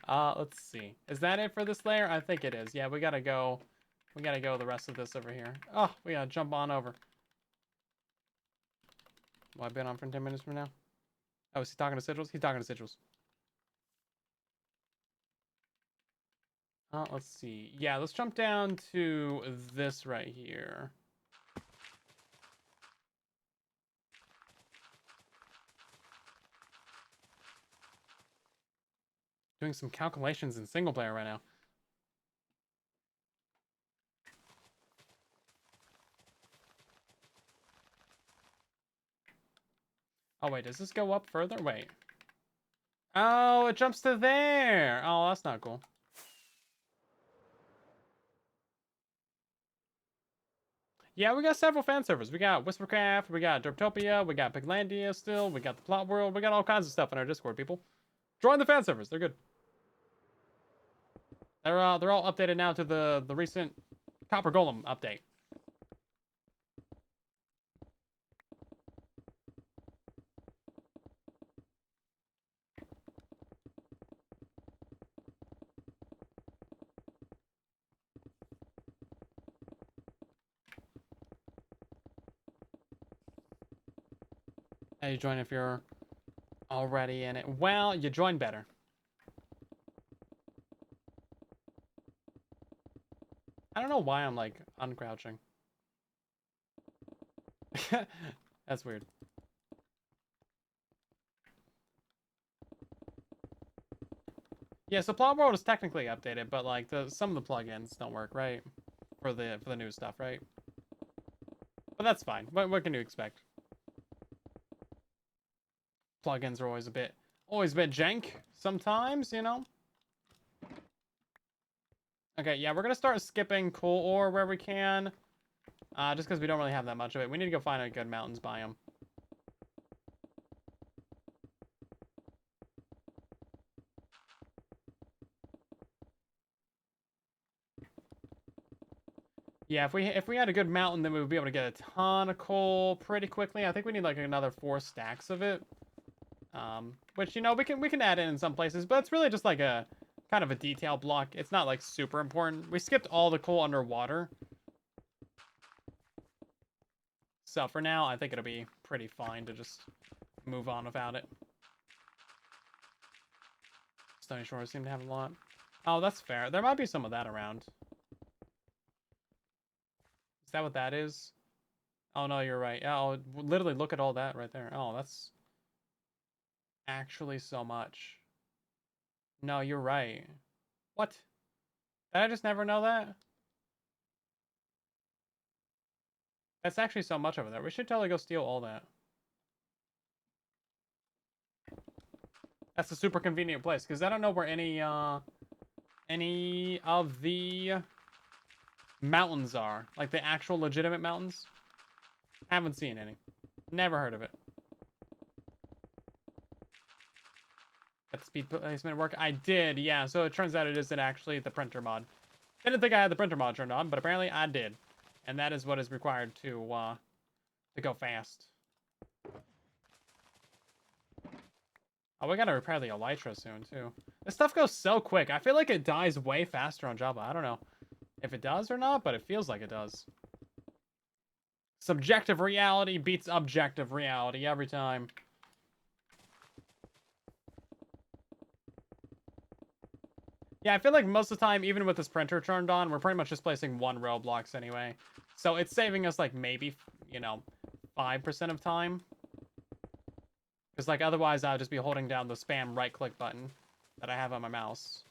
Let's see. Is that it for this layer? I think it is. Yeah, we gotta go. We gotta go the rest of this over here. Oh, we gotta jump on over. Well, I've been on for 10 minutes from now. Oh, is he talking to Sigils? He's talking to Sigils. Let's see. Yeah, let's jump down to this right here. Doing some calculations in single player right now. Oh, wait, does this go up further? Wait. Oh, it jumps to there. Oh, that's not cool. Yeah, we got several fan servers. We got Whispercraft, we got Derptopia, we got Piglandia still, we got the Plot World, we got all kinds of stuff in our Discord, people. Join the fan servers. They're good. They're all updated now to the recent Copper Golem update. Hey, you join if you're already in it. Well, you join better. I don't know why I'm like uncrouching. That's weird. Yeah, so Plot World is technically updated, but like some of the plugins don't work, right? For the new stuff, right? But that's fine. What can you expect? Plugins are always a bit jank sometimes, you know? Okay, yeah, we're gonna start skipping coal ore where we can. Just because we don't really have that much of it. We need to go find a good mountains biome. Yeah, if we had a good mountain, then we would be able to get a ton of coal pretty quickly. I think we need like another 4 stacks of it. Which, you know, we can add in some places, but it's really just like a kind of a detail block. It's not like super important. We skipped all the coal underwater. So for now, I think it'll be pretty fine to just move on without it. Stony Shores seem to have a lot. Oh, that's fair. There might be some of that around. Is that what that is? Oh, no, you're right. Oh, literally look at all that right there. Oh, that's actually so much. No, you're right. What? Did I just never know that? That's actually so much over there. We should totally go steal all that. That's a super convenient place, because I don't know where any of the mountains are. Like the actual legitimate mountains. Haven't seen any. Never heard of it. Got the speed placement work? I did, yeah. So it turns out it isn't actually the printer mod. Didn't think I had the printer mod turned on, but apparently I did. And that is what is required to go fast. Oh, we gotta repair the elytra soon, too. This stuff goes so quick. I feel like it dies way faster on Java. I don't know if it does or not, but it feels like it does. Subjective reality beats objective reality every time. Yeah, I feel like most of the time, even with this printer turned on, we're pretty much just placing one row blocks anyway. So it's saving us, like, maybe, 5% of time. Because, like, otherwise I would just be holding down the spam right-click button that I have on my mouse.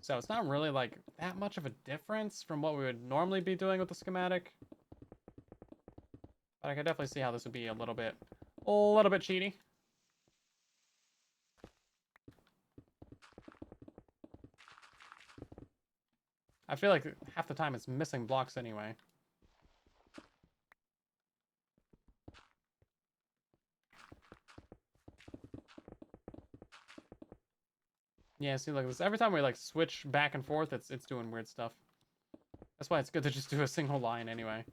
So it's not really, like, that much of a difference from what we would normally be doing with the schematic. But I can definitely see how this would be a little bit cheaty. I feel like half the time it's missing blocks anyway. Yeah, see, like this. Every time we like switch back and forth, it's doing weird stuff. That's why it's good to just do a single line anyway.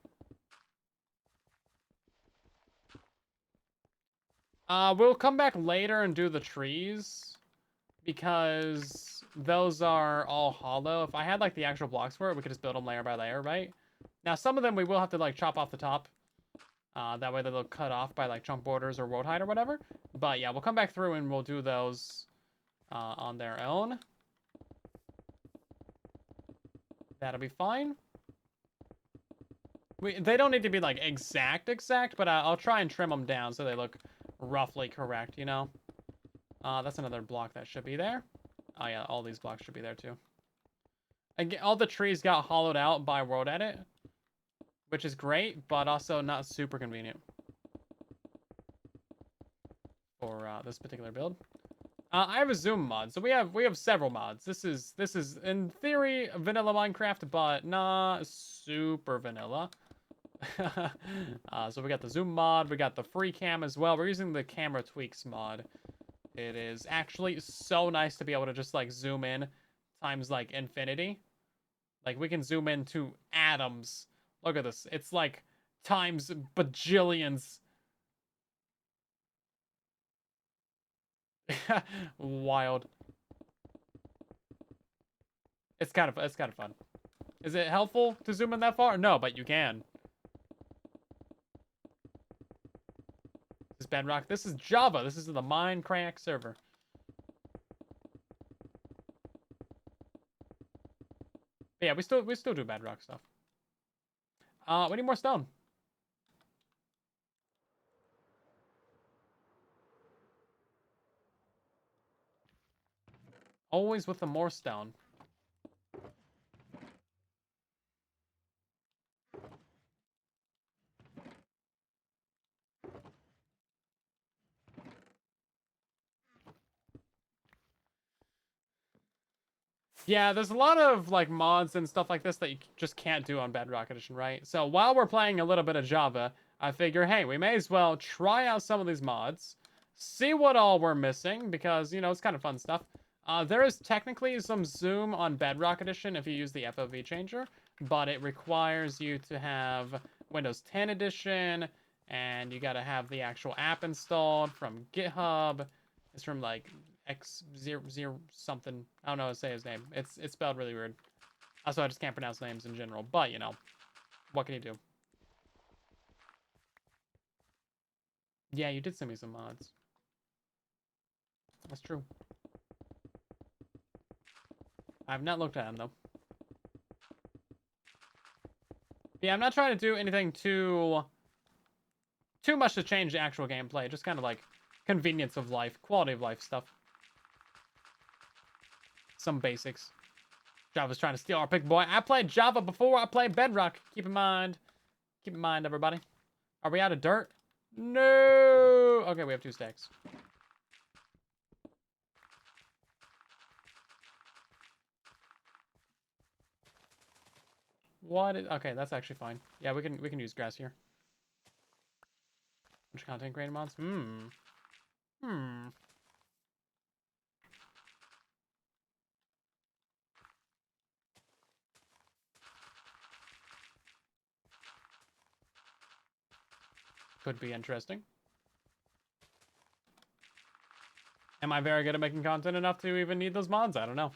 We'll come back later and do the trees because those are all hollow. If I had like the actual blocks for it, we could just build them layer by layer, right? Now some of them we will have to like chop off the top. That way they'll cut off by like chunk borders or world height or whatever. But yeah, we'll come back through and we'll do those on their own. That'll be fine. They don't need to be like exact, but I'll try and trim them down so they look roughly correct, you know? That's another block that should be there. Oh yeah, all these blocks should be there too. Again, all the trees got hollowed out by world edit, which is great, but also not super convenient for this particular build. I have a zoom mod, so we have several mods. This is in theory vanilla Minecraft, but not super vanilla. So we got the zoom mod, we got the free cam as well. We're using the camera tweaks mod. It is actually so nice to be able to just like zoom in times like infinity. Like we can zoom in to atoms. Look at this. It's like times bajillions. Wild. It's kind of fun. Is it helpful to zoom in that far? No, but you can. This is Bedrock. This is Java. This is the MINDCRACK server. But yeah, we still do Bedrock stuff. We need more stone. Always with the more stone. Yeah, there's a lot of like mods and stuff like this that you just can't do on Bedrock Edition, right? So while we're playing a little bit of Java, I figure, hey, we may as well try out some of these mods, see what all we're missing, because, you know, it's kind of fun stuff. There is technically some zoom on Bedrock Edition if you use the FOV changer, but it requires you to have Windows 10 Edition, and you gotta have the actual app installed from GitHub. It's from like X00 something. I don't know how to say his name. It's spelled really weird. Also, I just can't pronounce names in general. But, you know, what can you do? Yeah, you did send me some mods. That's true. I have not looked at them, though. Yeah, I'm not trying to do anything too much to change the actual gameplay. Just kind of like convenience of life, quality of life stuff. Some basics. Java's trying to steal our pick, boy. I played Java before I played Bedrock. Keep in mind. Keep in mind, everybody. Are we out of dirt? No. Okay, we have 2 stacks. Okay, that's actually fine. Yeah, we can use grass here. Which content creator mods? Could be interesting. Am I very good at making content enough to even need those mods? I don't know.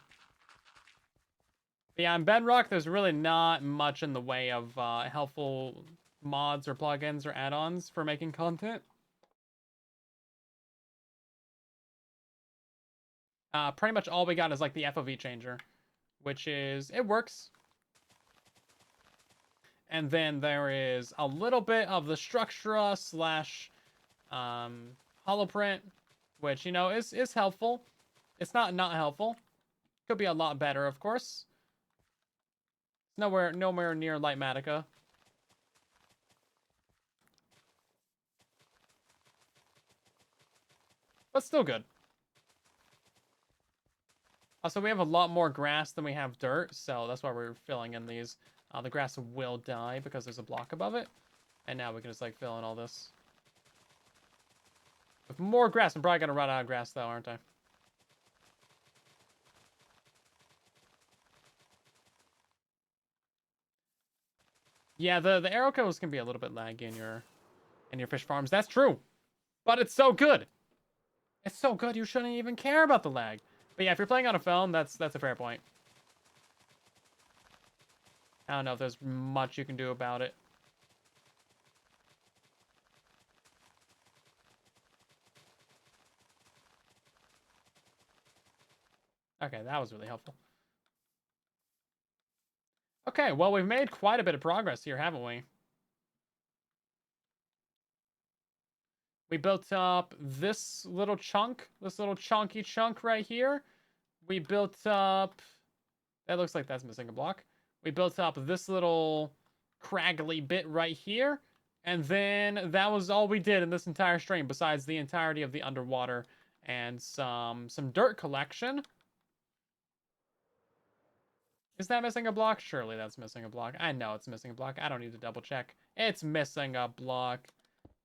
But yeah, on Bedrock, there's really not much in the way of helpful mods or plugins or add-ons for making content. Pretty much all we got is like the FOV changer, which is, it works. And then there is a little bit of the Structura / holoprint, which, you know, is helpful. It's not helpful. Could be a lot better, of course. It's nowhere near Lightmatica. But still good. Also, we have a lot more grass than we have dirt, so that's why we're filling in these. The grass will die because there's a block above it. And now we can just, like, fill in all this. With more grass, I'm probably going to run out of grass, though, aren't I? Yeah, the arrow kills can be a little bit laggy in your fish farms. That's true. But it's so good. It's so good, you shouldn't even care about the lag. But yeah, if you're playing on a phone, that's a fair point. I don't know if there's much you can do about it. Okay, that was really helpful. Okay, well, we've made quite a bit of progress here, haven't we? We built up this little chunk, this little chunky chunk right here. We built up... That looks like that's missing a block. We built up this little craggly bit right here. And then that was all we did in this entire stream, besides the entirety of the underwater and some dirt collection. Is that missing a block? Surely that's missing a block. I know it's missing a block. I don't need to double check. It's missing a block.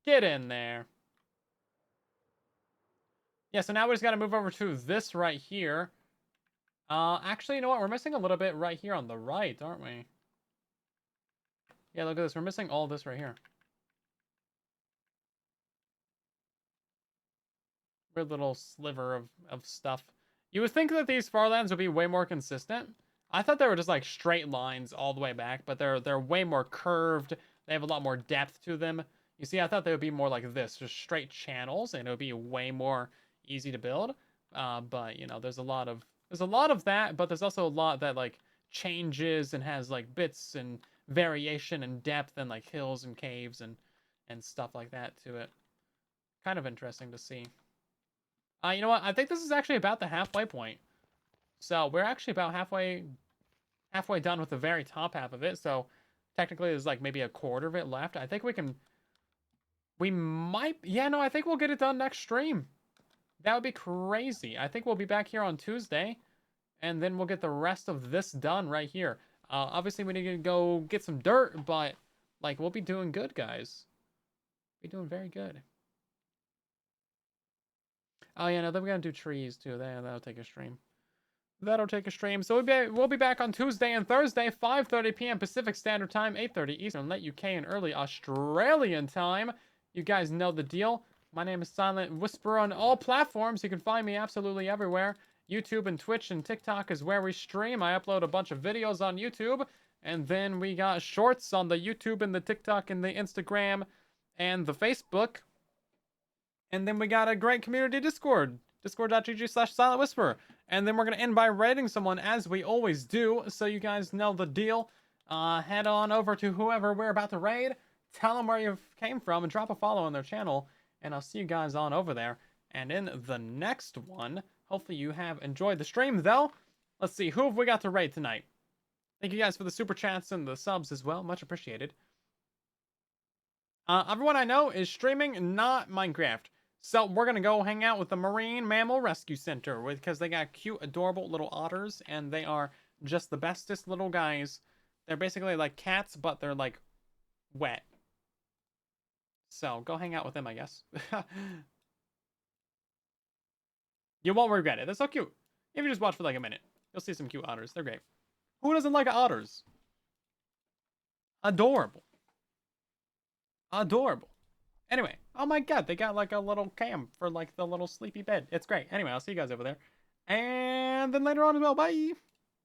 Get in there. Yeah, so now we just got to move over to this right here. Actually, you know what? We're missing a little bit right here on the right, aren't we? Yeah, look at this. We're missing all this right here. Weird little sliver of stuff. You would think that these farlands would be way more consistent. I thought they were just like straight lines all the way back, but they're way more curved. They have a lot more depth to them. You see, I thought they would be more like this, just straight channels, and it would be way more easy to build. But you know, there's a lot of that, but there's also a lot that like changes and has like bits and variation and depth and like hills and caves and stuff like that to it. Kind of interesting to see. You know what? I think this is actually about the halfway point. So we're actually about halfway done with the very top half of it. So technically there's like maybe a quarter of it left. I think we might, yeah, no, I think we'll get it done next stream. That would be crazy. I think we'll be back here on Tuesday, and then we'll get the rest of this done right here. Obviously we need to go get some dirt, but like we'll be doing good, guys. We'll be doing very good. Oh yeah, no, then we're gonna do trees too. That'll take a stream. That'll take a stream. So we'll be back on Tuesday and Thursday, 5:30 p.m. Pacific Standard Time, 8:30 Eastern, late UK and early Australian time. You guys know the deal. My name is Silent Whisperer on all platforms. You can find me absolutely everywhere. YouTube and Twitch and TikTok is where we stream. I upload a bunch of videos on YouTube. And then we got shorts on the YouTube and the TikTok and the Instagram and the Facebook. And then we got a great community Discord. Discord.gg/silentwhisperer. And then we're going to end by rating someone as we always do. So you guys know the deal. head on over to whoever we're about to raid, tell them where you came from, and drop a follow on their channel, and I'll see you guys on over there. And in the next one, hopefully you have enjoyed the stream, though. Let's see, who have we got to raid tonight? Thank you guys for the super chats and the subs as well. Much appreciated. Everyone I know is streaming, not Minecraft. So we're going to go hang out with the Marine Mammal Rescue Center because they got cute, adorable little otters, and they are just the bestest little guys. They're basically like cats, but they're like wet. So go hang out with them, I guess. You won't regret it. They're so cute. If you just watch for like a minute, you'll see some cute otters. They're great. Who doesn't like otters? Adorable. Adorable. Anyway, oh my god, they got like a little cam for like the little sleepy bed. It's great. Anyway, I'll see you guys over there. And then later on as well. Bye.